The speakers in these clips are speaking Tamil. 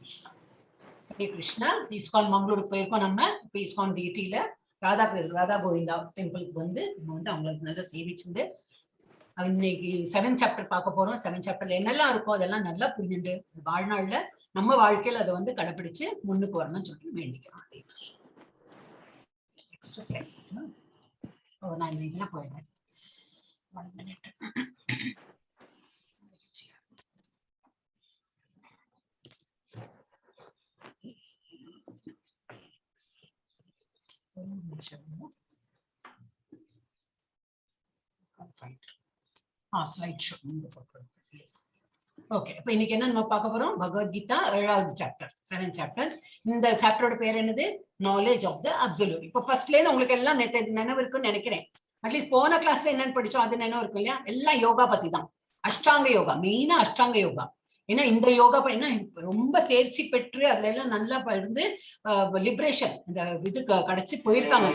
Hare Krishna. ISKCON Mangalore போயிருக்கோம் நம்ம. இப்போ ISKCON DTல ராதா கோவிந்தா டெம்பிளுக்கு வந்து நம்ம வந்து அவங்களுக்கு நல்லா சேவிச்சுட்டு இன்னைக்கு 7th சாப்டர் பார்க்க போறோம். 7th சாப்டர்ல என்னெல்லாம் இருக்கோ அதெல்லாம் நல்லா புரிஞ்சுட்டு வாழ்நாள்ல நம்ம வாழ்க்கையில அதை வந்து கடைபிடிச்சு முன்னுக்கு வரணும்னு சொல்லிட்டு வேண்டிக்கிறோம். நான் இந்த இதுல போயிடுறேன். 1 minute. Slide show. Yes. Okay, இப்போ இன்னைக்கு என்ன நம்ம பார்க்க போறோம்? பகவத்கீதா 7வது சாப்டர், 7th சாப்டர். இந்த சாப்டரோட பேர் என்னது? Knowledge of the absolute. இப்போ ஃபர்ஸ்ட்ல இருந்து உங்களுக்கு எல்லாம் நினைவு இருக்குன்னு நினைக்கிறேன். அட்லீஸ்ட் போன கிளாஸ்ல என்னன்னு படிச்சோம் அது நினைவு இருக்கும் இல்லையா? எல்லாம் யோகா பத்தி தான். அஷ்டாங்க யோகா, மெயினா அஷ்டாங்க யோகா. ஏன்னா இந்த யோகா என்ன ரொம்ப தேர்ச்சி பெற்று அதுல எல்லாம் நல்லா இருந்து லிபரேஷன் இந்த இது கிடைச்சி போயிருக்காங்க.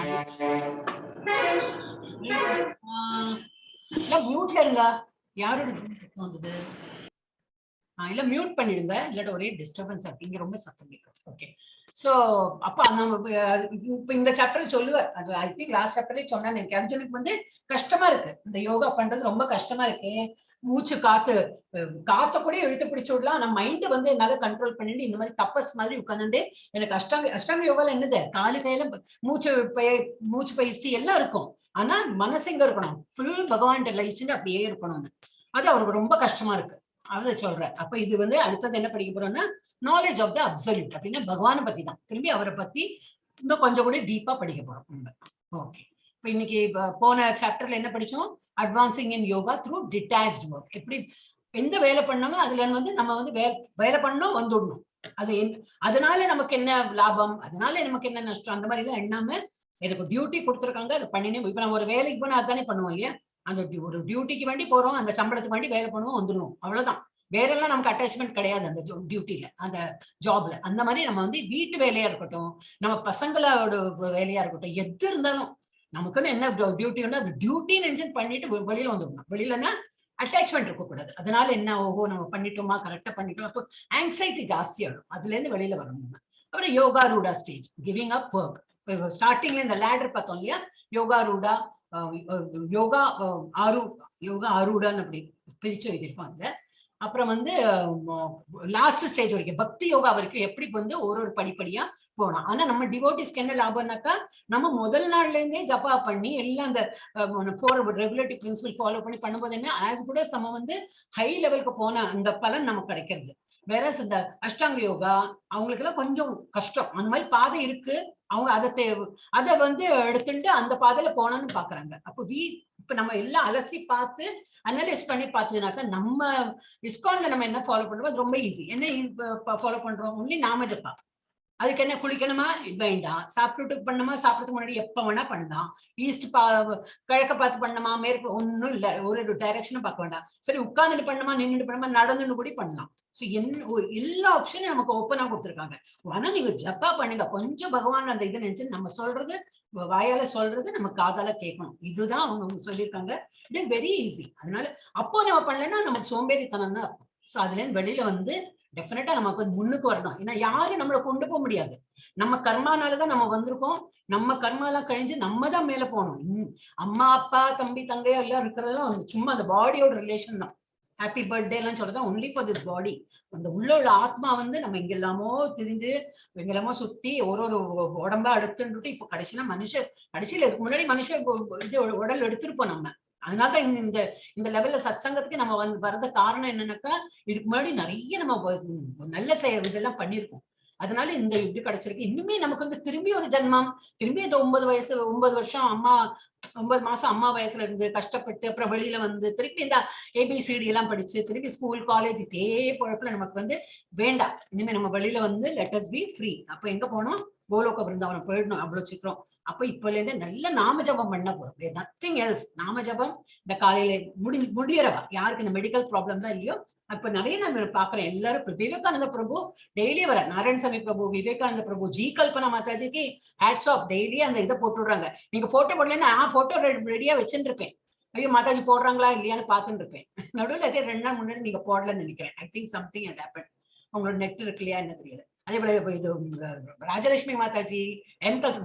மியூட்ல இருங்க. யாரோட வந்தது? இல்ல மியூட் பண்ணிடுங்க, இல்லாட்ட ஒரே டிஸ்டர்பன்ஸ் அப்படிங்க, ரொம்ப சத்தம் கேட்கும். ஓகே, சோ அப்ப இப்ப இந்த சாப்டர் சொல்லுவார். அது ஐ திங்க் லாஸ்ட் சாப்டர்ல சொன்னா எனக்கு அர்ஜுனுக்கு வந்து கஷ்டமா இருக்கு, இந்த யோகா பண்றது ரொம்ப கஷ்டமா இருக்கு. மூச்சு காத்த கூட இழுத்து பிடிச்சு விடலாம், நம்ம மைண்ட் வந்து என்னால கண்ட்ரோல் பண்ணிட்டு இந்த மாதிரி தப்பஸ் மாதிரி உட்காந்துட்டு எனக்கு அஷ்டாங்க யோகால என்னது காலு கையில மூச்சு பயிற்சி எல்லாம் இருக்கும். ஆனா மனசு எங்க இருக்கணும்? ஃபுல் பகவான் லயிச்சுட்டு அப்படியே இருக்கணும்னு. அது அவருக்கு ரொம்ப கஷ்டமா இருக்கு. அதை சொல்றேன். அப்ப இது வந்து அடுத்தது என்ன படிக்க போறோம்னா நாலேஜ் ஆஃப் த அப்சல்யூட் அப்படின்னா பகவானை பத்தி தான். திரும்பி அவரை பத்தி இன்னும் கொஞ்சம் கூட டீப்பா படிக்க போறோம். ஓகே, இப்ப இன்னைக்கு போன சாப்டர்ல என்ன படிச்சோம்? அட்வான்சிங் இன் யோகா த்ரூ டிட்டாச்ட் ஒர்க். எப்படி எந்த வேலை பண்ணாலும் அதுல வந்து நம்ம வந்து வேலை பண்ணணும் வந்துடணும். அதனால நமக்கு என்ன லாபம், அதனால நமக்கு என்ன நஷ்டம், அந்த மாதிரி எல்லாம் எண்ணாம எனக்கு டியூட்டி கொடுத்துருக்காங்க அதை பண்ணினே. இப்ப நம்ம ஒரு வேலைக்கு போனா அதுதானே பண்ணுவோம் இல்லையா? அந்த ஒரு டியூட்டிக்கு வேண்டி போறோம், அந்த சம்பளத்துக்கு வேண்டி வேலை பண்ணுவோம், வந்துடுவோம், அவ்வளவுதான். வேற எல்லாம் நமக்கு அட்டாச்மெண்ட் கிடையாது அந்த டியூட்டில, அந்த ஜாப்ல. அந்த மாதிரி நம்ம வந்து வீட்டு வேலையா இருக்கட்டும், நம்ம பசங்களோட வேலையா இருக்கட்டும், எது இருந்தாலும் நமக்குன்னு என்ன டியூட்டி உண்டோ அது டியூட்டி நினைச்சு பண்ணிட்டு வெளியில வந்துடணும். வெளியிலன்னா அட்டாச்மெண்ட் இருக்கக்கூடாது. அதனால என்ன ஓஹோ நம்ம பண்ணிட்டோமா, கரெக்டா பண்ணிட்டோம், அப்போ ஆங்ஸைட்டி ஜாஸ்தி ஆகும். அதுல இருந்து வெளியில வரணும். அப்புறம் யோகா ரூடா ஸ்டேஜ், கிவிங் அப் ஒர்க். ஸ்டார்டிங்ல இந்த லேடர் பார்த்தோம் இல்லையா? யோகா ரூடா, யோகா ஆரூடான்னு அப்படி பிரிச்சு எழுதியிருப்பாங்க. அப்புறம் வந்து லாஸ்ட் ஸ்டேஜ் வரைக்கும் பக்தி யோகா வரைக்கும் எப்படி வந்து ஒரு படிப்படியா போகணும். ஆனா நம்ம டிவோட்டிஸ்க்கு என்ன லாபம்னாக்கா, நம்ம முதல் நாள்ல இருந்தே ஜப்பா பண்ணி எல்லாம் அந்த 4 ரெகுலேட்டரி பிரின்சிபல் ஃபாலோ பண்ணி பண்ணும்போது என்ன ஆஸ் கூட நம்ம வந்து ஹை லெவலுக்கு போன அந்த பலன் நமக்கு கிடைக்கிறது. வேற இந்த அஷ்டாங்க யோகா அவங்களுக்கு எல்லாம் கொஞ்சம் கஷ்டம். அந்த மாதிரி பாதை இருக்கு, அவங்க அதை வந்து எடுத்துட்டு அந்த பாதையில போனோம்னு பாக்குறாங்க. அப்போ இப்ப நம்ம எல்லாம் அலசி பார்த்து அனலைஸ் பண்ணி பார்த்ததுனாக்கா நம்ம ISKCONல நம்ம என்ன ஃபாலோ பண்றோம் அது ரொம்ப ஈஸி. என்ன ஃபாலோ பண்றோம்? ஒன்லி நாம ஜப்பா. அதுக்கு என்ன குளிக்கணுமா வேண்டாம், சாப்பிட்டுட்டு பண்ணணுமா, சாப்பிடறதுக்கு முன்னாடி எப்ப வேணா பண்ணலாம், ஈஸ்ட் கிழக்க பார்த்து பண்ணணுமா, மேற்கு ஒன்னும் இல்ல, ஒரு டைரக்ஷனும் பார்க்க வேண்டாம். சரி உட்கார்ந்துட்டு பண்ணணுமா, நின்றுட்டு பண்ணணுமா, நடந்துன்னு கூட பண்ணலாம். சோ எல்லா ஆப்ஷனும் நமக்கு ஓப்பனா கொடுத்துருக்காங்க. ஆனா நீங்க ஜப்பா பண்ணுங்க, கொஞ்சம் பகவான் அந்த இது நினைச்சு நம்ம சொல்றது வாயால சொல்றது நம்ம காதால கேட்கணும். இதுதான் அவங்க சொல்லியிருக்காங்க. It is very easy. அதனால அப்போ நம்ம பண்ணலன்னா நமக்கு சோம்பேறித்தனம் தான் இருக்கும். சோ அதுல இருந்து வெளியில வந்து டெஃபினட்டா நமக்கு முன்னுக்கு வரணும். ஏன்னா யாரும் நம்மளை கொண்டு போக முடியாது. நம்ம கர்மானாலதான் நம்ம வந்திருக்கோம். நம்ம கர்மாலாம் கழிஞ்சு நம்ம தான் மேல போகணும். அம்மா அப்பா தம்பி தங்கையா எல்லாம் இருக்கிறதெல்லாம் சும்மா அந்த பாடியோட ரிலேஷன் தான். ஹாப்பி பர்த்டே எல்லாம் சொல்றதா ஒன்லி ஃபார் திஸ் பாடி. அந்த உள்ள ஆத்மா வந்து நம்ம இங்க எல்லாமோ திரிஞ்சு எங்கெல்லாமோ சுத்தி ஒரு உடம்பா எடுத்துட்டு இப்ப கடைசியில இதுக்கு முன்னாடி இது உடல் எடுத்திருப்போம் நம்ம. அதனாலதான் இந்த லெவல்ல சத்சங்கத்துக்கு நம்ம வர்றது காரணம் என்னன்னாக்கா, இதுக்கு முன்னாடி நிறைய நம்ம நல்ல இதெல்லாம் பண்ணிருக்கோம். அதனால இந்த இது கிடைச்சிருக்கு. இன்னுமே நமக்கு வந்து திரும்பி ஒரு ஜென்மம், திரும்பி இந்த 9 வருஷம் 9 மாசம் அம்மா வயசுல இருந்து கஷ்டப்பட்டு அப்புறம் வெளியில வந்து திருப்பி இந்த ABCD எல்லாம் படிச்சு திருப்பி ஸ்கூல் காலேஜ் இதே பொழப்புல நமக்கு வந்து வேண்டாம். இனிமே நம்ம வெளியில வந்து லெட் அஸ் பி ஃப்ரீ. அப்ப எங்க போனோம்? கோலோக பிருந்தாவனம் போயிடணும் அவ்வளவு சீக்கிரம். அப்ப இப்பல இருந்து நல்ல நாம ஜபம் பண்ண போறோம், நத்திங் எல்ஸ். நாம ஜபம் இந்த காலையில முடியறவா யாருக்கு இந்த மெடிக்கல் ப்ராப்ளம் தான் இல்லையோ, அப்ப நிறைய நான் பாக்குறேன் எல்லாரும். விவேகானந்த பிரபு டெய்லி வர, நாராயணசாமி பிரபு, விவேகானந்த பிரபு, ஜி கல்பனா மாதாஜிக்கு ஹேட்ஸ் ஆஃப். டெய்லி அந்த இதை போட்டுடுறாங்க. நீங்க போட்டோ போடலன்னா போட்டோ ரெடியா வச்சுட்டு இருப்பேன். ஐயோ மாதாஜி போடுறாங்களா இல்லையான்னு பாத்துட்டு இருப்பேன். நடுவில் அதே 2 நாள் முன்னாடி நீங்க போடலன்னு நினைக்கிறேன். I think something had happen. அவங்களோட நெட் இருக்கு இல்லையா என்ன தெரியல. அதே போல இது ராஜலட்சுமி மாதாஜி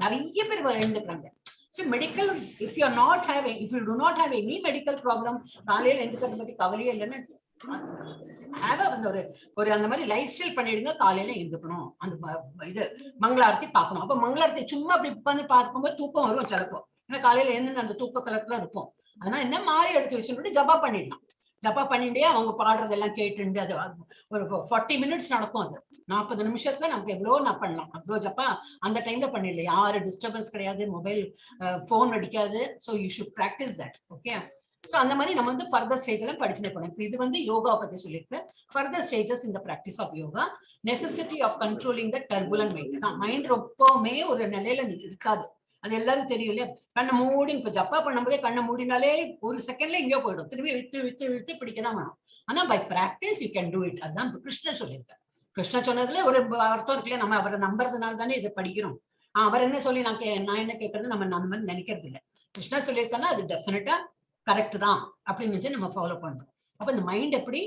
நிறைய பேர் எழுந்துக்கிறாங்க. So medical, if you are not having, if you do not have any medical problem, காலையில எழுந்துக்கிறத பத்தி கவலையே இல்லைன்னு ஒரு அந்த மாதிரி லைஃப் ஸ்டைல் பண்ணிடுங்க. காலையில எழுந்துக்கணும், அந்த இது மங்களாரத்தி பார்க்கணும். அப்ப மங்களாரத்தி சும்மா அப்படி உட்காந்து பார்க்கும்போது தூக்கம் வரும் சிலப்போம். ஏன்னா காலையில எழுந்து அந்த தூக்க கலத்துல இருப்போம். அதனால என்ன மாறி எடுத்து வச்சுட்டு ஜபா பண்ணிடலாம். ஜப்பா பண்ணிட்டே அவங்க பாடுறதெல்லாம் கேட்டு அது ஒரு 40 மினிட்ஸ் நடக்கும். அது 40 நிமிஷத்துல நமக்கு எவ்வளவு நான் பண்ணலாம். அவ்வளோ ஜப்பா அந்த டைம்ல பண்ணிடல. யாரு டிஸ்டர்பன்ஸ் கிடையாது, மொபைல் போன் அடிக்காது. So you should practice that. Okay. So அந்த மாதிரி நம்ம வந்து ஃபர்தர் ஸ்டேஜ்ல படிச்சுட்டு போனோம். இது வந்து யோகா பத்தி சொல்லியிருக்கேன். ஃபர்தர் ஸ்டேஜஸ் இந்த practice of yoga. Necessity of controlling the turbulent mind தான். மைண்ட் எப்பவுமே ஒரு நிலையில இருக்காது. அது எல்லாரும் தெரியும் இல்லையா? கண்ணை மூடி இப்ப ஜப்பா பண்ணும்போதே கண்ணை மூடினாலே ஒரு செகண்ட்ல எங்கேயோ போயிடும். திரும்பி விட்டு விட்டு விட்டு பிடிக்கதான் வேணும். ஆனா by practice you can do it. அதுதான் கிருஷ்ணா சொல்லியிருக்காரு. கிருஷ்ணா சொன்னதுல ஒரு அர்த்தம் இருக்குல்ல, நம்ம அவரை நம்புறதுனால தானே இதை படிக்கிறோம். அவர் என்ன சொல்லி நான் என்ன கேட்கறது நம்ம அந்த மாதிரி நினைக்கிறது இல்லை. கிருஷ்ணா சொல்லியிருக்காங்கன்னா அது டெஃபினட்டா கரெக்ட் தான் அப்படின்னு நினைச்சு நம்ம ஃபாலோ பண்றோம். அப்ப இந்த மைண்ட் எப்படி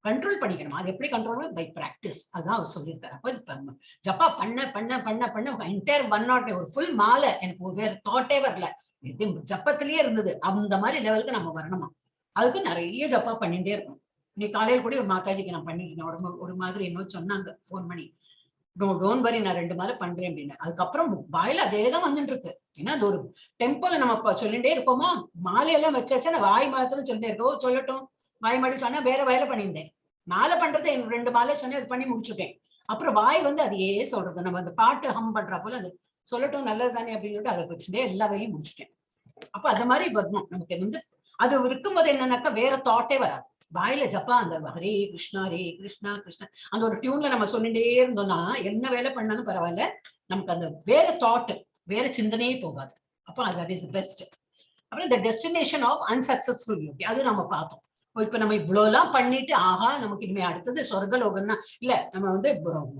கண்ட்ரோல் பண்ணிக்கணும், அது எப்படி கண்ட்ரோல் பை பிராக்டிஸ், அதுதான் அவர் சொல்லியிருக்காரு. அப்ப ஜப்பா பண்ண பண்ண பண்ண பண்ண என்டையர் 1 ஒரு ஃபுல் மாலை எனக்கு வேற தாட்டே வரல, இது ஜப்பத்திலேயே இருந்தது. அந்த மாதிரி லெவலுக்கு நம்ம வரணுமா. அதுக்கு நிறைய ஜப்பா பண்ணிட்டே இருக்கணும். இன்னைக்கு காலையில் கூட ஒரு மாதாஜிக்கு நான் பண்ணிருக்கேன். ஒரு மாதிரி இன்னும் சொன்னாங்க போன் பண்ணி, டோன்ட் வரி நான் 2 மாலை பண்றேன் அப்படின்னு. அதுக்கப்புறம் வாயில அதேதான் வந்துட்டு இருக்கு. ஏன்னா அது ஒரு டெம்பிள் நம்ம சொல்லிட்டே இருக்கோமா, மாலையெல்லாம் வச்சாச்சா நான் வாய் மாத்திரம் சொல்லிட்டே இருக்கோம். சொல்லட்டும், வாய் மாடி சொன்னா வேற வேலை பண்ணியிருந்தேன். மாலை பண்றது எனக்கு 2 மாலை சொன்னேன், அது பண்ணி முடிச்சுட்டேன். அப்புறம் வாய் வந்து அதையே சொல்றது, நம்ம அந்த பாட்டு ஹம் பண்றா போல அது சொல்லட்டும் நல்லது தானே அப்படின்னு சொல்லிட்டு அதை வச்சுட்டே எல்லா வேலையும் முடிச்சுட்டேன். அப்ப அந்த மாதிரி வரணும் நமக்கு வந்து. அது இருக்கும்போது என்னன்னாக்கா வேற தாட்டே வராது. வாயில ஜப்பா அந்த ஹரே கிருஷ்ணா கிருஷ்ணா அந்த ஒரு டியூன்ல நம்ம சொல்லிட்டே இருந்தோம்னா என்ன வேலை பண்ணாலும் பரவாயில்ல, நமக்கு அந்த வேற தாட் வேற சிந்தனையே போகாது. அப்ப தட் இஸ் பெஸ்ட். அப்புறம் இந்த டெஸ்டினேஷன் ஆஃப் அன்சக்சஸ்ஃபுல் யோகி அது நம்ம பார்த்தோம். இப்ப நம்ம இவ்வளவு எல்லாம் பண்ணிட்டு ஆஹா நமக்கு இனிமே அடுத்தது சொர்க்கலோகம் தான். இல்ல நம்ம வந்து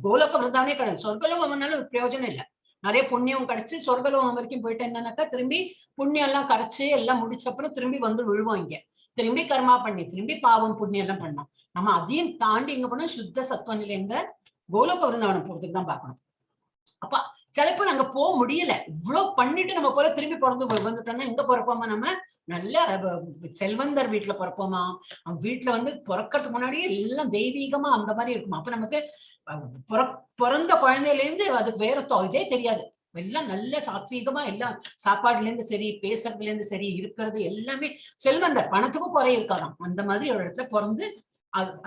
கோலோகம் இருந்தாலே கிடையாது, சொர்க்கலோகம்னாலும் பிரயோஜனம் இல்லை. நிறைய புண்ணியம் கிடைச்சு சொர்க்கலோகம் வரைக்கும் போயிட்டு என்னன்னாக்கா திரும்பி புண்ணியம் எல்லாம் கரைச்சு எல்லாம் முடிச்ச அப்புறம் திரும்பி வந்து விழுவோம். இங்க திரும்பி கர்மா பண்ணி திரும்பி பாவம் புண்ணியம் எல்லாம் பண்ணோம். நம்ம அதையும் தாண்டி எங்க போனோம், சுத்த சத்துவ நிலைங்க கோலோக விருந்தாவனம் போறதுக்கு தான் பார்க்கணும். அப்ப சிலப்போ நாங்க போக முடியல, இவ்வளவு பண்ணிட்டு நம்ம போல திரும்பி பிறந்து வந்துட்டோம்னா எங்க பிறப்போமா, நம்ம நல்ல செல்வந்தர் வீட்டுல பிறப்போமா, வீட்டுல வந்து பிறக்கிறதுக்கு முன்னாடியே எல்லாம் தெய்வீகமா அந்த மாதிரி இருக்குமா. அப்ப நமக்கு பிறந்த குழந்தையில இருந்து அதுக்கு வேற இதே தெரியாது. எல்லாம் நல்ல சாத்வீகமா எல்லாம் சாப்பாடுல இருந்து சரி, பேசுறதுல இருந்து சரி, இருக்கிறது எல்லாமே செல்வந்தர், பணத்துக்கும் குறை இருக்காதாம். அந்த மாதிரி ஒரு இடத்துல பிறந்து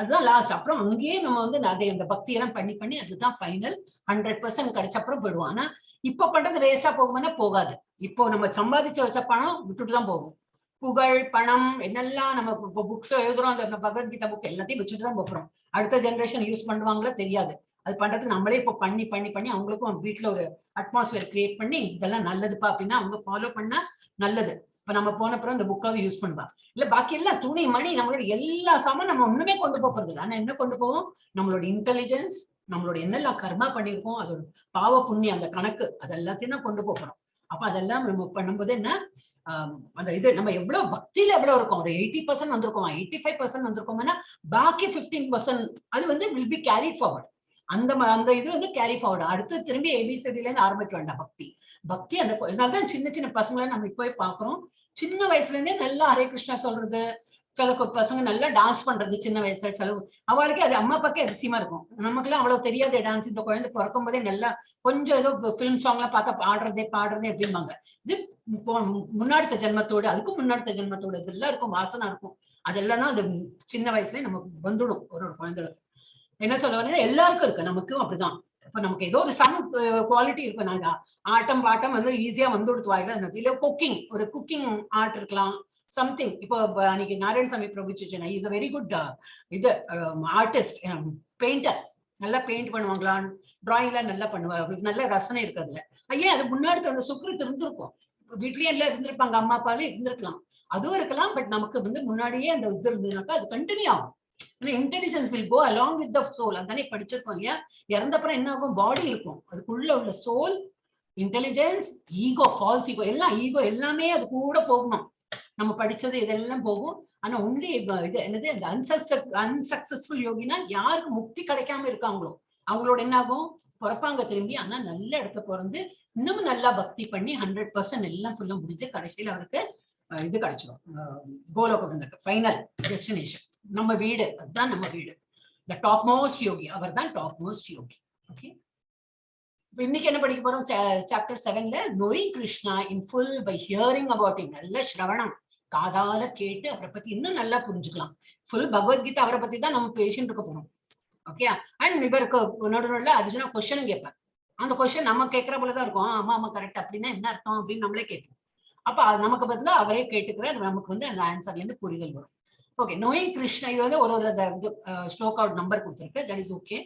அதுதான் லாஸ்ட். அப்புறம் அங்கேயே நம்ம வந்து அதை அந்த பக்தி எல்லாம் பண்ணி பண்ணி அதுதான் ஃபைனல் 100% கிடைச்ச அப்புறம் போயிடுவோம். ஆனா இப்ப பண்றது வேஸ்டா போகும்னா போகாது. இப்போ நம்ம சம்பாதிச்சு வச்ச பணம் விட்டுட்டுதான் போகும். புகழ் பணம் என்னெல்லாம் நம்ம இப்போ புக்ஸ் எழுதுறோம், அந்த பகவத்கீதா புக் எல்லாத்தையும் வச்சுட்டு தான் போகிறோம். அடுத்த ஜெனரேஷன் யூஸ் பண்ணுவாங்களோ தெரியாது. அது பண்றதுக்கு நம்மளே இப்போ பண்ணி பண்ணி பண்ணி அவங்களுக்கும் வீட்டுல ஒரு அட்மாஸ்பியர் கிரியேட் பண்ணி இதெல்லாம் நல்லதுப்பா அப்படின்னா அவங்க ஃபாலோ பண்ணா நல்லது. இப்ப நம்ம போனப்புறம் இந்த புக்காவது யூஸ் பண்ணுவா. இல்ல பாக்கி எல்லாம் துணி மணி நம்மளோட எல்லா சாமான் நம்ம ஒண்ணுமே கொண்டு போறது இல்லை. ஆனா என்ன கொண்டு போவோம், நம்மளோட இன்டெலிஜென்ஸ், நம்மளோட என்னெல்லாம் கர்மா பண்ணிருக்கோம், அதோட பாவ புண்ணியம் அந்த கணக்கு அது எல்லாத்தையும் தான் கொண்டு போறோம். அப்ப அதெல்லாம் நம்ம பண்ணும்போது என்ன அந்த இது நம்ம எவ்வளவு பக்தியில எவ்வளவு இருக்கும், ஒரு 80% வந்திருக்கோம், 85% வந்திருக்கோம்னா பாக்கி 15% அது வந்து வில் பி கேரிட் ஃபார்வர்ட். அந்த இது வந்து கேரி ஃபார்வர்ட். அடுத்து திரும்பி ஏபிசிடில இருந்து ஆரம்பிக்க வேண்டாம். பக்தி அந்த அதனாலதான் சின்ன சின்ன பசங்களை நம்ம இப்போவே பாக்குறோம். சின்ன வயசுல இருந்தே நல்லா ஹரே கிருஷ்ணா சொல்றது, சில பசங்க நல்லா டான்ஸ் பண்றது சின்ன வயசுல. செலவு அவளுக்கு அது அம்மா அப்பாக்கே அதிசயமா இருக்கும். நமக்கு எல்லாம் அவ்வளவு தெரியாத டான்ஸ். இந்த குழந்தை பிறக்கும் போதே நல்லா கொஞ்சம் ஏதோ பிலிம் சாங் எல்லாம் பார்த்தா பாடுறதே அப்படிம்பாங்க. இது முன்னாடித்த ஜென்மத்தோடு அதுக்கும் முன்னாடித்த ஜென்மத்தோடு இதெல்லாம் இருக்கும், வாசனா இருக்கும். அதெல்லாம் தான் அது சின்ன வயசுலயே நமக்கு வந்துடும். ஒரு குழந்தைகளுக்கு என்ன சொல்லுவாங்க, எல்லாருக்கும் இருக்கு, நமக்கும் அப்படிதான். இப்ப நமக்கு ஏதோ ஒரு சம் குவாலிட்டி இருக்கு. நாங்க ஆட்டம் பாட்டம் வந்து ஈஸியா வந்து கொடுத்துவாங்க. இல்ல குக்கிங், ஒரு குக்கிங் ஆர்ட் இருக்கலாம், சம்திங். இப்போ அன்னைக்கு நாராயணசாமி பிரபு சிச்சனா இஸ் a வெரி குட் இது ஆர்டிஸ்ட், பெயிண்டர். நல்லா பெயிண்ட் பண்ணுவாங்களா, டிராயிங்லாம் நல்லா பண்ணுவாங்க, நல்ல ரசனை இருக்கு அதுல. ஐயா அது முன்னாடி அந்த சுக்ரித் இருந்திருக்கும், வீட்லயே எல்லாம் இருந்திருப்பாங்க, அம்மா அப்பாவே இருந்திருக்கலாம், அதுவும் இருக்கலாம். பட் நமக்கு வந்து முன்னாடியே அந்த இது இருந்ததுனாக்கா அது கண்டினியூ ஆகும். Intelligence will go along with the soul. அதானே படிச்சிருக்கோம் இல்லையா, இறந்தப்புறம் என்ன ஆகும், பாடி இருக்கும், அதுக்குள்ள உள்ள soul, intelligence, ego, false ego, எல்லாம் ஈகோ எல்லாமே அது கூட போகணும். நம்ம படிச்சது இதெல்லாம் போகும். ஆனா ஒன்லி இது என்னது, அந்த அன்சக்சஸ்ஃபுல் யோகினா யாருக்கு முக்தி கிடைக்காம இருக்காங்களோ அவங்களோட என்ன ஆகும், பிறப்பாங்க திரும்பி. ஆனா நல்ல இடத்துல பிறந்து இன்னும் நல்லா பக்தி பண்ணி 100% எல்லாம் ஃபுல்லா முடிஞ்சு கடைசியில அவருக்கு இது கிடைச்சிடும், கோலோகம், ஃபைனல் டெஸ்டினேஷன் நம்ம வீடு. அதுதான் நம்ம வீடு. the topmost yogi, அவர் தான் topmost yogi. ஓகே, இன்னைக்கு என்ன படிக்க போறோம்? சாப்டர் 7ல knowing Krishna in full by hearing about him. நல்ல ஸ்ரவணம், காதால கேட்டு அவரை பத்தி இன்னும் நல்லா புரிஞ்சுக்கலாம். ஃபுல் பகவத்கீதை அவரை பத்தி தான் நம்ம பேசிட்டு இருக்க போறோம். ஓகே, அண்ட் இவருக்கு நடுவில் அர்ஜுனா கொஸ்டின் கேட்பார். அந்த கொஸ்டின் நம்ம கேட்கிற போலதான் இருக்கும். ஆமா ஆமா கரெக்ட், அப்படின்னா என்ன அர்த்தம் அப்படின்னு நம்மளே கேட்போம். அப்ப நமக்கு பதிலா அவரே கேட்டுக்கிற நமக்கு வந்து அந்த ஆன்சர்ல இருந்து புரிதல் வரும். ஓகே, knowing Krishna, இது வந்து ஒரு ஸ்லோக் அவுட் நம்பர் கொடுத்திருக்கு. That is okay.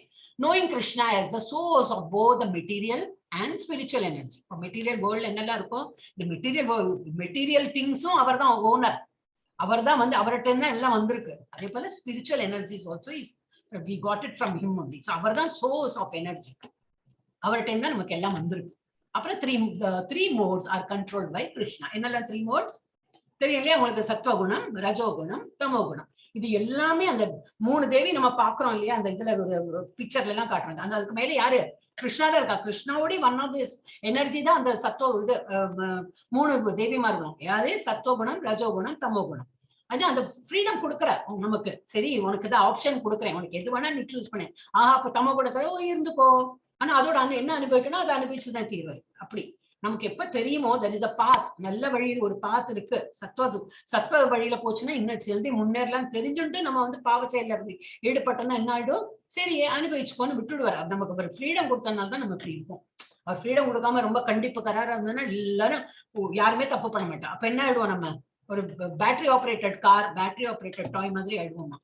knowing Krishna as the source of both the material and spiritual energy. இப்போ மெட்டீரியல் வேர்ல்ட்ல என்னெல்லாம் இருக்கும், இந்த மெட்டீரியல் திங்ஸும் அவர் தான் ஓனர். அவர் தான் வந்து அவர்கிட்ட இருந்தா எல்லாம் வந்திருக்கு. அதே போல spiritual energies also is we got it from him only. So அவர் தான் சோர்ஸ் ஆஃப் எனர்ஜி. அவர்கிட்ட இருந்தா நமக்கு எல்லாம் வந்திருக்கு. அப்புறம் three modes are controlled by Krishna. என்னெல்லாம் 3 modes தெரியும் இல்லையா உங்களுக்கு? சத்வகுணம், ரஜோகுணம், தமோகுணம். இது எல்லாமே அந்த 3 தேவி நம்ம பாக்குறோம் இல்லையா, அந்த இதுல ஒரு பிக்சர்ல எல்லாம் காட்டுறாங்க. அந்த அதுக்கு மேல யாரு? கிருஷ்ணா தான் இருக்கா. கிருஷ்ணாவோட ஒன் ஆஃப் திஸ் எனர்ஜி தான் அந்த சத்வ இது 3 தேவிமார்களும். யாரு? சத்வகுணம், ரஜோகுணம், தமோகுணம். அது அந்த ஃப்ரீடம் கொடுக்குற நமக்கு. சரி, உனக்கு தான் ஆப்ஷன் கொடுக்குறேன், உனக்கு எது வேணா நீ சூஸ் பண்ணு. ஆஹா, அப்ப தமோகுணத்துல இருந்துக்கோ. ஆனா அதோட என்ன அனுபவிக்கணும் அதை அனுபவிச்சுதான் தீர்வாரு. அப்படி நமக்கு எப்ப தெரியுமோ there is a path, நல்ல வழியில் ஒரு பாத் இருக்கு. சத்வ வழியில போச்சுன்னா இன்னும் ஜல்தி முன்னேறலாம் தெரிஞ்சுட்டு நம்ம வந்து பாவ செயல்ல ஈடுபட்டோம்னா என்ன ஆயிடும், சரி அனுபவிச்சுக்கோன்னு விட்டுடுவார். நமக்கு ஒரு ஃப்ரீடம் கொடுத்தனால தான் நம்ம இப்படி இருப்போம். அவர் ஃப்ரீடம் கொடுக்காம ரொம்ப கண்டிப்பு கராரா இருந்ததுன்னா எல்லாரும் யாருமே தப்பு பண்ண மாட்டோம். அப்ப என்ன ஆயிடுவோம், நம்ம ஒரு battery operated car, battery operated toy மாதிரி ஆயிடுவோம்.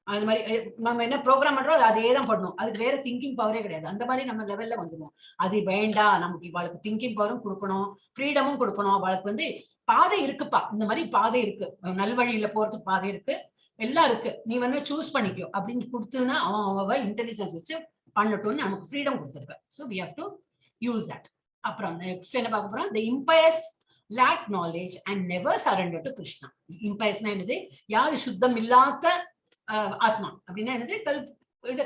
அது மாதிரி நம்ம என்ன ப்ரோக்ராம் பண்றோம் அதே தான் பண்ணணும். அதுக்கு வேற திங்கிங் பவரே கிடையாது. அந்த மாதிரி நம்ம லெவல்ல வந்துடுவோம். அது வேண்டாம், நமக்கு இவாளுக்கு திங்கிங் பவரும் கொடுக்கணும், ஃப்ரீடமும் கொடுக்கணும். அவளுக்கு வந்து பாதை இருக்குப்பா, இந்த மாதிரி பாதை இருக்கு, நல்வழியில போறதுக்கு பாதை இருக்கு, எல்லாம் இருக்கு, நீ வந்து சூஸ் பண்ணிக்கோ அப்படின்னு கொடுத்துன்னா அவன் இன்டெலிஜென்ஸ் வச்சு பண்ணட்டும்னு நமக்கு ஃப்ரீடம் கொடுத்துருக்க. So we have to use that. அப்புறம் நெக்ஸ்ட் என்ன பார்க்க போறோம்? the impious lack knowledge and never surrender to Krishna. impiousனா என்னது? யாரு சுத்தம் இல்லாத ஆத்மா அப்படின்னா என்னது?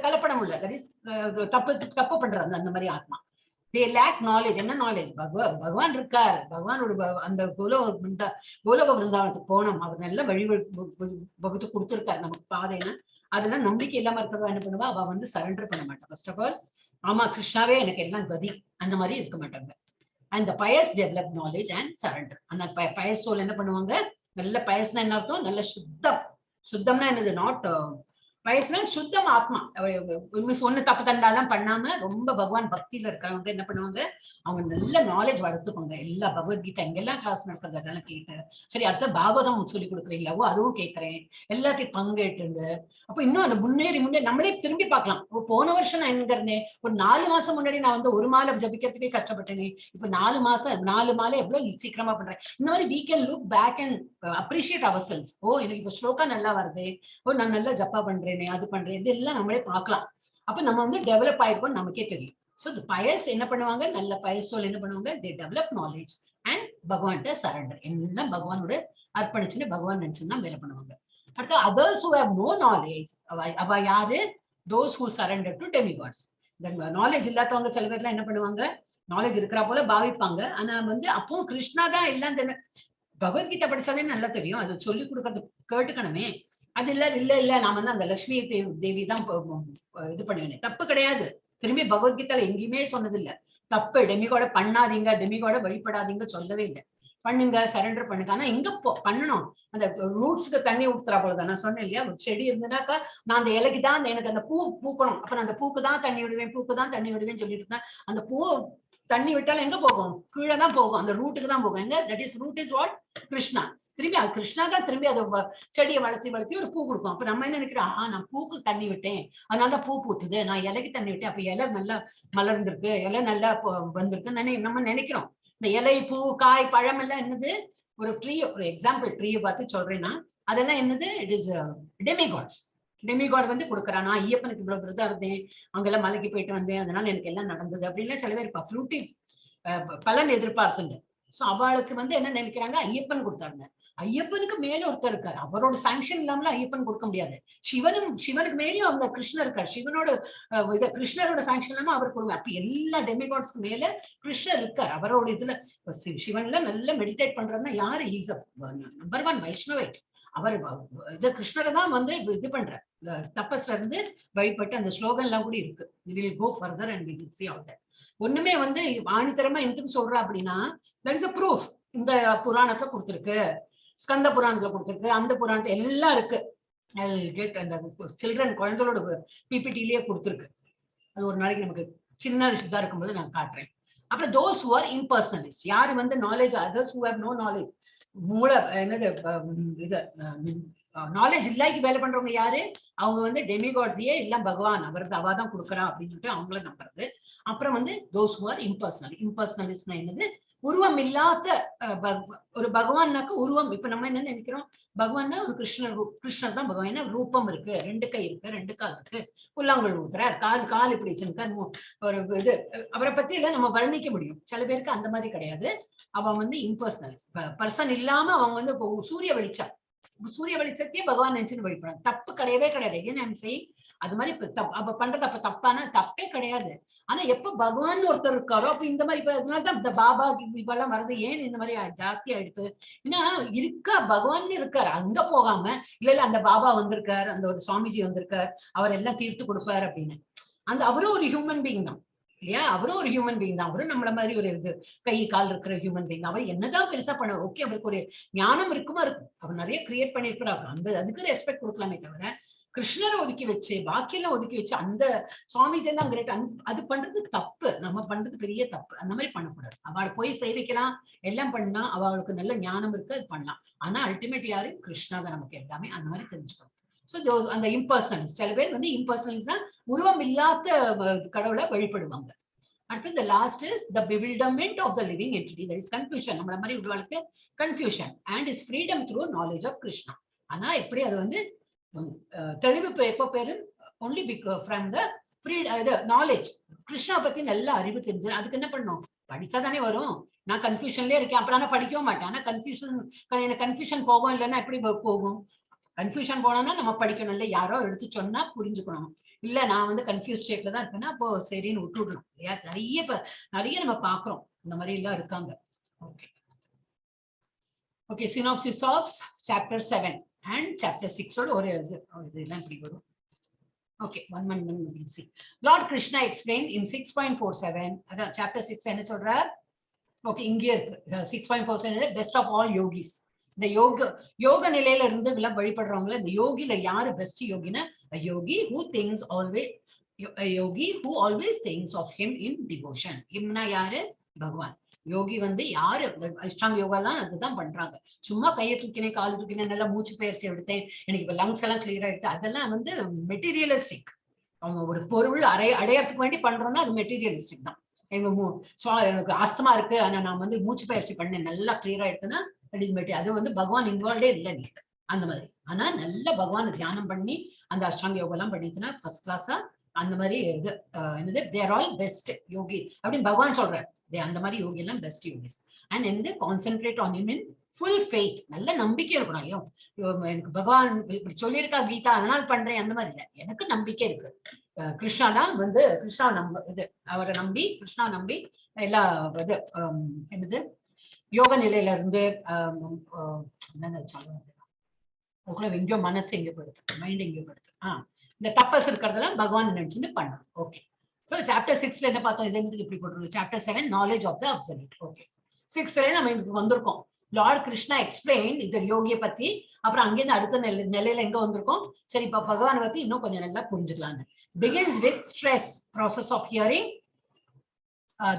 கலப்படம் உள்ள, தட் இஸ் தப்பு பண்றாங்க அந்த மாதிரி ஆத்மா. they lack knowledge. என்ன நாலேஜ்? பகவான் இருக்கார், பகவானோட அந்த கோலோக பிருந்தாவனத்துக்கு போனோம், அவர் நல்ல வழி வகுத்து கொடுத்திருக்காரு நமக்கு பாதைன்னா. அதெல்லாம் நம்பிக்கை இல்லாம இருக்கிறவா என்ன பண்ணுவா, அவ வந்து சரண்டர் பண்ண மாட்டான். ஃபர்ஸ்ட் ஆஃப் ஆல் ஆமா கிருஷ்ணாவே எனக்கு எல்லாம் கதி, அந்த மாதிரி இருக்க மாட்டாங்க. And pious develop knowledge and surrender. அந்த பயஸ் சோல் என்ன பண்ணுவாங்க? நல்ல பயஸ்னா என்ன அர்த்தம்? நல்ல சுத்தம்னா என்னது? நாட் பயஸ்னா சுத்தம் ஆத்மா. ஒண்ணு தப்பு தண்டாலாம் பண்ணாம ரொம்ப பகவான் பக்தியில இருக்கிறவங்க என்ன பண்ணுவாங்க, அவங்க நல்ல நாலேஜ் வளர்த்துப்பாங்க. எல்லா பகவத்கீதை எங்கெல்லாம் கிளாஸ் நடக்கிறது அதெல்லாம் கேட்க, சரி அடுத்த பாகவதம் சொல்லி கொடுக்குறீங்களாவோ அதுவும் கேட்கிறேன், எல்லாத்தையும் பங்கேற்று. அப்ப இன்னும் அந்த முன்னேறி நம்மளே திரும்பி பார்க்கலாம். போன வருஷம் நான் எங்க இருந்தேன், ஒரு 4 மாசம் முன்னாடி நான் வந்து ஒரு மாலை ஜபிக்கிறதுக்கே கஷ்டப்பட்டேனே, இப்ப 4 மாலை எவ்வளவு சீக்கிரமா பண்றேன். இந்த மாதிரி we can look back and appreciate ourselves. எனக்கு இப்ப ஸ்லோகா நல்லா வருது, நான் நல்லா ஜப்பா பண்றேன், அது பண்றேன், இதெல்லாம் நம்மளே பார்க்கலாம். அப்ப நம்ம வந்து டெவலப் ஆயிருக்கோம் நமக்கே தெரியும். சோ பயஸ் என்ன பண்ணுவாங்க? நல்ல பயஸ் சோல் என்ன பண்ணுவாங்க? they develop knowledge and பகவான்கிட்ட சரண்டர். எல்லாம் பகவானோட அர்ப்பணிச்சுன்னு பகவான் நினைச்சுன்னா மேல பண்ணுவாங்க. அடுத்து others who have no knowledge, அவ யாரு? those who surrender to demigods. Knowledge இல்லாதவங்க சில பேர்லாம் என்ன பண்ணுவாங்க, நாலேஜ் இருக்கிறா போல பாவிப்பாங்க. ஆனா வந்து அப்போ கிருஷ்ணா தான் எல்லாம் பகவத்கீதை படிச்சாலே நல்லா தெரியும், அது சொல்லி கொடுக்கறது கேட்டுக்கணுமே. அது இல்ல நாம வந்து அந்த லட்சுமி தேவி தான் இது பண்ணுவேன். தப்பு கிடையாது. திரும்பி பகவத்கீதால எங்கேயுமே சொன்னது இல்ல தப்பு. டெமிகோட பண்ணாதீங்க, டெமிகோட வழிபடாதீங்க சொல்லவே இல்லை. பண்ணுங்க, சரண்டர் பண்ணுங்க. ஆனா எங்க பண்ணணும்? அந்த ரூட்ஸ்க்கு தண்ணி ஊத்துறா போலதான். நான் சொன்னேன் இல்லையா, ஒரு செடி இருந்ததுனாக்கா நான் அந்த இலைக்கு தான் எனக்கு அந்த பூ பூக்கணும், அப்ப நான் அந்த பூக்கு தான் தண்ணி விடுவேன், பூக்கு தான் தண்ணி விடுவேன்னு சொல்லிட்டு இருந்தேன். அந்த பூ தண்ணி விட்டாலும் எங்க போகும்? கீழே தான் போகும், அந்த ரூட்டுக்கு தான் போகும். எங்க? That is root is what? Krishna. திரும்பி அது கிருஷ்ணா தான் திரும்பி அதை செடியை வளர்த்தி ஒரு பூ கொடுக்கும். அப்ப நம்ம என்ன நினைக்கிறோம், நான் பூக்கு தண்ணி விட்டேன் அதனால தான் பூ பூத்துது, நான் இலைக்கு தண்ணி விட்டேன் அப்ப இலை நல்லா மலர்ந்திருக்கு, இலை நல்லா வந்திருக்கு நம்ம நினைக்கிறோம். இந்த இலை, பூ, காய், பழம் எல்லாம் என்னது? ஒரு ட்ரீ, ஒரு எக்ஸாம்பிள் ட்ரீயை பார்த்து சொல்றேன்னா அதெல்லாம் என்னது? It is demigods. டெமிகாட் வந்து கொடுக்குறான். நான் ஐயப்பனுக்கு இவ்வளவு விரதம் இருந்தேன், அங்கெல்லாம் மலைக்கு போயிட்டு வந்தேன், அதனால எனக்கு எல்லாம் நடந்தது அப்படின்லாம் சில பேர் ஃப்ரூட்டி பலன் எதிர்பார்த்துங்க. சோ அவளுக்கு வந்து என்ன நினைக்கிறாங்க, ஐயப்பன் கொடுத்தாருங்க. ஐயப்பனுக்கு மேல ஒருத்தர் இருக்காரு, அவரோட சாங்ஷன் இல்லாமல ஐயப்பன் கொடுக்க முடியாது. சிவனுக்கு மேலேயும் அந்த கிருஷ்ணர் இருக்காரு, சிவனோட கிருஷ்ணரோட சாங்ஷன் இல்லாம அவர் கொடுங்க. அப்ப எல்லா டெமிகாட்ஸ்க்கு மேல கிருஷ்ணர் இருக்காரு. அவரோட இதுல சிவன்ல நல்லா மெடிடேட் பண்றதுன்னா யாரு, இஸ் நம்பர் 1 வைஷ்ணவைட். அவர் இது கிருஷ்ணரை தான் வந்து இது பண்ற தபஸ்ல இருந்து வழிபட்டு அந்த ஸ்லோகன் எல்லாம் கூட இருக்கு. We will go further and we will see all that. ஒண்ணுமே வந்து ஆணித்தரமா எதுக்கு சொல்றா அப்படின்னா, there is a proof. இந்த புராணத்தை கொடுத்திருக்கு, ஸ்கந்த புராணத்துல கொடுத்திருக்கு, அந்த புராணத்தை எல்லாம் இருக்கு. அந்த சில்ட்ரன் குழந்தைகளோட பிபிடிலேயே கொடுத்திருக்கு. அது ஒரு நாளைக்கு நமக்கு சின்ன இதா இருக்கும்போது நான் காட்டுறேன். அப்புறம் those who are impersonalists, யாரு வந்து knowledge, others who have no knowledge, மூளை என்னது இது நாலேஜ் இல்லாக்கி வேலை பண்றவங்க யாரு, அவங்க வந்து டெமிகாட்ஸையே இல்ல பகவான் அவாதான் கொடுக்குறா அப்படின்னு சொல்லிட்டு அவங்கள நம்புறது. அப்புறம் வந்து those who are impersonal. impersonalistனா என்னது, உருவம் இல்லாத ஒரு பகவான்னாக்க உருவம். இப்ப நம்ம என்ன நினைக்கிறோம், பகவான்னா ஒரு கிருஷ்ணர் தான் பகவான். ஏன்னா ரூபம் இருக்கு, 2 கை இருக்கு, 2 கால் இருக்கு, புல்லாங்குழல் ஊத்துறார், கால் இப்படி வச்சிருக்காரு, ஒரு இது அவரை பத்தி எல்லாம் நம்ம வர்ணிக்க முடியும். சில பேருக்கு அந்த மாதிரி கிடையாது. அவன் வந்து இம்பர்சனலிஸ்ட், பர்சன் இல்லாம அவங்க வந்து சூரிய வெளிச்சத்தையே பகவான் நினைச்சுன்னு வழிபடுறாங்க. தப்பு கிடையவே கிடையாது. அது மாதிரி அப்ப பண்றது அப்ப தப்பான தப்பே கிடையாது. ஆனா எப்ப பகவான் ஒருத்தர் இருக்காரோ அப்ப இந்த மாதிரி அதனாலதான் இந்த பாபா இப்பெல்லாம் வருது. ஏன் இந்த மாதிரி ஜாஸ்தி ஆயிடுது, ஏன்னா பகவான் இருக்காரு, அங்க போகாம இல்ல அந்த பாபா வந்திருக்காரு, அந்த ஒரு சுவாமிஜி வந்திருக்காரு, அவர் எல்லாம் தீர்த்து கொடுப்பாரு அப்படின்னு. அவரும் ஒரு ஹியூமன் பீயிங் தான் இல்லையா, அவரும் ஒரு ஹியூமன் பீயிங் தான். அவரும் நம்மள மாதிரி ஒரு இது கை கால் இருக்கிற ஹியூமன் பீயிங். அவர் என்னதான் பெருசா பண்ண, ஓகே அவருக்கு ஒரு ஞானம் இருக்கும், அவர் நிறைய கிரியேட் பண்ணிருக்கிறாரு, அதுக்கு ரெஸ்பெக்ட் கொடுக்கலாமே தவிர கிருஷ்ணரை ஒதுக்கி வச்சு பாக்கியெல்லாம் ஒதுக்கி வச்சு அந்த சுவாமிஜி தான் கிரேட், அது பண்றது தப்பு. நம்ம பண்றது பெரிய தப்பு. அந்த மாதிரி பண்ணக்கூடாது. அவள் போய் சேவிக்கலாம், எல்லாம் பண்ணா அவளுக்கு நல்ல ஞானம் இருக்கு, அது பண்ணலாம். ஆனா அல்டிமேட் யாரு, கிருஷ்ணா தான் நமக்கு எல்லாமே. அந்த மாதிரி தெரிஞ்சுக்கணும். சோ அந்த இம்பர்சனலிஸ்ட், சில பேர் வந்து இம்பர்சனலிஸ்ட் தான் உருவம் இல்லாத கடவுளை வழிபடுவாங்க. அடுத்து the last is the bewilderment of the living entity, that is confusion. நம்மள மாதிரி உள்ளவங்களுக்கு confusion and is freedom through knowledge of Krishna. ஆனா எப்படி அது வந்து தெளிவு எப்ப பேரு, only from the free knowledge. Krishna பத்தி நல்ல அறிவு தெரிஞ்சு அதுக்கு என்ன பண்ணும், படிச்சாதானே வரும். நான் கன்ஃபியூஷன்லயே இருக்கேன், அப்புறம் நான் படிக்கவும் மாட்டேன். ஆனா கன்ஃபியூஷன் போகும், இல்லைன்னா எப்படி போகும், கன்ஃபியூஷன் போனோம்னா நம்ம படிக்கணும் இல்ல, யாரோ எடுத்து சொன்னா புரிஞ்சுக்கணும். இல்ல நான் வந்து கன்ஃபியூஸ் ஸ்டேட்ல தான் இருக்கேன்னா அப்போ சரின்னு விட்டுடணும் இல்லையா. நிறைய நம்ம பாக்குறோம் இந்த மாதிரி எல்லாம் இருக்காங்க. Okay synopsis of chapter 7 and chapter 6 ஓட ஒரு இதெல்லாம் இப்படி வரும். Okay one we'll see. Lord Krishna explained in 6.47, அதான் chapter 6 என்ன சொல்றார். ஓகே இங்க இருக்கு 6.47, best of all yogis. இந்த யோக நிலையில இருந்து வழிபடுறவங்கள இந்த யோகில யாரு பெஸ்ட் யோகினா, yogi who thinks always, a yogi who always thinks of him in devotion. ஹிம்னா யாரு, பகவான். யோகி வந்து யாரு, அஷ்டாங்க யோகா தான் அதுதான் பண்றாங்க. சும்மா கையை தூக்கினேன் கால் தூக்கினேன் நல்லா மூச்சு பயிற்சி எடுத்தேன் எனக்கு இப்ப லங்ஸ் எல்லாம் கிளியர் ஆயிடுது, அதெல்லாம் வந்து மெட்டீரியலிஸ்டிக். அவங்க ஒரு பொருள் அடையறதுக்கு வேண்டி பண்றோம்னா அது மெட்டீரியலிஸ்டிக் தான். எனக்கு ஆஸ்துமா இருக்கு ஆனா நான் வந்து மூச்சு பயிற்சி பண்ணேன் நல்லா கிளியர் ஆயிடுதுன்னா அது வந்து பகவான் இன்வால்வ்டே இல்லை அந்த மாதிரி. ஆனா நல்ல பகவான் தியானம் பண்ணி அந்த அஷ்டாங்க யோகா எல்லாம் பண்ணிட்டுனா ஃபர்ஸ்ட் கிளாஸா அந்த மாதிரி இது என்னது தேர் ஆல் பெஸ்ட் யோகி அப்படின்னு பகவான் சொல்றாரு. அந்த மாதிரி யோகி எல்லாம் பெஸ்ட் யோகிஸ். அண்ட் என்னது concentrate on him in full faith, நல்ல நம்பிக்கை இருக்கணும். ஐயோ எனக்கு பகவான் இப்படி சொல்லியிருக்கா கீதா அதனால பண்றேன் அந்த மாதிரி இல்லை, எனக்கு நம்பிக்கை இருக்கு. கிருஷ்ணா தான் வந்து அவரை நம்பி கிருஷ்ணா நம்பி எல்லா இது என்னது யோக நிலையில இருந்து எங்கேயோ மனசு எங்க போயிடுது, மைண்ட் எங்கேயோ போயிடுது. இந்த தப்பஸ் இருக்கிறதெல்லாம் பகவான் நினைச்சுட்டு பண்ணணும். ஓகே சாப்டர் 6ல என்ன பார்த்தோம், இதே மாதிரி இப்படி போட்டுருக்கு. Chapter 7 knowledge of the absolute. Okay 6ல நம்ம இதுக்கு வந்திருக்கோம். லார்ட் கிருஷ்ணா எக்ஸ்பிளைன் இந்த யோகிய பத்தி. அப்புறம் அங்கிருந்து அடுத்த நிலையில எங்க வந்திருக்கோம், சரி இப்ப பகவானை பத்தி இன்னும் கொஞ்சம் நல்லா புரிஞ்சுக்கலாம்னு. Begins with stress process of hearing,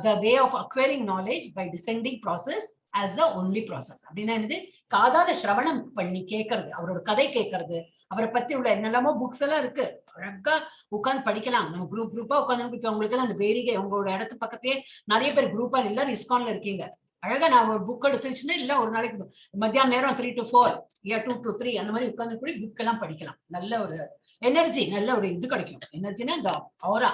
the way of acquiring knowledge by descending process as the only process. அப்படின்னா என்னது, காதால சிரவணம் பண்ணி கேட்கறது, அவரோட கதை கேட்கறது, அவரை பத்தி உள்ள என்னெல்லாமோ புக்ஸ் எல்லாம் இருக்கு, அழகா உட்காந்து படிக்கலாம். நம்ம குரூப்பா உட்காந்து உங்களுக்கு எல்லாம் அந்த வேரிகை உங்களோட இடத்து பக்கத்தையே நிறைய பேர் குரூப்பா எல்லாரும் ISKCONல இருக்கீங்க. அழகா நான் ஒரு புக் எடுத்துச்சுன்னா இல்ல ஒரு நாளைக்கு மத்தியான நேரம் 3 to 4 2 to 3 அந்த மாதிரி உட்காந்து கூட புக் எல்லாம் படிக்கலாம். நல்ல ஒரு எனர்ஜி, நல்ல ஒரு இது கிடைக்கும். எனர்ஜினா இந்த ஆரா,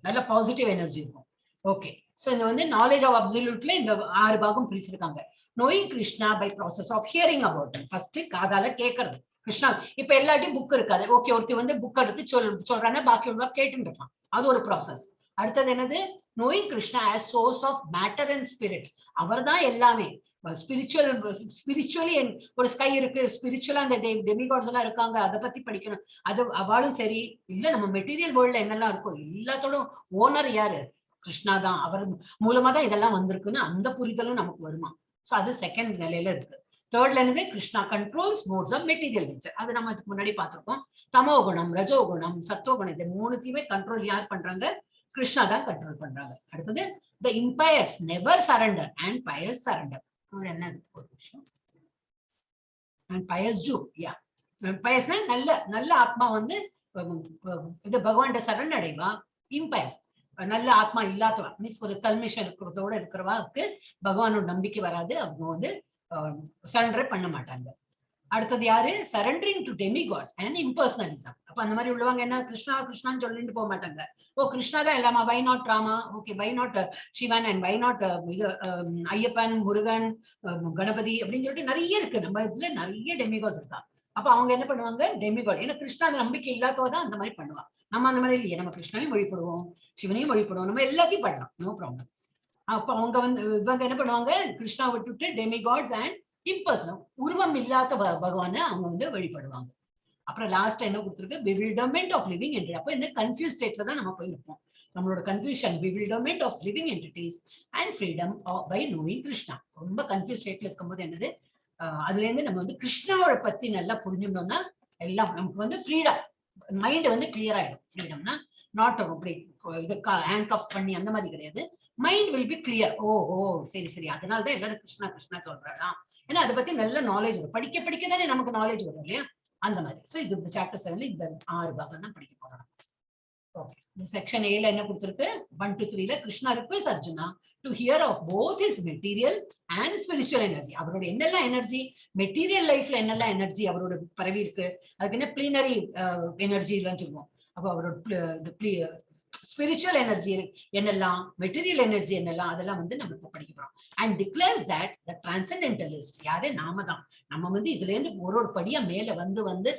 நல்ல பாசிட்டிவ் எனர்ஜி இருக்கும். ஓகே சோ இந்த வந்து நாலேஜ் ஆஃப் அப்சல்யூட்ல இந்த 6 பாகம் பிரிச்சிருக்காங்க. Knowing Krishna by process of hearing about him. First காதால கேட்கறது கிருஷ்ணா. இப்ப எல்லாத்தையும் புக் இருக்காது. ஓகே, ஒருத்தி வந்து புக் எடுத்து சொல்றாங்கன்னா பாக்கி உள்ள கேட்டுட்டு இருப்பான். அது ஒரு ப்ராசஸ். அடுத்தது என்னது? Knowing Krishna as source of matter and spirit. அவர் தான் எல்லாமே. ஸ்பிரிச்சுவலி ஒரு ஸ்கை இருக்கு, ஸ்பிரிச்சுவலா அந்த டெமிகாட்ஸ் எல்லாம் இருக்காங்க, அதை பத்தி படிக்கணும். அது அவளும் சரி இல்ல, நம்ம மெட்டீரியல் வேர்ல்ட்ல என்னெல்லாம் இருக்கும் எல்லாத்தோட ஓனர் யாரு? கிருஷ்ணா தான். அவர் மூலமா தான் இதெல்லாம் வந்திருக்குன்னு அந்த புரிதலும் நமக்கு வருமா? சோ அது செகண்ட் நிலையில இருக்கு. தேர்ட்ல என்னது? Krishna controls modes of material nature. அது நம்ம இதுக்கு முன்னாடி பார்த்திருக்கோம். தமோ குணம், ரஜோ குணம், சத்துவ குணம், இது மூணுத்தையுமே கண்ட்ரோல் யார் பண்றாங்க? கிருஷ்ணா தான் கண்ட்ரோல் பண்றாங்க. அடுத்தது the impious never surrender and pious surrender. என்ன ஒரு விஷயம்? and pious do, yeah. pious நல்ல நல்ல ஆத்மா வந்து இது பகவான் சரண் அடைவா. imppious நல்ல ஆத்மா இல்லாதவா, மீன்ஸ் ஒரு கல்மிஷன் இருக்கிறதோட இருக்கிறவாக்கு பகவானோட நம்பிக்கை வராது. அவங்க வந்து சரண்டர் பண்ண மாட்டாங்க. அடுத்தது யாரு? Surrendering to demigods and impersonalism. அப்ப அந்த மாதிரி உள்ளவங்க என்ன? கிருஷ்ணா கிருஷ்ணான்னு சொல்லிட்டு போக மாட்டாங்க. ஓ கிருஷ்ணா தான் எல்லாமா, why not Rama, okay why not Sivan and why not இது ஐயப்பன், முருகன், கணபதி அப்படின்னு சொல்லிட்டு நிறைய இருக்கு. நம்ம இதுல நிறைய டெமிகாட்ஸ் இருக்கா. அப்ப அவங்க என்ன பண்ணுவாங்க? டெமிகாட். ஏன்னா கிருஷ்ணா நம்பிக்கை இல்லாதவதான் அந்த மாதிரி பண்ணுவான். நம்ம அந்த மாதிரி இல்லையே, நம்ம கிருஷ்ணனையும் வழிபடுவோம், சிவனையும் வழிபடுவோம், நம்ம எல்லாத்தையும் பண்ணலாம், நோ ப்ராப்ளம். அப்ப அவங்க வந்து இவங்க என்ன பண்ணுவாங்க? கிருஷ்ணா விட்டுட்டு டெமிகாட்ஸ் அண்ட் இம்பர்சனல், உருவம் இல்லாத பகவான அவங்க வந்து வழிபடுவாங்க. அப்புறம் லாஸ்ட் என்ன கொடுத்துருக்கு? bewilderment of living entity. அப்ப என்ன? கன்ஃபியூஸ் ஸ்டேட்ல தான் நம்ம போய் இருப்போம். நம்மளோட confusion bewilderment of living entities and freedom by knowing Krishna. ரொம்ப கன்ஃபியூஸ் ஸ்டேட்ல இருக்கும்போது என்னது? அதுல இருந்து நம்ம வந்து கிருஷ்ணாவை பத்தி நல்லா புரிஞ்சுட்டோம்னா எல்லாம் நமக்கு வந்து ஃப்ரீடம், மைண்ட் வந்து கிளியர் ஆயிடும். ஃப்ரீடம்னா நாட் அப்படி இது ஹேண்ட் ஆஃப் பண்ணி அந்த மாதிரி கிடையாது. Mind will be clear. ஓ சரி சரி, அதனாலதான் எல்லாரும் கிருஷ்ணா கிருஷ்ணா சொல்றாங்க. ஏன்னா அதை பத்தி நல்ல நாலேஜ் வரும். படிக்க படிக்க தானே நமக்கு நாலேஜ் வரும் இல்லையா? அந்த மாதிரி. சோ இது சாப்டர் 7ல இந்த 6 பாகம் தான் படிக்க போறோம். ஓகே, இந்த செக்ஷன் 7ல என்ன கொடுத்திருக்கு? 1 to 3ல Krishna request Arjuna to hear of both his material and spiritual energy. அவரோட என்னெல்லாம் எனர்ஜி, மெட்டீரியல் லைஃப்ல என்னெல்லாம் எனர்ஜி அவரோட பரவி இருக்கு, அதுக்கு என்ன பிளீனரி எனர்ஜி இல்லைன்னு சொல்லுவோம். அப்போ அவரோட ஸ்பிரிச்சுவல் எனர்ஜி என்னெல்லாம், மெட்டீரியல் எனர்ஜி என்னெல்லாம், அதெல்லாம் வந்து நம்ம இப்ப படிக்க போறோம். அண்ட் டிக்ளேர்ஸ் தட் த டிரான்சென்டென்டலிஸ்ட் யாரு? நாம தான். நம்ம வந்து இதுல இருந்து ஒரு படியா மேல வந்து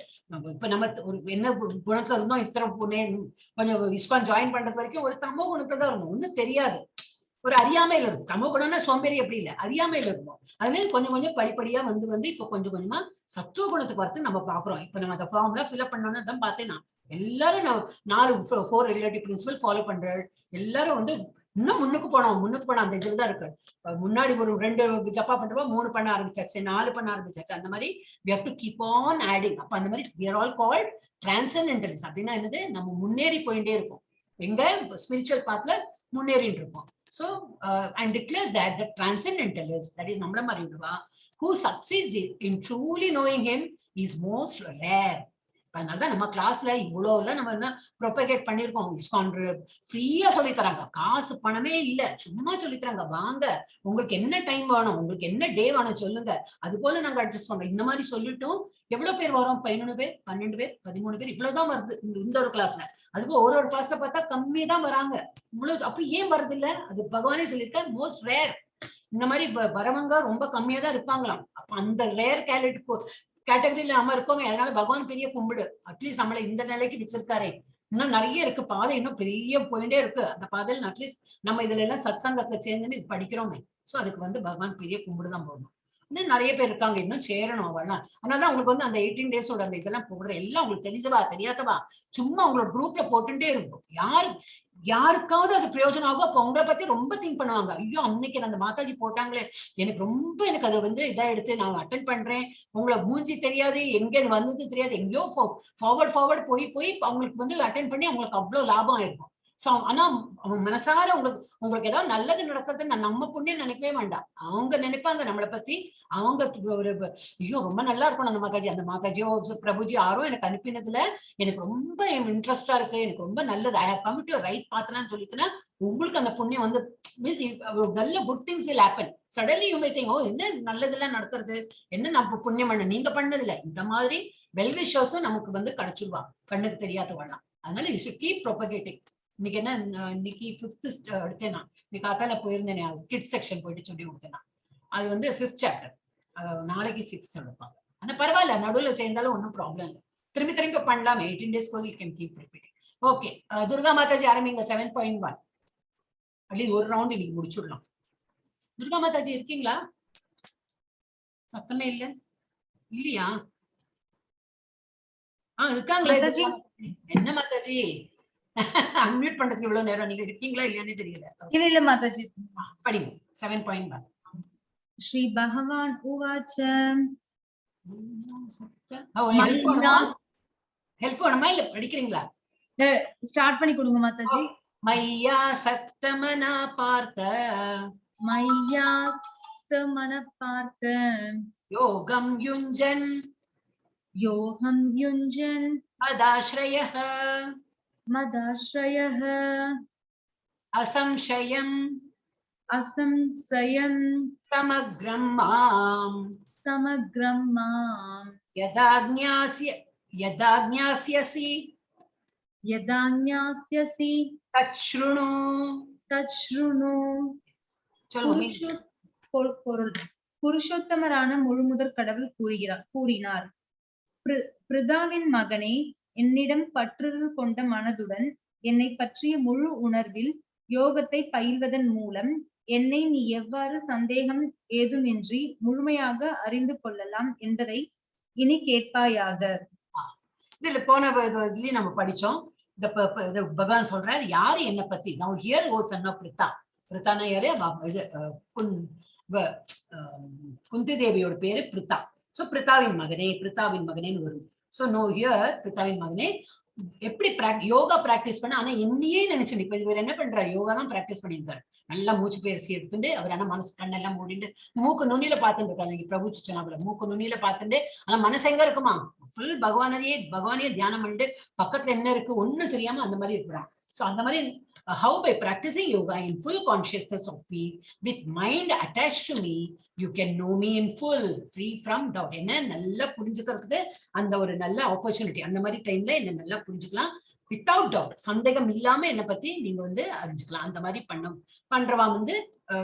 இப்ப நம்ம ஒரு என்ன குணத்துல இருந்தோம், இத்தனை கொஞ்சம் ISKCON ஜாயின் பண்றது வரைக்கும் ஒரு தமோ குணத்துல தான் இருந்தோம். ஒண்ணும் தெரியாது, ஒரு அறியாமையில இருக்கும். தமோ குணம்னா சோம்பேறி எப்படி இல்ல, அறியாமையில இருக்கும். அதுல கொஞ்சம் கொஞ்சம் படிப்படியா வந்து இப்ப கொஞ்சம் கொஞ்சமா சத்துவ குணத்துக்கு வரது நம்ம பாக்குறோம். இப்ப நம்ம அந்த ஃபார்ம்ல ஃபில்அப் பண்ணோம்னு தான் பார்த்தேன். எல்லாரும் 4 ரிலேட்டிவ் பிரின்சிபல் ஃபாலோ பண்ற எல்லாரும் வந்து இன்னும் முன்னுக்கு போனோம் அந்த இதுலதான் இருக்கு. முன்னாடி ஒரு 2 ஜப்பா பண்றப்போ 3 பண்ண ஆரம்பிச்சாச்சு, 4 பண்ண ஆரம்பிச்சாச்சு. அந்த மாதிரி we have to keep on adding. அப்ப அந்த மாதிரி we are all called transcendentalists. அப்படின்னா என்னது? நம்ம முன்னேறி போயிட்டே இருக்கும். எங்க ஸ்பிரிச்சுவல் பாத்ல முன்னேறிட்டு இருப்போம். So and declares that the transcendentalist, that is நம்மள மாதிரி who succeeds in truly knowing him is most rare. அதனாலதான் நம்ம கிளாஸ்ல இவ்வளவு எல்லாம் நம்ம என்ன ப்ரொபகேட் பண்ணிருக்கோம். ISKCON ஃப்ரீயா சொல்லி தராங்க, காசு பணமே இல்ல, சும்மா சொல்லி தராங்க. வாங்க, உங்களுக்கு என்ன டைம் வேணும், உங்களுக்கு என்ன டே வேணும் சொல்லுங்க, அது போல நாங்க அட்ஜஸ்ட் பண்றோம். இந்த மாதிரி சொல்லிட்டோம். எவ்வளவு பேர் வரும்? 11 பேர், 12 பேர், 13 பேர், இவ்வளவுதான் வருது இந்த ஒரு கிளாஸ்ல. அதுபோல ஒரு கிளாஸ்ல பார்த்தா கம்மி தான் வராங்க. இவ்வளவு அப்ப ஏன் வருது இல்ல? அது பகவானே சொல்லியிருக்க, மோஸ்ட் ரேர். இந்த மாதிரி வரவங்க ரொம்ப கம்மியா தான் இருப்பாங்களாம். அப்ப அந்த ரேர் கேட்டகரியில நம்ம இருக்கோமே, அதனால பகவான் பெரிய கும்பிடு. அட்லீஸ்ட் நம்மள இந்த நிலைக்கு வச்சிருக்காரே. இன்னும் நிறைய இருக்கு பாதை, இன்னும் பெரிய போயிட்டே இருக்கு. அந்த பாதையில் அட்லீஸ்ட் நம்ம இதுல எல்லாம் சத்சங்கத்துல சேர்ந்துன்னு இது படிக்கிறோமே. சோ அதுக்கு வந்து பகவான் பெரிய கும்பிடுதான் போடணும். இன்னும் நிறைய பேர் இருக்காங்க, இன்னும் சேரணும் அவெல்லாம். அதனாலதான் உங்களுக்கு வந்து அந்த 18 days அந்த இதெல்லாம் போடுற எல்லாம் உங்களுக்கு தெரிஞ்சவா தெரியாதவா சும்மா உங்களோட குரூப்ல போட்டுட்டே இருக்கும். யாருக்காவது அது பிரயோஜனம் ஆகும். அப்ப உங்களை பத்தி ரொம்ப திங்க் பண்ணுவாங்க. ஐயோ அன்னைக்கு அந்த மாதாஜி போட்டாங்களே, எனக்கு அதை வந்து இதா எடுத்து நான் அட்டென்ட் பண்றேன். உங்களை மூஞ்சி தெரியாது, எங்க வந்தது தெரியாது, எங்கேயோ ஃபார்வர்ட் போய் அவங்களுக்கு வந்து அட்டென்ட் பண்ணி அவங்களுக்கு அவ்வளவு லாபம் ஆயிருக்கும். சோ ஆனா அவங்க மனசார உங்களுக்கு ஏதாவது நல்லது நடக்கிறது நம்ம புண்ணியம் நினைக்கவே வேண்டாம். அவங்க நினைப்பாங்க நம்மளை பத்தி. அவங்க ஒரு ஐயோ ரொம்ப நல்லா இருக்கணும் அந்த மாதாஜியோ பிரபுஜி யாரோ எனக்கு அனுப்பினதுல எனக்கு ரொம்ப இன்ட்ரெஸ்டா இருக்கு, எனக்கு ரொம்ப நல்லது, I have come to write பாத்லான்னு சொல்லிட்டுனா உங்களுக்கு அந்த புண்ணியம் வந்து நல்ல good things will happen. Suddenly you may think, ஓ என்ன நல்லதெல்லாம் நடக்கிறது, என்ன நம்ம புண்ணியம் பண்ண, நீங்க பண்ணது இல்ல. இந்த மாதிரி வெல்விஷர்ஸும் நமக்கு வந்து கிடைச்சிருவா, கண்ணுக்கு தெரியாத வாழலாம். அதனால யூ ஷுட் கீப் ப்ரொபகேட்டிங். இன்னைக்கு என்ன இன்னைக்கு 5th எடுத்தேன் நான். இன்னைக்கு காத்தால போயிருந்தேன் கிட்ஸ் செக்ஷன் போயிட்டு சொல்லி கொடுத்தேன். அது வந்து 5th சாப்டர். நாளைக்கு 6th எடுப்பாங்க. ஆனா பரவாயில்ல, நடுவில் சேர்ந்தாலும் ஒன்றும் ப்ராப்ளம் இல்லை. திரும்பி திரும்பி பண்ணலாம். 18 days you can keep repeating. Okay, Durga Mataji ஆரம்பிங்க. 7.1 அட்லீஸ்ட் ஒரு ரவுண்ட் இன்னைக்கு முடிச்சுடலாம். துர்கா மாதாஜி இருக்கீங்களா? சத்தமே இல்ல இல்லையா? இருக்காங்களா? என்ன மாதாஜி அன்மியூட் பண்றதுக்கு இவ்வளவு நேரம் நீங்க இருக்கீங்களா இல்லையானே தெரியல. இல்ல இல்ல மாதாஜி படிங்க. 7.1 ஸ்ரீ பகவான் உவாச்ச. ஹெல்ப் வேணுமா இல்ல படிக்கிறீங்களா? ஸ்டார்ட் பண்ணி கொடுங்க மாதாஜி. மையா சக்தமனா பார்த்த, மையா சக்தமன பார்த்த, யோகம் யுஞ்சன், யோகம் யுஞ்சன், மதாஸ்ரயः, மதாஸ்ரயः, அசம்சயம், அசம்சயம், சமக்ரம் மாம், சமக்ரம் மாம், யதாஞாஸ்யசி, யதாஞாஸ்யசி, தச்ருணு, தச்ருணு. பொருள்: புருஷோத்தமரான முழுமுதற் கடவுள் கூறினார், பிருதாவின் மகனே, என்னிடம் பற்றுதல் கொண்ட மனதுடன் என்னை பற்றிய முழு உணர்வில் யோகத்தை பயில்வதன் மூலம் என்னை நீ எவ்வாறு சந்தேகம் ஏதுமின்றி முழுமையாக அறிந்து கொள்ளலாம் என்பதை இனி கேட்பாயாக. இதுல போன இதுலயும் நம்ம படிச்சோம். பகவான் சொல்றாரு, யாரு என்ன பத்தி. Now hear O son of Pritha. பிரித்தானா யாரு? குந்தி தேவியோட பேரு பிரிதா. சோ பிரித்தாவின் மகனே, பிரித்தாவின் மகனேன்னு வரும். சோ நோ ஹியர் பிரித்தாவின் மகனே, எப்படி யோகா பிராக்டிஸ் பண்ண. ஆனா என்னையே நினைச்சு இப்ப இவர் என்ன பண்றாரு? யோகா தான் பிராக்டிஸ் பண்ணிருக்காரு. நல்லா மூச்சு பயிற்சி எடுத்துட்டு அவர் ஆனா மனசு கண்ணெல்லாம் மூடிட்டு மூக்கு நுண்ணில பாத்துட்டு இருக்காரு. பிரபு சிச்சனாபுல மூக்கு நுண்ணில பாத்துட்டு, ஆனா மனசு எங்க இருக்குமா? ஃபுல் பகவானையே தியானம் பண்ணிட்டு பக்கத்துல என்ன இருக்கு ஒண்ணு தெரியாம அந்த மாதிரி இருக்கிறான். சோ அந்த மாதிரி how by practicing yoga in full consciousness of me, with mind attached to me, you can know me in full, free from doubt. என்ன நல்லா புரிஞ்சுக்கிறதுக்கு அந்த ஒரு நல்ல ஆப்பர்ச்சுனிட்டி. அந்த மாதிரி டைம்ல என்ன நல்லா புரிஞ்சுக்கலாம் வித்தவுட் டவுட். சந்தேகம் இல்லாம என்ன பத்தி நீங்க வந்து அறிஞ்சுக்கலாம். அந்த மாதிரி பண்றவா வந்து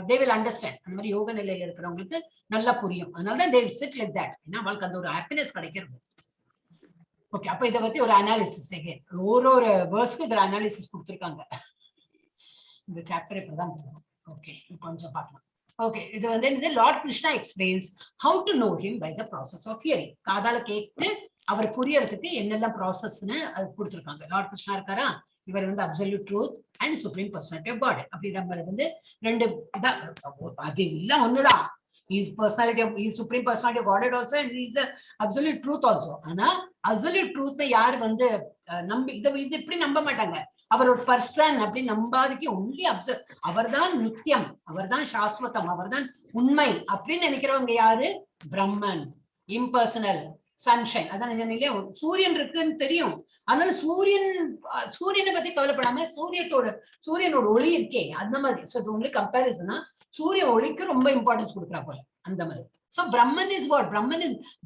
they will understand. அந்த மாதிரி யோக நிலையில இருக்கிறவங்களுக்கு நல்லா புரியும். அதனாலதான் they will sit like that. ஏன்னா அவளுக்கு அந்த ஒரு ஹாப்பினஸ் கிடைக்கிறது. ஓகே, அப்ப இதை பத்தி ஒரு அனாலிசிஸ் ஒரு வேர்ஸ்க்கு இதுல அனாலிசிஸ் கொடுத்துருக்காங்க. இந்த சாப்டர் இப்பதான் ஓகே கொஞ்சம் பார்க்கலாம். ஓகே, இது வந்து Lord Krishna explains how to know him by the process of hearing. காதால கேட்டு அவர் புரியறதுக்கு என்னெல்லாம் ப்ராசஸ்ன்னு அது கொடுத்துருக்காங்க. லார்ட் கிருஷ்ணா இருக்காரா, இவர் வந்து absolute truth and supreme personality of God. அப்படி நம்ம வந்து ரெண்டு இதான், அது இல்ல ஒண்ணுதான். He is personality of, he is supreme personality of Godhead also, and he is the absolute truth also. ஆனா absolute truth யார் வந்து நம்பி இது இப்படி நம்ப மாட்டாங்க. அவர் ஒரு பர்சன் அப்படி நம்பாதுக்கு ஒன்லி அவர்தான் நித்தியம், அவர்தான் சாஸ்வதம், அவர்தான் உண்மை அப்படின்னு நினைக்கிறவங்க யாரு? பிரம்மன், இம்பர்சனல், சன்ஷைன். அதான் இல்லையா, சூரியன் இருக்குன்னு தெரியும். அதனால சூரியனை பத்தி கவலைப்படாம சூரியனோட ஒளி இருக்கே அந்த மாதிரி. சோ இது உங்களுக்கு கம்பேரிசனா சூரிய ஒளிக்கு ரொம்ப இம்பார்ட்டன்ஸ் கொடுக்குறா போல அந்த மாதிரி. So Brahman is what?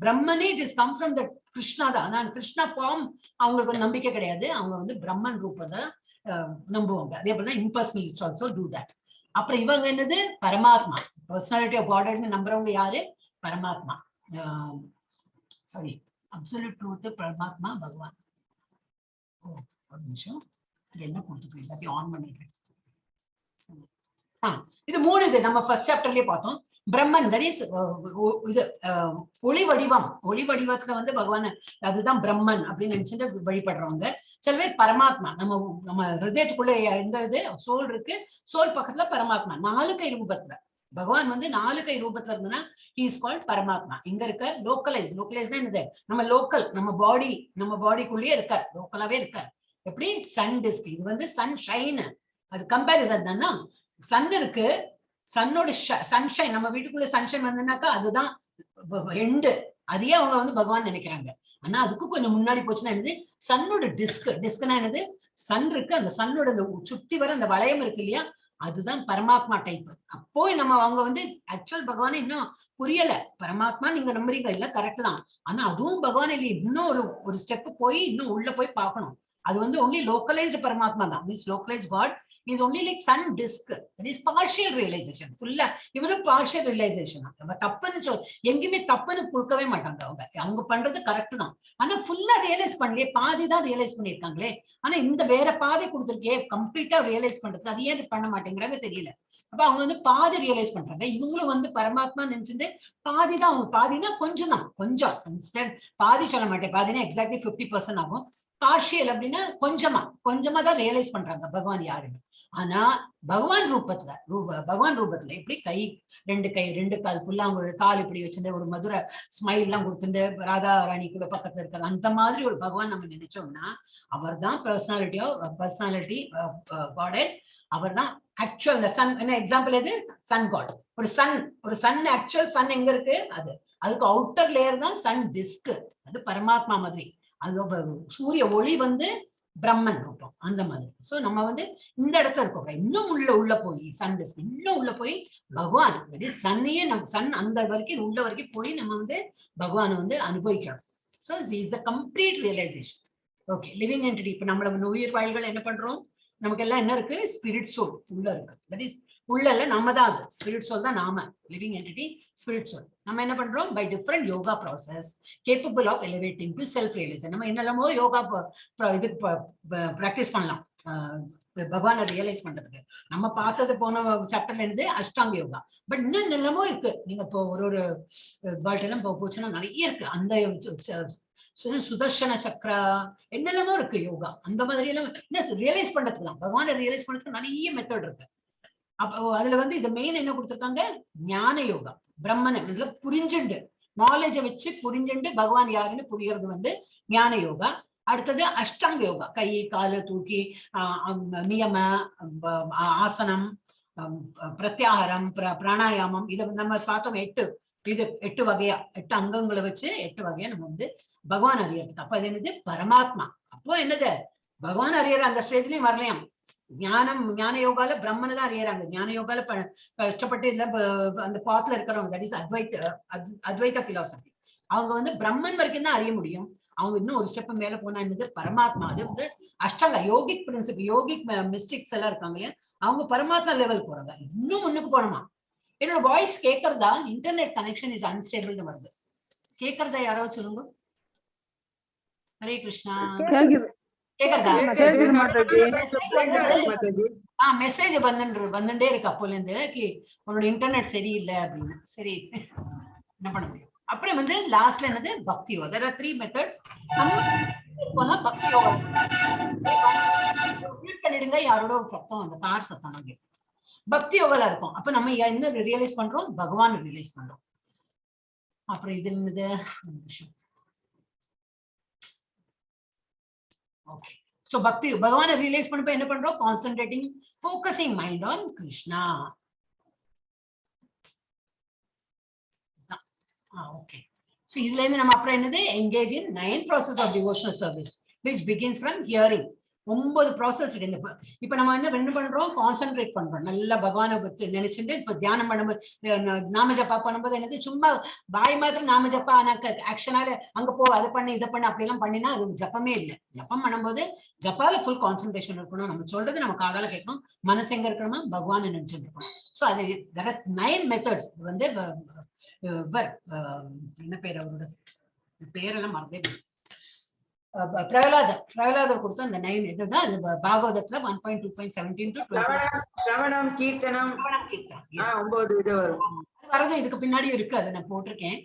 பிரம்மனே it is come from the Krishna தான். அதான் கிருஷ்ணா ஃபார்ம் அவங்களுக்கு வந்து நம்பிக்கை கிடையாது. அவங்க வந்து பிரம்மன் ரூபத்தை நம்புவாங்க. அதே போலதான் இம்பர்சனலிஸ்ட் ஆல்சோ டூ தட். அப்புறம் இவங்க என்னது? பரமாத்மா, பர்சனாலிட்டி ஆஃப் காட் நம்புறவங்க யாரு? பரமாத்மா, சாரி அப்சல்யூட் ட்ரூத், பரமாத்மா, பகவான். ஒரு நிமிஷம், என்ன கொடுத்துட்டு எல்லாத்தையும் ஆன் பண்ணிடுறேன். இது மூணு. இது நம்ம ஃபர்ஸ்ட் சாப்டர்லயே பார்த்தோம். பிரம்மன் தட் இஸ் இது ஒளி வடிவத்துல வந்து பகவான், அதுதான் பிரம்மன் அப்படின்னு நினைச்சுட்டு வழிபடுறவங்க. சில பேர் பரமாத்மா, நம்ம ஹிருதயத்துக்குள்ள எந்த இது சோல் இருக்கு, சோல் பக்கத்துல பரமாத்மா 4 கை ரூபத்துல. பகவான் வந்து 4 கை ரூபத்துல இருந்தனா he is called பரமாத்மா. இங்க இருக்க லோக்கலைஸ் தான் என்னது? நம்ம லோக்கல், நம்ம பாடிக்குள்ளேயே இருக்கார், லோக்கலாவே இருக்கார். எப்படி? சன் டிஸ்க், இது வந்து சன் ஷைன். அது கம்பேரிசன் தானா. சன் இருக்கு, சன்னோட சன்ஷைன், நம்ம வீட்டுக்குள்ள சன்ஷைன் வந்தனாக்கா அதுதான் எண்டு. அதையே அவங்க வந்து பகவான் நினைக்கிறாங்க. ஆனா அதுக்கு கொஞ்சம் முன்னாடி போச்சுன்னா என்னது? சன்னோட டிஸ்க்னா என்னது? சன் இருக்கு, அந்த சன்னோட அந்த சுத்தி வர அந்த வளையம் இருக்கு இல்லையா, அதுதான் பரமாத்மா டைப். அப்போ நம்ம அவங்க வந்து ஆக்சுவல் பகவான் இன்னும் புரியல. பரமாத்மா நீங்க நம்புறீங்க இல்ல, கரெக்ட் தான். ஆனா அதுவும் பகவான் இல்ல, இன்னும் ஒரு ஸ்டெப் போய் இன்னும் உள்ள போய் பார்க்கணும். அது வந்து only localized பரமாத்மா தான், means localized God is only like sun disk. That is partial realization. Full இவரு partial realization. நம்ம தப்புன்னு எங்கேயுமே தப்புன்னு கொடுக்கவே மாட்டாங்க. அவங்க பண்றது கரெக்ட் தான். ஆனா ஃபுல்லா ரியலைஸ் பண்ணலையே, பாதி தான் ரியலைஸ் பண்ணிருக்காங்களே. ஆனா இந்த வேற பாதி கொடுத்துருக்கே கம்ப்ளீட்டா ரியலைஸ் பண்றதுக்கு, அது ஏன் பண்ண மாட்டேங்கிறாங்க தெரியல. அப்ப அவங்க வந்து பாதி ரியலைஸ் பண்றாங்க. இவங்களும் வந்து பரமாத்மா நினைச்சிட்டு பாதி தான், அவங்க பாதினா கொஞ்சம் தான், கொஞ்சம் பாதி சொல்ல மாட்டேன், பாதினா எக்ஸாக்ட்லி 50% ஆகும். பார்ஷியல் அப்படின்னா கொஞ்சமா தான் ரியலைஸ் பண்றாங்க பகவான் யாருன்னு. ஆனா பகவான் ரூபத்துல எப்படி கை ரெண்டு கால் புல்லாங்குழ கால் இப்படி வச்சுட்டு ஒரு மதுரை ஸ்மைல் எல்லாம் கொடுத்துட்டு ராதா ராணி கூட பக்கத்துல இருக்கிறது, அந்த மாதிரி ஒரு பகவான் நம்ம நினைச்சோம்னா அவர் தான் பர்சனாலிட்டி காடட். அவர் தான் ஆக்சுவல். இந்த சன் என்ன எக்ஸாம்பிள் எது? Sun god. ஒரு சன் ஆக்சுவல் சன் எங்க இருக்கு? அதுக்கு அவுட்டர் லேயர் தான் சன் டிஸ்க். அது பரமாத்மா மாதிரி. அது சூரிய ஒளி வந்து பிரம்மன் ரூபம், அந்த மாதிரி. சோ நம்ம வந்து இந்த இடத்துல இருக்கோம். இன்னும் உள்ள போய் சன் டிஸ்க் இன்னும் உள்ள போய் பகவான் சன்னையே நம்ம சன் அந்த வரைக்கும் உள்ள வரைக்கும் போய் நம்ம வந்து பகவானை வந்து அனுபவிக்கணும். So it's a complete realization. Okay, living entity. இப்ப நம்மள உயிர் வாயில்கள் என்ன பண்றோம்? நமக்கு எல்லாம் என்ன இருக்கு? ஸ்பிரிட் சோல் உள்ள இருக்கு. தட் இஸ் உள்ள இல்ல, நம்ம தான் அது. ஸ்பிரிட் சோல் தான் நாம. Living entity spirit soul. நம்ம என்ன பண்றோம்? By different yoga process capable of elevating to self realisation. நம்ம என்னெல்லாமோ யோகா இது பிராக்டிஸ் பண்ணலாம் பகவானை ரியலைஸ் பண்றதுக்கு. நம்ம பார்த்தது போன சாப்டர்ல இருந்து அஷ்டாங்க யோகா. பட் இன்னும் என்னெல்லாமோ இருக்கு. நீங்க இப்போ ஒரு பால்ட் எல்லாம் போச்சுன்னா நிறைய இருக்கு. அந்த சுதர்ஷன சக்கரா என்னெல்லாமோ இருக்கு யோகா. அந்த மாதிரி எல்லாம் என்ன ரியலைஸ் பண்றதுக்கு தான், பகவானை ரியலைஸ் பண்றதுக்கு நிறைய மெத்தட் இருக்கு. அப்போ அதுல வந்து இந்த மெயின் என்ன கொடுத்திருக்காங்க? ஞான யோகா. பிரம்மனை இதுல புரிஞ்சுண்டு, நாலேஜை வச்சு புரிஞ்சுண்டு பகவான் யாருன்னு புரியறது வந்து ஞான யோகா. அடுத்தது அஷ்டாங்க யோகா. கை காலு தூக்கி நியம ஆசனம் பிரத்யாகாரம் பிராணாயாமம் இதை நம்ம பார்த்தோம். 8 வகையா 8 அங்கங்களை வச்சு 8 வகையா நம்ம வந்து பகவான் அறியறதுக்கு. அப்ப அது என்னது? பரமாத்மா. அப்போ என்னது? பகவான் அறியற அந்த ஸ்டேஜ்லயும் வரலையாம். ஞான யோகால பிரம்மனை தான் அறியறாங்க. ஞான யோகால கஷ்டப்பட்டு இல்ல அந்த பாத்துல இருக்கிறவங்க, தட் இஸ் அத்வைத பிலாசபி. அவங்க வந்து பிரம்மன் வரைக்கும் தான் அறிய முடியும். அவங்க இன்னும் ஒரு ஸ்டெப் மேல போனா என்னது? பரமாத்மா. அது வந்து அஷ்டங்க யோகிக் பிரின்சிபல், யோகிக் மிஸ்டிக்ஸ் எல்லாம் இருக்காங்க இல்லையா, அவங்க பரமாத்மா லெவல் போறாங்க. இன்னும் முன்னுக்கு போனோமா? என்னோட வாய்ஸ் கேட்கறதா? இன்டர்நெட் கனெக்ஷன் இஸ் அன்ஸ்டேபிள் வருது. கேட்கறதா? யாராவது சொல்லுங்க. ஹரே கிருஷ்ணா. கேக்குறதா? மெசேஜ் வந்துட்டே இருக்கு அப்போல இருந்து, உன்னோட இன்டர்நெட் சரியில்லை அப்படின்னு. சரி, என்ன பண்ண முடியும்? அப்புறம் வந்து லாஸ்ட்ல என்னது? பக்தி யோகா. there are 3 methods. நம்ம பக்தி யோகா பண்ணிடுங்க. யாரோட சத்தம்? அந்த கார் சத்தம் நம்ம பக்தி யோகால இருக்கும். அப்ப நம்ம என்ன ரியலைஸ் பண்றோம்? பகவான் ரியலைஸ் பண்றோம். அப்புறம் இது என்னது? ஓகே, சோ பக்தி பகவானை ரியலைஸ் பண்ணப்ப என்ன பண்றோம்? Concentrating, focusing mind on Krishna. Okay, so இதுல இருந்து நம்ம அப்புறம் என்னது? Engage in 9 process of devotional service which begins from hearing. 9 process இருக்கு. இப்ப நம்ம என்ன பண்றோம்? கான்சென்ட்ரேட் பண்றோம். நல்லா பகவானை பத்தி நினைச்சுட்டு இப்ப தியானம் பண்ணும்போது, நாம ஜப்பா பண்ணும்போது என்னது? சும்மா பாய் மாதிரி நாம ஜப்பா, ஆக்ஷனால அங்க போ, அதை பண்ணு இதை பண்ணு அப்படி எல்லாம் பண்ணினா அது ஜப்பமே இல்லை. ஜப்பம் பண்ணும்போது ஜப்பால ஃபுல் கான்சென்ட்ரேஷன் இருக்கணும். நம்ம சொல்றது நம்ம காதால கேட்கணும். மனசு எங்க இருக்கணுமா? பகவானை நினைச்சுட்டு இருக்கணும். சோ அது 9 மெத்தட்ஸ். இது வந்து என்ன பேர்? அவரோட பேரெல்லாம் மறந்தே பிரகலாதர் கொடுத்த அந்த 9 இதுதான் பாகவதத்துல 1.2.17 to 20. ஸ்ரவணம் கீர்த்தனம் வரது இதுக்கு பின்னாடியும் இருக்கு, அதை நான் போட்டிருக்கேன்.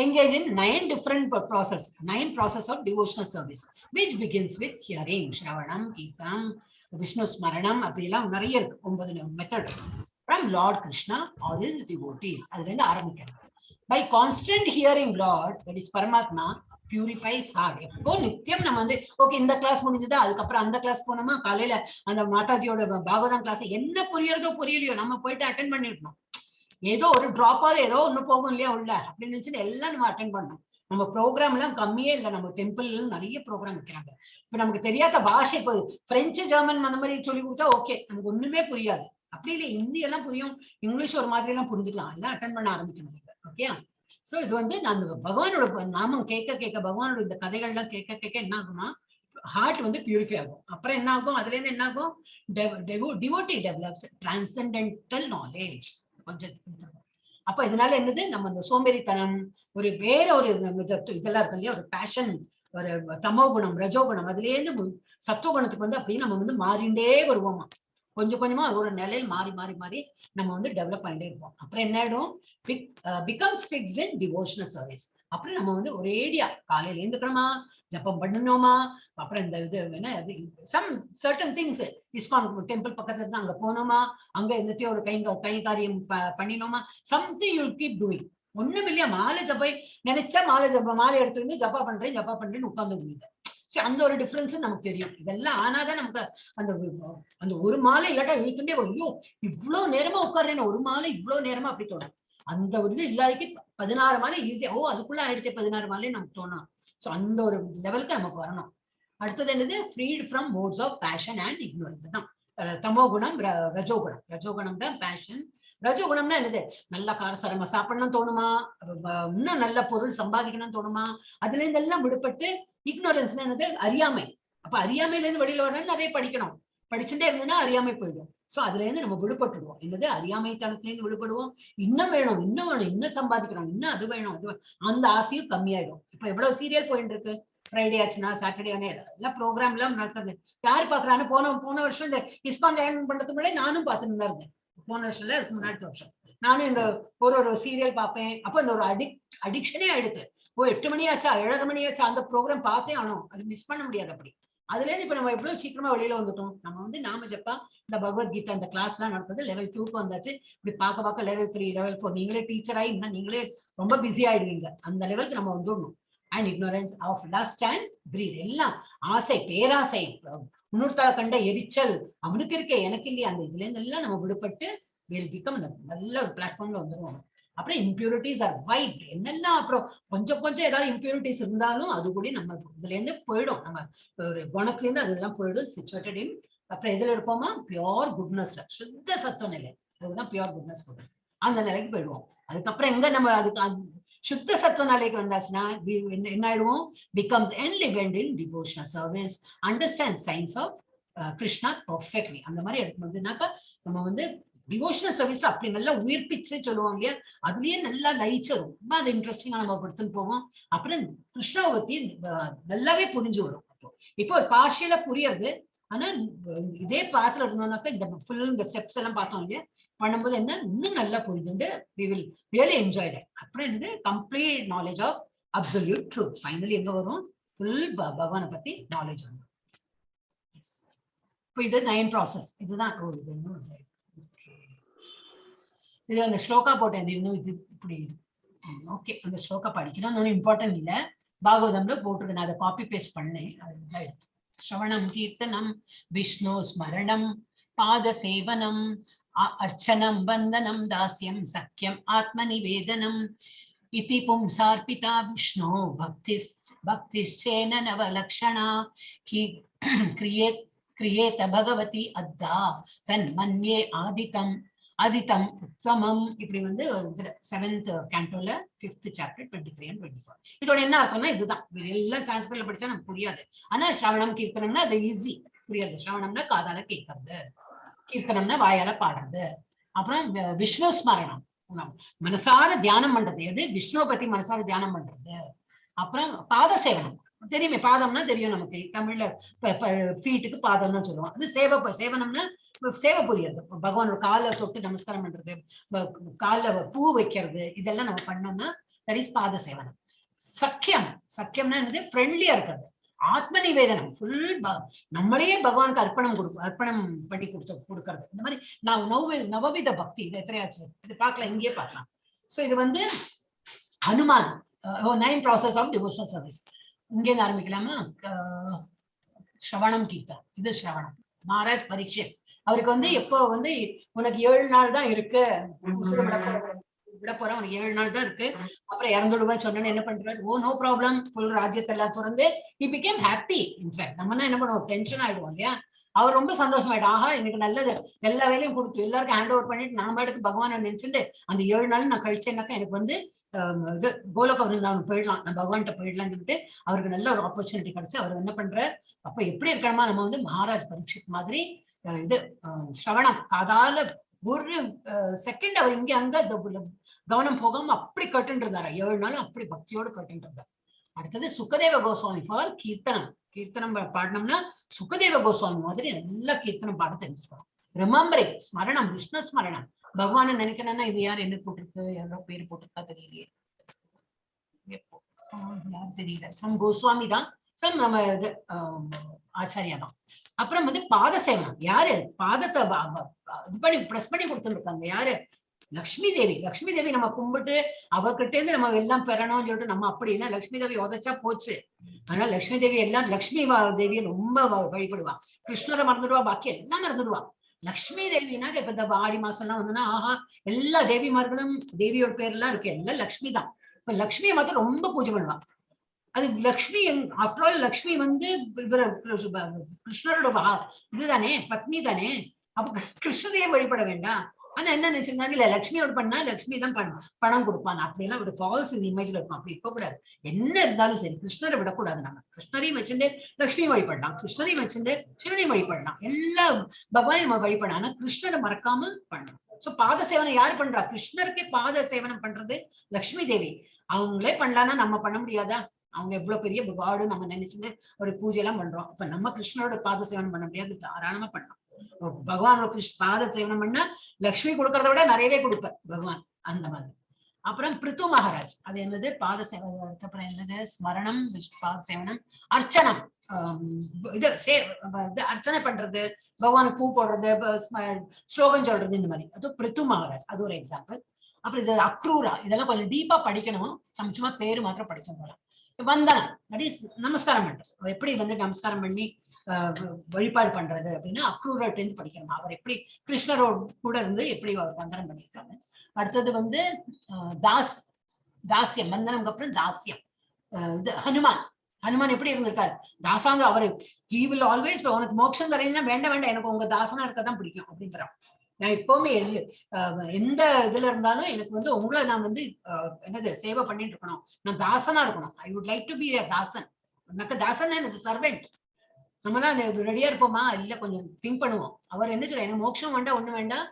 Engage in 9 different process, 9 process of devotional service which begins with hearing, ஸ்ரவணம், கீர்த்தனம், விஷ்ணு ஸ்மரணம், அப்படி எல்லாம் நிறைய இருக்கு. 9 method from Lord Krishna or his devotees. அதுல இருந்து ஆரம்பிக்கணும். By constant hearing Lord, that is Paramatma, purifies heart. எப்போ நித்தியம் நம்ம வந்து ஓகே இந்த கிளாஸ் முடிஞ்சதா, அதுக்கப்புறம் அந்த கிளாஸ் போனோமா, காலையில அந்த மாதாஜியோட பாகவதம் கிளாஸ் என்ன புரியறதோ புரியலையோ நம்ம போயிட்டு அட்டென்ட் பண்ணிடணும். ஏதோ ஒரு டிராப் ஆகுது, ஏதோ ஒண்ணு போகும் இல்லையா உள்ள அப்படின்னு நினைச்சுட்டு எல்லாம் நம்ம அட்டென்ட் பண்ணணும். நம்ம ப்ரோக்ராம் எல்லாம் கம்மியே இல்லை. நம்ம டெம்பிள் நிறைய ப்ரோக்ராம் வைக்கிறாங்க. இப்ப நமக்கு தெரியாத பாஷை, இப்போ பிரெஞ்சு ஜெர்மன் அந்த மாதிரி சொல்லி கொடுத்தா ஓகே, நமக்கு ஒண்ணுமே புரியாது. அப்படி இல்லை, ஹிந்தி எல்லாம் புரியும், இங்கிலீஷ் ஒரு மாதிரி எல்லாம் புரிஞ்சுக்கலாம். எல்லாம் அட்டென்ட் பண்ண ஆரம்பிக்கணும். ஓகே, சோ இது வந்து நான் பகவானோட நாமம் கேட்க கேட்க, பகவானோட இந்த கதைகள்லாம் கேட்க கேட்க என்ன ஆகும்னா ஹார்ட் வந்து பியூரிஃபை ஆகும். அப்புறம் என்ன ஆகும், அதுல இருந்து என்ன ஆகும், டிவோட்டி டெவலப்ஸ் டிரான்சென்டென்டல் நாலேஜ். கொஞ்சம் அப்ப இதனால என்னது, நம்ம அந்த சோம்பேறித்தனம், ஒரு வேற ஒரு இதெல்லாம் இருக்கு இல்லையா, ஒரு பேஷன், ஒரு தமோ குணம், ரஜோ குணம், அதுல இருந்து சத்துவ குணத்துக்கு வந்து அப்படியே நம்ம வந்து மாறிண்டே வருவோமா. கொஞ்சம் கொஞ்சமா ஒரு நிலையில் மாறி மாறி மாறி நம்ம வந்து டெவலப் பண்ணிட்டே இருப்போம். அப்புறம் என்ன ஆயிடும், பிகம்ஸ் ஃபிக்ஸ்ட் இன் டிவோஷனல் சர்வீஸ். அப்புறம் நம்ம வந்து ஒரேடியா காலையில எழுந்துக்கணுமா, ஜப்பம் பண்ணணுமா, அப்புறம் இந்த இது என்ன some certain things, ISKCON temple பக்கத்துல இருந்து அங்க போனோமா, அங்க என்னத்தையும் ஒரு கை காரியம் பண்ணினோமா, சம்திங் யூ கீப் டூயிங். ஒண்ணும் இல்லையா, மாலை ஜப்பை நினைச்சா மாலை எடுத்துருந்து ஜப்பா பண்றேன்னு உட்கார்ந்து முடியுது. அந்த ஒரு டிஃபரன்ஸ் நமக்கு தெரியும். இதெல்லாம் ஆனாதான் நமக்கு அந்த அந்த ஒரு மாலை இல்லாட்டா இழுத்துட்டே ஐயோ இவ்வளவு நேரமா உட்கார்றேன், ஒரு மாலை இவ்வளவு நேரமா அப்படி தோணும். அந்த ஒரு இது இல்லாதக்கு 16 மாலை ஈஸியா, அதுக்குள்ள ஆயிடுச்சு 16 மாலை நமக்கு தோணும். சோ அந்த ஒரு லெவலுக்கு நமக்கு வரணும். அடுத்தது என்னது, freed from modes of passion and ignorance தான் தமோ குணம். ரஜோகுணம் தான் பேஷன். ரஜோகுணம்னா என்னது, நல்லா காரசாரமா சாப்பிடணும் தோணுமா, இன்னும் நல்ல பொருள் சம்பாதிக்கணும்னு தோணுமா, அதுல இருந்து எல்லாம் விடுபட்டு. இக்னோரன்ஸ் என்னது, அறியாமை. அப்ப அறியாமையில இருந்து வெளியில வரணும், நிறைய படிக்கணும், படிச்சுட்டே இருந்ததுன்னா அறியாமை போயிடும். சோ அதுல இருந்து நம்ம விடுபட்டுடுவோம். என்னது, அறியாமை தனத்துல இருந்து விடுபடுவோம். இன்னும் வேணும், இன்னும் சம்பாதிக்கணும், இன்னும் அது வேணும், அந்த ஆசையும் கம்மியாயிடும். இப்ப எவ்வளவு சீரியல் போயிட்டு இருக்கு, ஃப்ரைடே ஆச்சுன்னா சாட்டர்டே எல்லாம் ப்ரோக்ராம் எல்லாம் நடக்குது. யாரு பாக்குறான்னு, போன வருஷம் இந்த ISKCON ஜாயின் பண்றதுக்கு முன்னாடி நானும் பார்த்துட்டு இருந்தேன். போன வருஷம்ல, அதுக்கு முன்னாடி வருஷம் நானும் இந்த ஒரு சீரியல் பார்ப்பேன். அப்ப இந்த ஒரு அடிக்ஷனே ஆயிடுது. 8 மணி ஆச்சா 7:30 மணி ஆச்சா அந்த ப்ரோக்ராம் பார்த்தே ஆனோம், அது மிஸ் பண்ண முடியாது. அப்படி அதுல இருந்து இப்ப நம்ம எவ்வளவு சீக்கிரமா வெளியில வந்துட்டோம். நம்ம வந்து நாம ஜப்பா இந்த பகவத்கீதா இந்த கிளாஸ் எல்லாம் நடக்குது. லெவல் 2க்கு வந்தாச்சு. இப்படி பார்க்க லெவல் 3 லெவல் 4 நீங்களே டீச்சர் ஆகி இன்னும் நீங்களே ரொம்ப பிஸி ஆயிடுவீங்க. அந்த லெவலுக்கு நம்ம வந்துடணும். And ignorance of lust and greed, எல்லாம் ஆசை, பேராசை, முன்னூர்த்தா கண்ட எரிச்சல், அவனுக்கு இருக்கே எனக்கு இல்லையா, அந்த இதுல இருந்து எல்லாம் நம்ம விடுபட்டு we'll become நல்ல ஒரு பிளாட்ஃபார்ம்ல வந்துருவோம். அப்புறம் இம்பியூரிட்டிஸ் ஆர் வைட், என்னெல்லாம் அப்புறம் கொஞ்சம் ஏதாவது இம்பியூரிட்டிஸ் இருந்தாலும் அது கூட நம்ம இதுல இருந்து போயிடும். நம்ம ஒரு குணத்துல இருந்து அதெல்லாம் போயிடும். சிச்சுவேட்டட் இன், அப்புறம் எதுல இருப்போமா, பியோர் குட்னஸ், சுத்த சத்துவ நிலை, அதுதான் பியோர் குட்னஸ் போடும். அந்த நிலைக்கு போயிடுவோம். அதுக்கப்புறம் எங்க நம்ம அதுக்கு சுத்த சத்துவ நிலைக்கு வந்தாச்சுன்னா என்ன ஆயிடுவோம், becomes enlivened in devotional service, understand science of Krishna perfectly. அந்த மாதிரி எடுக்கும்போதுனாக்கா நம்ம வந்து டிவோஷனல் சர்வீஸ்ல அப்படி நல்லா உயிர்ப்பிச்சு சொல்லுவாங்க இல்லையா, அதுலயே நல்லா லயிச்சு ரொம்ப அது இன்ட்ரெஸ்டிங்கா நம்ம படுத்துன்னு போவோம். அப்புறம் கிருஷ்ணாவை பத்தி நல்லாவே புரிஞ்சு வரும். இப்போ ஒரு பார்ஷியலா புரியுறது, ஆனா இதே பாத்துல இருந்தோம்னாக்கா இந்த ஸ்டெப்ஸ் எல்லாம் பார்த்தோம் இல்லையா, பண்ணும்போது என்ன இன்னும் நல்லா புரிஞ்சுட்டு we will really enjoy that. அப்புறம் என்னது, complete knowledge of absolute truth. Finally எங்க வரும், ஃபுல் பகவானை பத்தி நாலேஜ் வரும். இப்போ இது 9 ப்ராசஸ். இதுதான் இது அந்த ஸ்லோகா போட்டேன். இன்னும் இது இப்படி ஓகே, அந்த ஸ்லோகா படிக்கணும் இம்பார்ட்டன்ட் இல்ல, பாகவதம்ல போட்டிருக்கு, நான் அதை காப்பி பேஸ்ட் பண்ணேன். அதுதான் எடுத்து ஸ்ரவணம் கீர்த்தனம் விஷ்ணு ஸ்மரணம் பாத சேவனம் அர்ச்சனம் வந்தனம் தாஸ்யம் சக்கியம் ஆத்ம நிவேதனம் இதி பும்சார்பிதா விஷ்ணு பக்திஷ்சேன நவலக்ஷணா கிரியேத பகவதி அத்தா தன்மன்யே அதிதம் உத்தமம். இப்படி வந்து 7th cantoல 5th chapter 23 and 24. இதோட என்ன அர்த்தம்னா இதுதான். எல்லாம் சான்ஸ்கிரிட்ல படிச்சா நமக்கு புரியாது. ஆனா ஸ்ரவணம் கீர்த்தனம்னா அது ஈஸி புரியாது. ஸ்ரவணம்னா காதால கேட்கறது, கீர்த்தனம்னா வாயால பாடுறது. அப்புறம் விஷ்ணு ஸ்மரணம், மனசார தியானம் பண்றது. எது, விஷ்ணுவை பத்தி மனசார தியானம் பண்றது. அப்புறம் பாத சேவனம், தெரியுமே, பாதம்னா தெரியும் நமக்கு, தமிழ்ல ஃபீட்டுக்கு பாதம் தான் சொல்லுவோம். அது சேவனம்னா சேவை புரியுறது, பகவானோட காலை தொட்டு நமஸ்காரம் பண்றது, கால பூ வைக்கிறது, இதெல்லாம் நம்ம பண்ணோம்னா தட் இஸ் பாத சேவனம். சக்கியம்னா என்னது, ஃப்ரெண்ட்லியா இருக்கிறது. ஆத்ம நிவேதனம், ஃபுல் நம்மளையே பகவானுக்கு அர்ப்பணம் பண்ணி கொடுக்கறது. இந்த மாதிரி நான் நவவித பக்தி, இது எத்தனையாச்சு, இது பார்க்கலாம், இங்கேயே பார்க்கலாம். சோ இது வந்து Hanuman 9 process of devotional service. இங்கே ஆரம்பிக்கலாமா, ஸ்ரவணம் கீதா. இது ஸ்ரவணம். மகாராஜ் பரீட்சித் அவருக்கு வந்து எப்போ வந்து உனக்கு 7 நாள் தான் இருக்கு, விட போறேன், உனக்கு 7 நாள் தான் இருக்கு, அப்புறம் 200 சொன்னேன்னு என்ன பண்றாரு, ஓ நோ ப்ராப்ளம், ஃபுல் ராஜ்யத்தை எல்லாம் திறந்து he became happy. இன்ஃபேக்ட் நம்ம என்ன பண்ணுவோம், டென்ஷன் ஆயிடுவோம் இல்லையா, அவர் ரொம்ப சந்தோஷமாயிடும். ஆஹா எனக்கு நல்லது, எல்லா வேலையும் கொடுத்து எல்லாருக்கும் ஹேண்ட் ஓவர் பண்ணிட்டு நான் பாட்டுக்கு பகவானை நினைச்சுட்டு அந்த 7 நாள் நான் கழிச்சேன்னாக்கா எனக்கு வந்து இது கோலோக விருந்தாவனம் போயிடலாம், நம்ம பகவான்கிட்ட போயிடலாம்னு சொல்லிட்டு அவருக்கு நல்ல ஒரு ஆப்பர்ச்சுனிட்டி கிடைச்சு அவர் என்ன பண்றார், அப்ப எப்படி இருக்கணுமா நம்ம வந்து மகாராஜ் பரீட்சித் மாதிரி இது ஸ்ரவணம் காதால ஒரு செகண்ட் அவர் இங்க அங்க கவனம் போகாம அப்படி கேட்டுட்டு இருந்தாரு, 7 நாளும் அப்படி பக்தியோடு கேட்டுட்டு இருந்தார். அடுத்தது சுகதேவ கோஸ்வாமி ஃபார் கீர்த்தனம். கீர்த்தனம் பாடணும்னா சுகதேவ கோஸ்வாமி மாதிரி நல்லா கீர்த்தனம் பாட தெரிஞ்சுக்கணும். ரிமம்பரிங், ஸ்மரணம், விஷ்ணு ஸ்மரணம். பகவான நினைக்கணும்னா இது யார் என்ன போட்டிருக்கு, எவ்வளவு பேர் போட்டிருக்கா தெரியலையே, யார் தெரியல, சம் கோஸ்வாமி தான், சம் நம்ம இது ஆச்சாரியா தான். அப்புறம் வந்து பாத சேவனம், யாரு பாதத்தை இது பண்ணி பிரஸ் பண்ணி கொடுத்துருக்காங்க, யாரு லக்ஷ்மி தேவி. லக்ஷ்மி தேவி நம்ம கும்பிட்டு அவர்கிட்ட இருந்து நம்ம எல்லாம் பெறணும்னு சொல்லிட்டு நம்ம அப்படின்னா லக்ஷ்மி தேவி உதைச்சா போச்சு. அதனால லக்ஷ்மி தேவி எல்லாம் லக்ஷ்மி தேவியை ரொம்ப வழிபடுவா. கிருஷ்ணரை மறந்துடுவா, பாக்கி எல்லாம் மறந்துடுவா. லக்ஷ்மி தேவினா இப்ப இந்த ஆடி மாசம் எல்லாம் வந்துன்னா ஆஹா எல்லா தேவிமார்களும் தேவியோட பேர் எல்லாம் இருக்கு, எல்லாம் லக்ஷ்மி தான். இப்ப லக்ஷ்மியை மாத்திரம் ரொம்ப பூஜை பண்ணுவா. அது லக்ஷ்மி ஆஃப்டர் ஆல் லக்ஷ்மி வந்து கிருஷ்ணரோட இதுதானே, பத்னி தானே. அப்ப கிருஷ்ணரையே வழிபட வேண்டாம். ஆனா என்ன நினைச்சிருந்தாங்க, இல்ல லட்சுமியோட பண்ணா லட்சுமி தான் பணம் கொடுப்பான், அப்படி எல்லாம் ஒரு ஃபால்ஸ் இமேஜ்ல இருக்கும். அப்படி இருக்க கூடாது. என்ன இருந்தாலும் சரி கிருஷ்ணரை விடக்கூடாது. நம்ம கிருஷ்ணரையும் வச்சிருந்து லட்சுமி வழிபடலாம், கிருஷ்ணரையும் வச்சிருந்து சிவனையும் வழிபடலாம், எல்லா பகவானையும் நம்ம வழிபடலாம். ஆனா கிருஷ்ணரை மறக்காம பண்ணணும். சோ பாத சேவனம் யாரு பண்றா, கிருஷ்ணருக்கே பாத சேவனம் பண்றது லட்சுமி தேவி. அவங்களே பண்ணலாம்னா நம்ம பண்ண முடியாதா? அவங்க எவ்வளவு பெரிய காடு நம்ம நினைச்சுட்டு ஒரு பூஜை எல்லாம் பண்றோம். அப்ப நம்ம கிருஷ்ணரோட பாத சேவனம் பண்ண முடியாது, தாராளமா பண்ணலாம். பகவானோட பாத சேவனம் பண்ணா லக்ஷ்மி கொடுக்கறத விட நிறையவே கொடுப்பார் பகவான், அந்த மாதிரி. அப்புறம் பிருத்து மகாராஜ், அது என்னது பாத சேவனம். அப்புறம் என்னது ஸ்மரணம், பாத சேவனம், அர்ச்சனம், இது அர்ச்சனை பண்றது, பகவானுக்கு பூ போடுறது, ஸ்லோகம் சொல்றது, இந்த மாதிரி. அது பிருத்து மகாராஜ், அது ஒரு எக்ஸாம்பிள். அப்புறம் இது அக்ரூரா, இதெல்லாம் கொஞ்சம் டீப்பா படிக்கணும், சும்மா பேரு மாத்திரம் படிச்சோம் போல. வந்தனம், நமஸ்காரம் பண்றது, எப்படி வந்து நமஸ்காரம் பண்ணி வழிபாடு பண்றது அப்படின்னா அக்ரூரர்ட்ட இருந்து படிக்கணும். அவர் எப்படி கிருஷ்ணரோட கூட இருந்து எப்படி அவர் வந்தனம் பண்ணியிருக்காங்க. அடுத்தது வந்து தாஸ்யம், வந்தனம்க்கு அப்புறம் தாஸ்யம். இது ஹனுமான், ஹனுமான் எப்படி இருந்திருக்காரு, தாசாங்க அவரு. he will always, உனக்கு மோட்சம் தரீங்கன்னா வேண்டாம் வேண்டாம் எனக்கு உங்க தாசனா இருக்கதான் பிடிக்கும் அப்படிங்கிறான். நான் எப்பவுமே எந்த இதுல இருந்தாலும் எனக்கு வந்து உங்களை நான் வந்து என்னது சேவை பண்ணிட்டு இருக்கணும், நான் தாசனா இருக்கணும். I would like to be a தாசன். எனக்கு தாசன் எனக்கு சர்வெண்ட். நம்மலாம் ரெடியா இருப்போமா, இல்ல கொஞ்சம் திங்க் பண்ணுவோம். அவர் என்ன சொல்ற, எனக்கு மோட்சம் வேண்டாம், ஒண்ணு வேண்டாம்,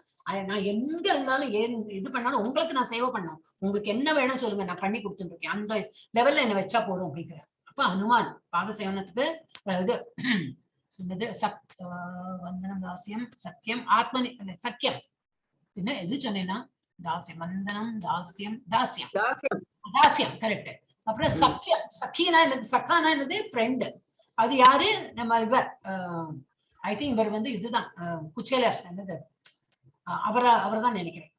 நான் எங்க இருந்தாலும் இது பண்ணாலும் உங்களுக்கு நான் சேவை பண்ணணும், உங்களுக்கு என்ன வேணும் சொல்லுங்க, நான் பண்ணி கொடுத்துட்டு இருக்கேன், அந்த லெவல்ல என்ன வச்சா போதும் அப்படிங்கிற. அப்ப ஹனுமான் பாத சேவனத்துக்கு இது என்னது வந்தனம், தாசியம், சக்கியம், சக்கியம் என்ன எது சொன்னேன்னா தாசியம், வந்தனம், தாசியம், தாசியம், தாசியம் கரெக்ட். அப்புறம் சக்கியம், சக்கினா என்னது, சக்கானா என்னது ஃப்ரெண்டு. அது யாரு, நம்ம இவர் ஐ திங்க் இவர் வந்து இதுதான் குச்சேலர் என்னது, அவர் தான் நினைக்கிறேன்.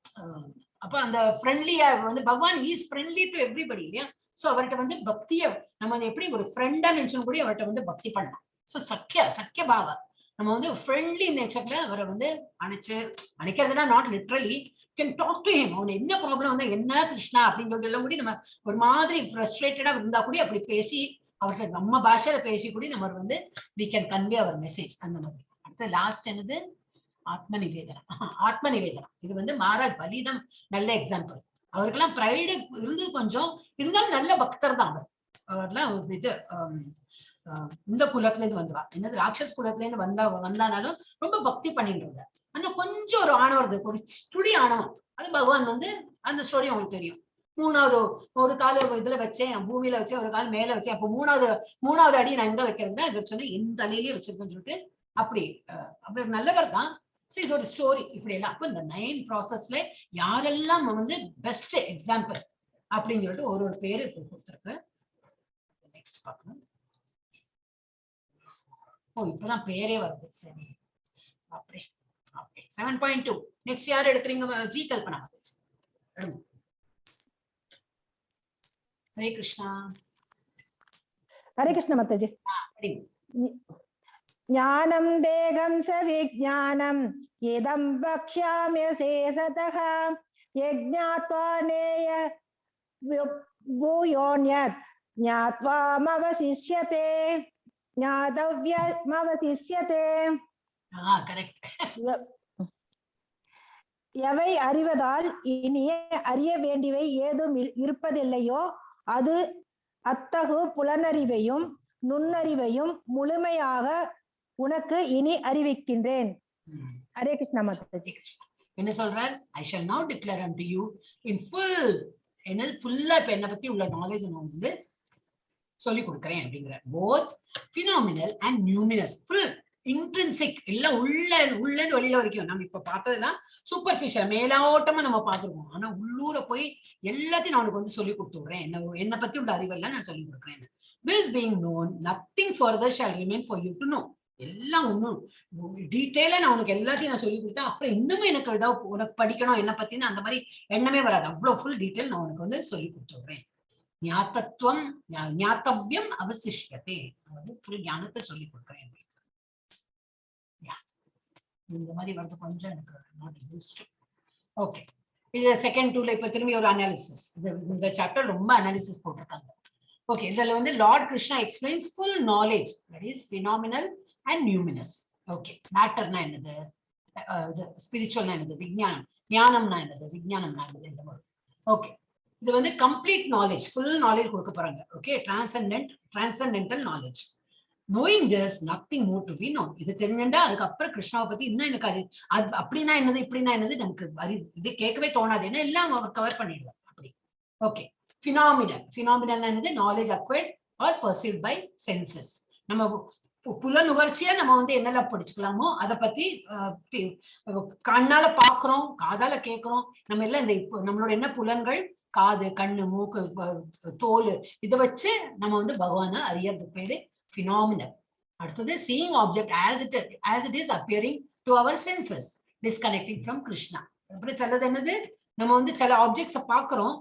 அப்ப அந்த ஃப்ரெண்ட்லியா வந்து பகவான் இஸ் ஃப்ரெண்ட்லி டு எவ்ரிபடி இல்லையா. சோ அவர்கிட்ட வந்து பக்திய நம்ம எப்படி ஒரு ஃப்ரெண்டா நினைச்சோம் கூட அவர்கிட்ட வந்து பக்தி பண்ணலாம். சோ சக்கிய பாவா, நம்ம வந்து ஃப்ரெண்ட்லி நேச்சர்ல அவரை வந்து அணைக்கிறதுனா not literally, can talk to him. அவன் என்ன ப்ராப்ளம் வந்து என்ன கிருஷ்ணா அப்படின்னு சொல்லிட்டு எல்லாம் கூட நம்ம ஒரு மாதிரி ஃப்ரஸ்ட்ரேட்டடா இருந்தா கூட அப்படி பேசி அவர்கிட்ட நம்ம பாஷையில பேசி கூட நம்ம வந்து we can convey our message, அந்த மாதிரி. அடுத்த லாஸ்ட் என்னது ஆத்ம நிவேதனம். ஆத்ம நிவேதனம் இது வந்து மகாராஜ் பலிதம் நல்ல எக்ஸாம்பிள். அவருக்கெல்லாம் ப்ரைடு இருந்து கொஞ்சம் இருந்தாலும் நல்ல பக்தர் தான் அவர். அவர்லாம் இது இந்த குலத்துல இருந்து வந்துவா, என்னது ராட்சஸ் குலத்துல இருந்து வந்தானாலும் ரொம்ப பக்தி பண்ணிட்டு இருந்தார். ஆனா கொஞ்சம் ஒரு ஆணவம், ஒரு ஸ்டுடி ஆணவம். அது பகவான் வந்து அந்த ஸ்டோரி உங்களுக்கு தெரியும். மூணாவது ஒரு கால இதுல வச்சேன், பூமியில வச்சேன், ஒரு கால் மேல வச்சேன். அப்போ மூணாவது அடி நான் எங்க வைக்கிறதுன்னா இவர் சொன்னேன் எந்த தலையிலேயே வச்சிருக்கேன்னு சொல்லிட்டு அப்படி நல்லவர் தான். இது ஒரு ஸ்டோரி இப்படி எல்லாம். அப்ப இந்த 9 ப்ராசஸ்ல யாரெல்லாம் வந்து பெஸ்ட் எக்ஸாம்பிள் அப்படின்னு சொல்லிட்டு ஒரு பேரு கொடுத்துருக்கு. நெக்ஸ்ட் பார்க்கணும். இப்பதான் பேரே வருது. சரி அப்படியே 7.2 நெக்ஸ்ட் யார் எடுக்கிறீங்க? ஜி கல்பனா. ஹரே கிருஷ்ணா. ஹரே கிருஷ்ண மாதாஜி. ஞானம் தேகம் ச விஜ்ஞானம் ஏதம் வக்ஷ்யாமி சேசதஹ யஜ்ஞாத்வா நேய பூயோன்யத் ஞாத்வாமவசிஷ்யதே ஞாதவ்யமவசிஷ்யதே. கரெக்ட். எவை அறிவதால் இனி அறிய வேண்டியவை ஏதும் இருப்பதில்லையோ அது அத்தகு புலனறிவையும் நுண்ணறிவையும் முழுமையாக உனக்கு இனி அறிவிக்கின்றேன். ஹரே கிருஷ்ணா மாதாஜி. என்ன சொல்றார்? I shall now declare unto you in full. என்ன ஃபுல்லா இப்ப என்ன பத்தி உள்ள நாலேஜ் நான் வந்து சொல்லி கொடுக்குறேன் அப்படிங்கிற. Both phenomenal and numinous, full intrinsic எல்லாம் உள்ள வெளியில வரைக்கும். நம்ம இப்ப பார்த்ததுதான் சூப்பர்ஃபிஷியல், மேலோட்டமா நம்ம பார்த்துருக்கோம். ஆனா உள்ளூர போய் எல்லாத்தையும் நான் உனக்கு வந்து சொல்லி கொடுத்துடுறேன். என்ன பத்தி உள்ள அறிவெல்லாம் நான் சொல்லி கொடுக்குறேன். This being known, nothing further shall remain for you to know. எல்லாம் ஒண்ணும் டீட்டெயிலா நான் உனக்கு எல்லாத்தையும் நான் சொல்லி கொடுத்தேன். அப்புறம் இன்னுமே எனக்கு ஏதாவது உனக்கு படிக்கணும் என்ன பத்தின அந்த மாதிரி எண்ணமே வராது. அவ்வளவு ஃபுல் டீட்டெயில் நான் உனக்கு வந்து சொல்லி கொடுத்துடுறேன். ஞாத்தத்துவம் ஞாத்தவ்யம் அவசிஷ்யத்தை, அதாவது ஃபுல் ஞானத்தை சொல்லி கொடுக்குறேன். இந்த மாதிரி வந்து கொஞ்சம் எனக்கு நாட் யூஸ்டு. ஓகே, இது செகண்ட் டூல இப்ப திரும்பி ஒரு அனாலிசிஸ். இந்த சாப்டர் ரொம்ப அனாலிசிஸ் போட்டிருக்காங்க. ஓகே, இதுல வந்து Lord Krishna explains full knowledge, that is phenomenal and numinous. Okay, மேட்டர்னா என்னது, ஸ்பிரிச்சுவல்னா என்னது, விஞ்ஞானம், ஞானம்னா என்னது, விஞ்ஞானம்னா என்னது, இந்த மாதிரி. ஓகே, இது வந்து கம்ப்ளீட் நாலேஜ், ஃபுல் நாலேஜ் கொடுக்க போறாங்க. Okay, transcendental knowledge. Knowing this, nothing more to be known. இது தெரிஞ்சுட்டா அதுக்கப்புறம் கிருஷ்ணாவை பத்தி இன்னும் எனக்கு அது அப்படின்னா என்னது இப்படின்னா என்னது நமக்கு இது கேட்கவே தோணாது. ஏன்னா எல்லாம் அவர் கவர் பண்ணிடுவார் அப்படி. ஓகே, பினாமினல் என்னது, knowledge acquired or perceived by senses. நம்ம புல நுகர்ச்சியா நம்ம வந்து என்னெல்லாம் படிச்சுக்கலாமோ அதை பத்தி கண்ணால பாக்குறோம், காதால கேட்கிறோம். நம்ம எல்லாம் இந்த நம்மளோட என்ன புலன்கள், காது, கண்ணு, மூக்கு, தோல், இதை வச்சு நம்ம வந்து பகவானை அறியறதுக்கு பேரு phenomenal. அடுத்தது seeing object as it is appearing to our senses, disconnecting from Krishna. அப்புறம் சிலது என்னது, நம்ம வந்து சில ஆப்ஜெக்ட்ஸ பாக்குறோம்,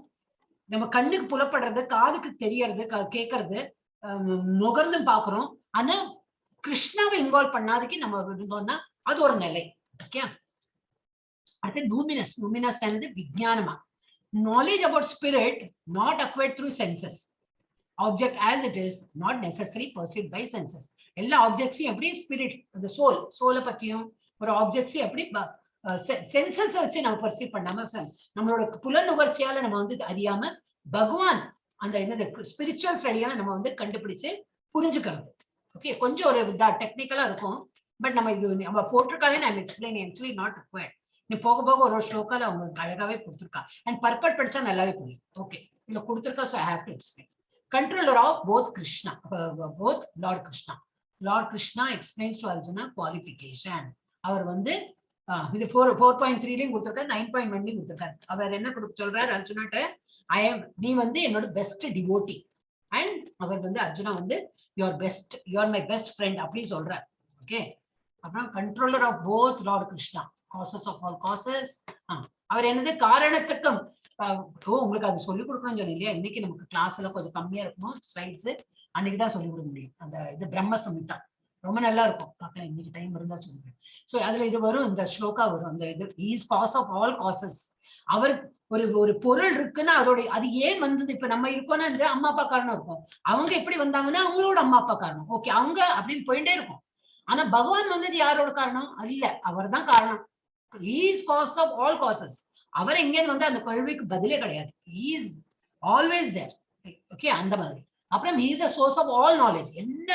நம்ம கண்ணுக்கு புலப்படுறது, காதுக்கு தெரியறது, கேட்கறது, நுகர்ந்து பாக்குறோம். ஆனா கிருஷ்ணாவை இன்வால்வ் பண்ணாதுக்கு நம்ம இருந்தோம்னா அது ஒரு நிலை. ஓகே, அடுத்து நூமினஸ் என்னது, விஞ்ஞானமா. knowledge about spirit not acquired through senses. Object as it is, not necessarily perceived by senses. எல்லா ஆப்ஜெக்ட்ஸையும் எப்படி ஸ்பிரிட், அந்த சோலை பத்தியும் ஒரு ஆப்ஜெக்ட்ஸையும் எப்படி சென்சஸ் வச்சு நம்ம பர்சீவ் பண்ணாம, நம்மளோட புல நுகர்ச்சியால நம்ம வந்து அறியாம பகவான் அந்த என்னது ஸ்பிரிச்சுவல் ஸ்டடியால நம்ம வந்து கண்டுபிடிச்சு புரிஞ்சுக்கிறது. ஓகே, கொஞ்சம் ஒரு டெக்னிக்கலா இருக்கும். பட் நம்ம இது நம்ம போட்டிருக்காலே நான் எக்ஸ்பிளைன் ஆக்சுவலி நாட் ரிக்வயர்ட். நீ போக போக ஒரு ஸ்லோக்கால அவங்க அழகாவே கொடுத்துருக்கா. அண்ட் பர்பட் படிச்சா நல்லாவே புரியும். ஓகே, இதுல கொடுத்துருக்கா, so I have to explain. Controller of both Krishna, both Lord Krishna. Lord Krishna explains to Arjuna qualification. அவர் வந்து இது 4.3லயும் கொடுத்திருக்காரு, 9.1லயும் கொடுத்திருக்காரு. அவர் என்ன சொல்றாரு அர்ஜுனாட்ட, நீ வந்து என்னோட பெஸ்ட் டிவோட்டி. அண்ட் அவர் வந்து அர்ஜுனா வந்து யுவர் மை பெஸ்ட் ஃப்ரெண்ட் அப்படி சொல்றாரு. ஓகே, அப்புறம் controller of both Lord Krishna, causes of all causes. அவர் என்னது, காரணத்துக்கும். உங்களுக்கு அது சொல்லிக் கொடுக்கணும்னு சொல்லி இல்லையா, இன்னைக்கு நமக்கு கிளாஸ்ல கொஞ்சம் கம்மியா இருக்கும் ஸ்லைட்ஸ், அன்னைக்குதான் சொல்லிக் கொடுக்க முடியும். அந்த இது பிரம்ம சம்ஹிதா ரொம்ப நல்லா இருக்கும், பார்க்கலாம். இன்னைக்கு டைம் இருந்தா சொல்லுங்க. சோ அதுல இது வரும், இந்த ஸ்லோகா வரும். அந்த இது is cause of all causes. அவர் ஒரு பொருள் இருக்குன்னா அதோட அது ஏன் வந்தது. இப்ப நம்ம இருக்கோம்னா இந்த அம்மா அப்பா காரணம் இருக்கும், அவங்க எப்படி வந்தாங்கன்னா அவங்களோட அம்மா அப்பா காரணம். ஓகே, அவங்க அப்படின்னு போயிட்டே இருக்கும். ஆனா பகவான் வந்தது யாரோட காரணம் இல்ல, அவர் தான் காரணம். Is cause of all causes. அவர் எங்கேன்னு வந்து அந்த கேள்விக்கு பதிலே கிடையாது. He is always there. Okay, அந்த மாதிரி. அப்புறம் he is a source of all knowledge. என்ன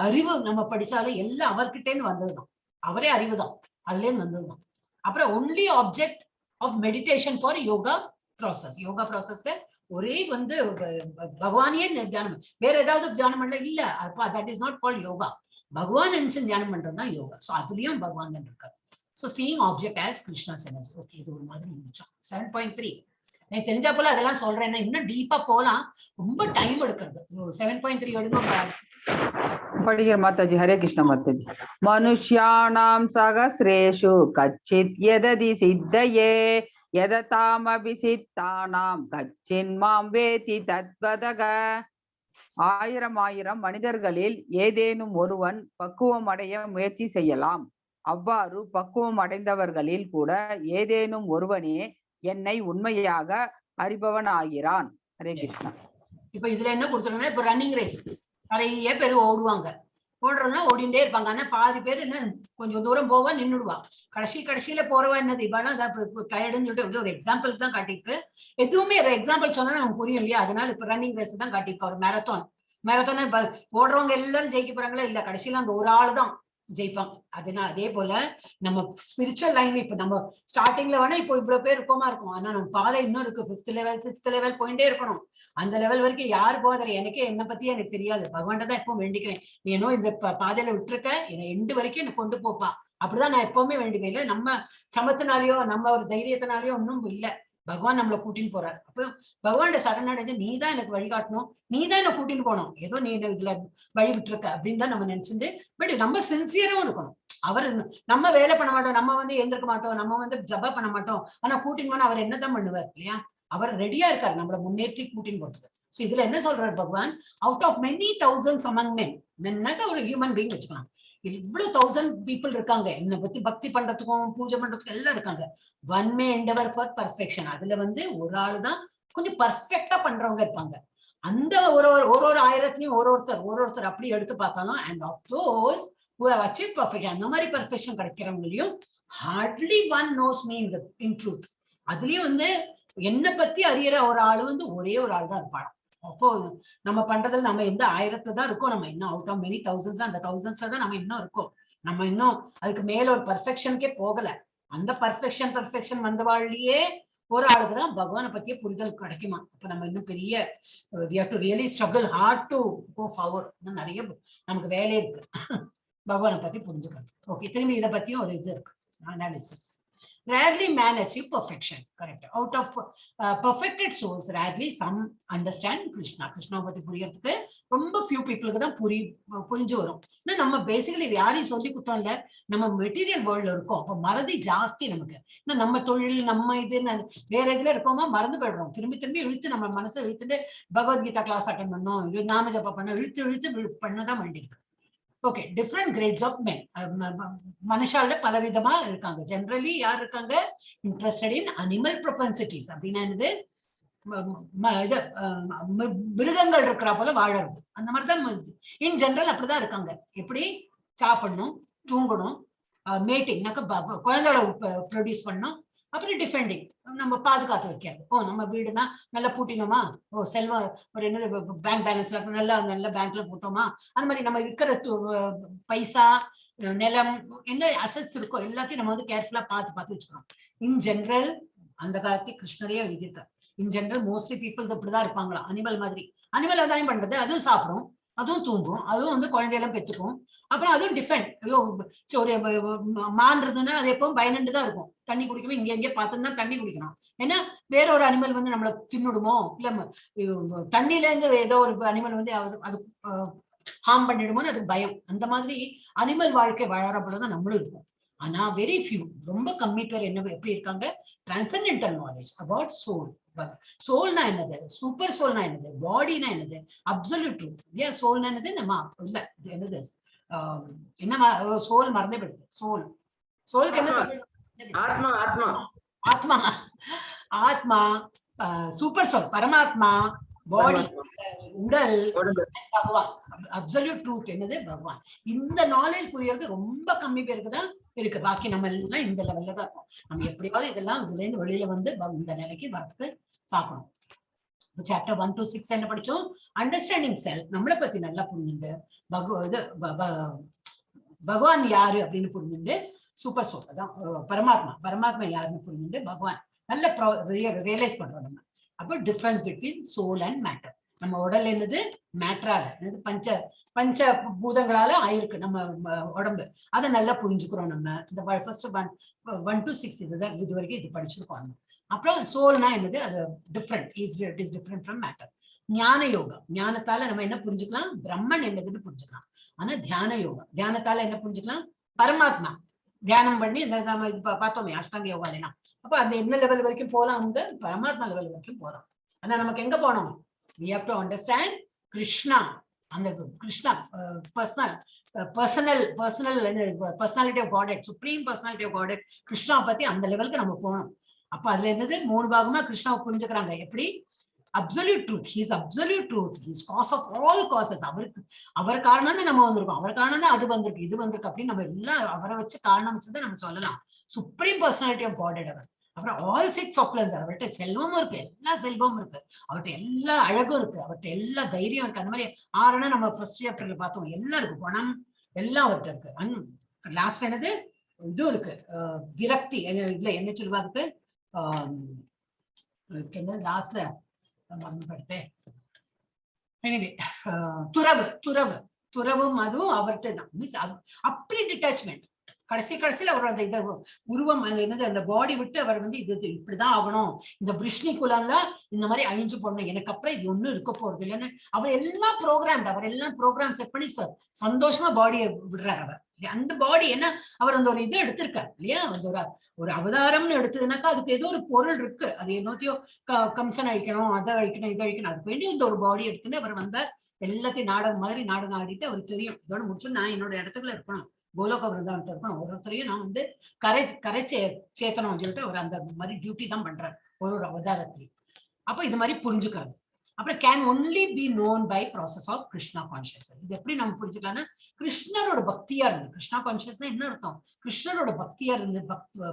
அறிவு நம்ம படிச்சாலும் எல்லாம் அவர்கிட்ட இருந்து வந்ததுதான். அவரே அறிவுதான், அதுல இருந்து வந்ததுதான். அப்புறம் only object of meditation for yoga process. Yoga ப்ராசஸ்ல ஒரே வந்து பகவானையே தியானம், வேற ஏதாவது தியானம் பண்ணல இல்ல. அப்ப that is not called yoga. பகவான் நினைச்சு தியானம் பண்றதுதான் யோகா. சோ அதுலயும் பகவான் தான் இருக்காரு. So seeing object as Krishna's energy. Okay, இது ஒரு மாதிரி முடிச்சோம். 7.3 நான் தெரிஞ்சா போல அதெல்லாம் சொல்றேன். இன்னும் டீப்பா போலாம், ரொம்ப டைம் எடுக்கிறது. 7.3 எடுங்க படிக்கிற மாதாஜி. ஹரே கிருஷ்ண மாதாஜி. மனுஷ்யானாம் சகஸ்ரேஷு கச்சித் யததி சித்தயே யததாமபிசித்தானாம் கச்சின் மாம் வேதி தத்வதக. ஆயிரம் மனிதர்களில் ஏதேனும் ஒருவன் பக்குவம் அடைய முயற்சி செய்யலாம். அவ்வாறு பக்குவம் அடைந்தவர்களில் கூட ஏதேனும் ஒருவனே என்னை உண்மையாக அறிபவன் ஆகிறான். ஹரே கிருஷ்ணா. இப்ப இதுல என்ன கொடுத்துருங்கன்னா, இப்ப ரன்னிங் ரேஸ் நிறைய பேர் ஓடுவாங்க. ஓடுறோம்னா ஓடிண்டே இருப்பாங்க. ஆனா பாதி பேர் என்ன கொஞ்சம் தூரம் போவா நின்றுடுவா. கடைசியில போறவா என்னது இவெல்லாம் டயர்டுன்னு சொல்லிட்டு ஒரு எக்ஸாம்பிள் தான் காட்டிருக்கு. எதுவுமே எக்ஸாம்பிள் சொன்னா நமக்கு புரியும் இல்லையா? அதனால இப்ப ரன்னிங் ரேஸ் தான் காட்டியிருக்கா. ஒரு மேரத்தான் ஓடுறவங்க எல்லாரும் ஜெயிக்க போறாங்களா? இல்ல, கடைசியில அந்த ஒரு ஆள் தான் ஜெயிப்பாங்க. அதே போல நம்ம ஸ்பிரிச்சுவல் லைன் இப்ப நம்ம ஸ்டார்டிங்ல வேணா இப்போ இவ்வளவு பேர் இருக்கோமா இருக்கும். ஆனா நம்ம பாதை இன்னும் இருக்கு. 5th லெவல் 6th லெவல் போயிட்டே இருக்கணும். அந்த லெவல் வரைக்கும் யாரு போதற எனக்கே என்ன பத்தி எனக்கு தெரியாது. பகவான் தான் எப்பவும் வேண்டிக்கிறேன். நீ ஏனோ இந்த பாதையில விட்டுருக்க, என்னை எண்டு வரைக்கும் எனக்கு கொண்டு போப்பா. அப்படிதான் நான் எப்பவுமே வேண்டிக்கிறேன். இல்ல நம்ம சமத்தினாலேயோ நம்ம ஒரு தைரியத்தினாலேயோ ஒன்னும் இல்ல. பகவான் நம்மளை கூட்டின்னு போறாரு. அப்போ பகவான் சரணடைஞ்சு நீதான் எனக்கு வழிகாட்டணும், நீதான் என்ன கூட்டின்னு போனோம். ஏதோ நீ இதுல வழி விட்டுருக்க அப்படின்னு தான் நம்ம நினைச்சுட்டு, பட் நம்ம சின்சியரும் இருக்கணும். அவர் நம்ம வேலை பண்ண மாட்டோம், நம்ம எழுந்திருக்க மாட்டோம், நம்ம ஜபா பண்ண மாட்டோம். ஆனா கூட்டின்னு போனா அவர் என்னதான் பண்ணுவார் இல்லையா? அவர் ரெடியா இருக்காரு நம்மளை முன்னேற்றி கூட்டின்னு போறதுக்கு. சோ இதுல என்ன சொல்றாரு பகவான்? Out of many thousands among men, மென்னாக ஒரு ஹியூமன் பீயிங் வச்சுக்கலாம். இவ்வளவு 1000 பீப்புள் இருக்காங்க என்ன பத்தி பக்தி பண்றதுக்கும் பூஜை பண்றதுக்கும் எல்லாம் இருக்காங்க. One May Endeavour for perfection. அதுல ஒரு ஆளு தான் கொஞ்சம் பர்ஃபெக்டா பண்றவங்க இருப்பாங்க. அந்த ஒரு ஆயிரத்துலயும் ஒருத்தர் அப்படி எடுத்து பார்த்தாலும், and half those who have achieved perfection, அந்த மாதிரி perfection கிடைக்கிறவங்களையும் hardly one knows me in truth. அதுலயும் என்ன பத்தி அறியற ஒரு ஆளு ஒரே ஒரு ஆள் தான் இருப்பாங்க. அப்போ நம்ம பண்றதுல நம்ம எந்த 1000 தான் இருக்கோம். நம்ம இன்னும் அவுட் ஆஃப் மெனி தௌசண்ட்ஸ், அந்த தௌசண்ட்ஸ்ல தான் நம்ம இன்னும் இருக்கோம். நம்ம இன்னும் அதுக்கு மேல ஒரு பர்ஃபெக்ஷனுக்கே போகல. அந்த பர்ஃபெக்ஷன் வந்தவாழ்லயே ஒரு ஆளுக்கு தான் பகவானை பத்திய புரிதல் கிடைக்குமா. அப்ப நம்ம இன்னும் பெரிய we have to really struggle hard to go forward. நிறைய நமக்கு வேலை இருக்கு பகவானை பத்தி புரிஞ்சுக்கணும். ஓகே, திரும்பி இதை பத்தியும் ஒரு இது இருக்கு, analysis. Rarely man achieve perfection. Correct. Out of perfected souls, rarely some understand Krishna. Krishna பத்தி புரியறதுக்கு ரொம்ப few people தான் புரிஞ்சு வரும். நம்ம பேசிக்கலி யாரையும் சொல்லி குத்தம் இல்ல, நம்ம மெட்டீரியல் வேர்ல்ட்ல இருக்கோம். அப்ப மறதி ஜாஸ்தி நமக்கு. நம்ம தொழில் நம்ம இது வேற இதுல இருக்கோமா மறந்து போயிடுறோம். திரும்பி இழுத்து நம்ம மனசை இழுத்துட்டு பகவத்கீதா கிளாஸ் அட்டன் பண்ணோம், நாம ஜப பண்ண இழுத்து பண்ணதான் வேண்டியிருக்கு. Okay, different grades of men. மனுஷால பலவிதமா இருக்காங்க. ஜெனரலி யார் இருக்காங்க? Interested in animal propensities. அப்படின்னா என்னது? மிருகங்கள் இருக்கிற போல வாழறது. அந்த மாதிரிதான் இன் ஜெனரல் அப்படிதான் இருக்காங்க. எப்படி? சாப்பிடணும், தூங்கணும், மேட்டிங்னாக்க குழந்தைகளை ப்ரொடியூஸ் பண்ணணும், அப்புறம் டிஃபெண்டிங் நம்ம பாதுகாத்து வைக்கிறது. நம்ம வீடுனா நல்லா பூட்டினோமா, செல்வம் ஒரு என்னது பேங்க் பேலன்ஸ்ல நல்ல பேங்க்ல போட்டோமா, அந்த மாதிரி நம்ம இருக்கிற பைசா நிலம் என்ன அசட்ஸ் இருக்கோ எல்லாத்தையும் நம்ம கேர்ஃபுல்லா பார்த்து வச்சுக்கணும். இன் ஜெனரல் அந்த காலத்துக்கு கிருஷ்ணரே எழுதியிருக்காரு. இன் ஜெனரல் மோஸ்ட்லி பீப்புள்ஸ் அப்படிதான் இருப்பாங்களா, அனிமல் மாதிரி. அனிமல் அதான் பண்றது, அதுவும் சாப்பிடும், அதுவும் தூங்கும், அதுவும் குழந்தையெல்லாம் பெற்றுக்கும், அப்புறம் அதுவும் டிஃபெண்ட். ஒரு மான் இருந்ததுன்னா அது எப்பவும் பயனண்டு தான் இருக்கும். தண்ணி குடிக்கணும், இங்கே பார்த்துன்னா தண்ணி குடிக்கணும். ஏன்னா வேற ஒரு அனிமல் நம்மளை தின்னுடுமோ, இல்ல தண்ணில இருந்து ஏதோ ஒரு அனிமல் அது ஹார்ம் பண்ணிடுமோன்னு அதுக்கு பயம். அந்த மாதிரி அனிமல் வாழ்க்கை வாழற போலதான் நம்மளும் இருக்கும். ஆனா வெரி ஃபியூ, ரொம்ப கம்மி பேர் எப்படி இருக்காங்க? Transcendental knowledge about soul. சோல்னா என்னது, சூப்பர் சோல்னா என்னது, பாடினா என்னது, அப்சல்யூட் ட்ரூத். இல்லையா? சோல்னா என்னது? நம்ம இல்ல என்னது என்ன சோல் மறந்தே போயிடுது. சோலுக்கு என்ன? ஆத்மா. ஆத்மா ஆத்மா ஆத்மா சூப்பர் சோல், பரமாத்மா, பாடி, உடல், பகவான். அப்சல்யூட் ட்ரூத் என்னது? பகவான். இந்த நாலேஜ் புரியறது ரொம்ப கம்மி பேருக்கு தான் இருக்கு. பாக்கி நம்ம எல்லாம் இந்த லெவல்ல தான் இருக்கும். நம்ம எப்படியாவது இதெல்லாம் இதுல இருந்து வெளியில இந்த நிலைக்கு வரதுக்கு பார்க்கணும். சாப்டர் 1 to 6 என்ன படிச்சோம்? Understanding self. நம்மளை பத்தி நல்லா புரிஞ்சுண்டு பகவான் யாரு அப்படின்னு புரிஞ்சுண்டு, சூப்பர் சோல் அதான் பரமாத்மா யாருன்னு புரிஞ்சுண்டு பகவான் நல்ல ரியலைஸ் பண்றோம் நம்ம. அப்போ difference between soul and matter. நம்ம உடல் என்னது? மேட்டரால என்னது? பஞ்ச பூதங்களால ஆயிருக்கு நம்ம உடம்பு. அதை நல்லா புரிஞ்சுக்கிறோம் நம்ம. இந்த ஃபர்ஸ்ட் 1 to 6 இது வரைக்கும் இது படிச்சிருக்கோம். அப்புறம் சோல்னா என்னது? அது different, it is different from matter. ஞான யோகம், ஞானத்தால நம்ம என்ன புரிஞ்சுக்கலாம்? பிரம்மன் என்னதுன்னு புரிஞ்சுக்கலாம். ஆனா தியான யோகம், தியானத்தால என்ன புரிஞ்சுக்கலாம்? பரமாத்மா. தியானம் பண்ணி நம்ம இது பார்த்தோமே அஷ்டாங்க யோகாலாம். அப்ப அந்த என்ன லெவல் வரைக்கும் போலாம்? பரமாத்மா லெவல் வரைக்கும் போறோம். ஆனா நமக்கு எங்க போனோம்? we have to understand Krishna. அந்த Krishna personality of Godhead, supreme personality of Godhead, Krishna பத்தி அந்த லெவலுக்கு நம்ம போனோம். அப்ப அதுல என்னது? 3 பாகமா கிருஷ்ணாவை புரிஞ்சுக்கிறாங்க. எப்படி? Absolute truth. He is absolute truth. He is cause of all causes. அவர் காரணம் தான் நம்ம வந்திருக்கோம், அவர் காரணம் தான் அது வந்திருக்கு, இது வந்திருக்கு அப்படின்னு நம்ம எல்லாம் அவரை வச்சு காரணம் வச்சுதான் நம்ம சொல்லலாம். சுப்ரீம் பர்சனாலிட்டி ஆஃப் காட் அவர். அப்புறம் ஆல் சிக்ஸ் ஆப்லன்ஸ். அவர்கிட்ட செல்வமும் இருக்கு, எல்லா செல்வமும் இருக்கு, அவர்கிட்ட எல்லா அழகும் இருக்கு, அவர்கிட்ட எல்லா தைரியம் இருக்கு. அந்த மாதிரி ஆறுனா நம்ம ஃபர்ஸ்ட் சாப்டர்ல பார்த்தோம், எல்லாம் இருக்கு, பணம் எல்லாம் அவர்கிட்ட இருக்கு. லாஸ்ட் என்னது இதுவும் இருக்கு, விரக்தி இல்ல என்ன சொல்லுவாருக்கு, என்ன லாஸ்ட்ல மறந்துபடுத்தேன். எனிவே துறவும் அதுவும் அவர்கிட்ட தான். அப்படி டிட்டாச்மெண்ட். கடைசியில அவர் அந்த இத உருவம் என்னது அந்த பாடி விட்டு அவர் இது இப்படிதான் ஆகணும், இந்த விஷ்ணு குலம்ல இந்த மாதிரி அழிஞ்சு போடணும், எனக்கு அப்புறம் இது ஒண்ணும் இருக்க போறது இல்லைன்னு அவர் எல்லாம் ப்ரோக்ராம் செட் பண்ணி சந்தோஷமா பாடியை விடுறாரு அவர். அந்த பாடி என்ன அவர் அந்த ஒரு இது எடுத்திருக்காரு இல்லையா, அந்த ஒரு அவதாரம்னு எடுத்ததுனாக்கா அதுக்கு ஏதோ ஒரு பொருள் இருக்கு. அது என்னத்தையோ கம்சன் அழிக்கணும், அதை அழிக்கணும், இதை அழிக்கணும், அதுக்கு வேண்டி இந்த ஒரு பாடி எடுத்துன்னு அவர் வந்தார். எல்லாத்தையும் நாடகம் ஆடிட்டு அவருக்கு தெரியும், இதோட முடிச்சு நான் என்னோட இடத்துக்குள்ள இருக்கணும், கோலோக விருந்தாவனத்தை இருக்கணும், ஒருத்தரையும் நான் கரை சேர்த்தணும்னு சொல்லிட்டு அவர் அந்த மாதிரி டியூட்டி தான் பண்றாரு ஒரு அவதாரத்திலையும். அப்ப இது மாதிரி புரிஞ்சுக்கிறது. அப்புறம் can only be known by process of Krishna consciousness. இது எப்படி நம்ம புரிஞ்சுக்கலாம்னா, கிருஷ்ணரோட பக்தியா இருந்து, கிருஷ்ணா கான்சியஸ்னா என்ன அர்த்தம், கிருஷ்ணரோட பக்தியா இருந்து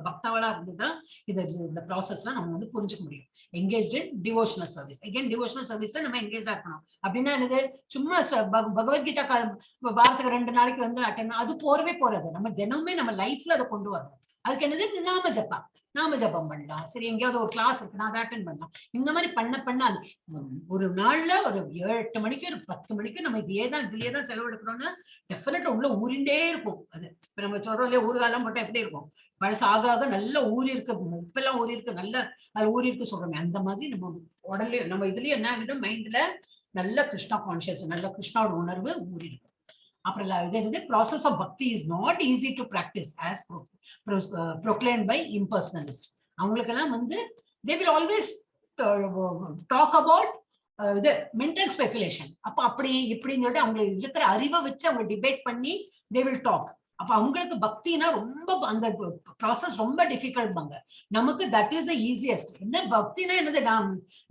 பக்தவளா இருந்துதான் இந்த ப்ராசஸ்லாம் நம்ம புரிஞ்சுக்க முடியும். Engage in devotional service. Again devotional சர்வீஸ்ல நம்ம எங்கேஜா இருக்கணும். அப்படின்னா என்னது, சும்மா பகவத்கீதா வாரத்துக்கு 2 நாளைக்கு அட்டன் அது போறவே போறது. நம்ம தினமுமே நம்ம லைஃப்ல அதை கொண்டு வரணும். அதுக்கு என்னது, நாம ஜபம் பண்ணலாம். சரி, எங்கேயாவது ஒரு கிளாஸ் இருக்குன்னா அதை அட்டன் பண்ணலாம். இந்த மாதிரி பண்ண ஒரு நாள்ல ஒரு 7-8 மணிக்கு ஒரு 10 மணிக்கு நம்ம இதுலயேதான் செலவெடுக்கிறோம்னா டெஃபினட்டா உள்ள ஊறிண்டே இருக்கும். அது இப்ப நம்ம சொல்றோம் இல்லையா, ஊறுகாலம் போட்டா எப்படி இருக்கும், பழசு ஆக நல்ல ஊறி இருக்கு, உப்பெல்லாம் ஊறி இருக்கு, நல்ல அது ஊறி இருக்கு சொல்றோமே, அந்த மாதிரி நம்ம உடல்ல நம்ம இதுலயே என்ன ஆகிடும், மைண்ட்ல நல்ல கிருஷ்ணா கான்சியஸ், நல்ல கிருஷ்ணாவோட உணர்வு ஊறி இருக்கும். அப்புறம் இது என்னது, ப்ராசஸ் ஆஃப் பக்தி is not easy to practise as proclaimed by impersonalists. அவங்களுக்கெல்லாம் they will always talk about the mental speculation. அப்ப அப்படி இப்படின்னு சொல்லிட்டு அவங்களுக்கு இருக்கிற அறிவை வச்சு அவங்க டிபேட் பண்ணி they will talk. அப்ப அவங்களுக்கு பக்தினா ரொம்ப அந்த ப்ராசஸ் ரொம்ப டிஃபிகல்ட் பாங்க. நமக்கு தட் இஸ் த ஈஸியஸ்ட். என்ன பக்தினா என்னது,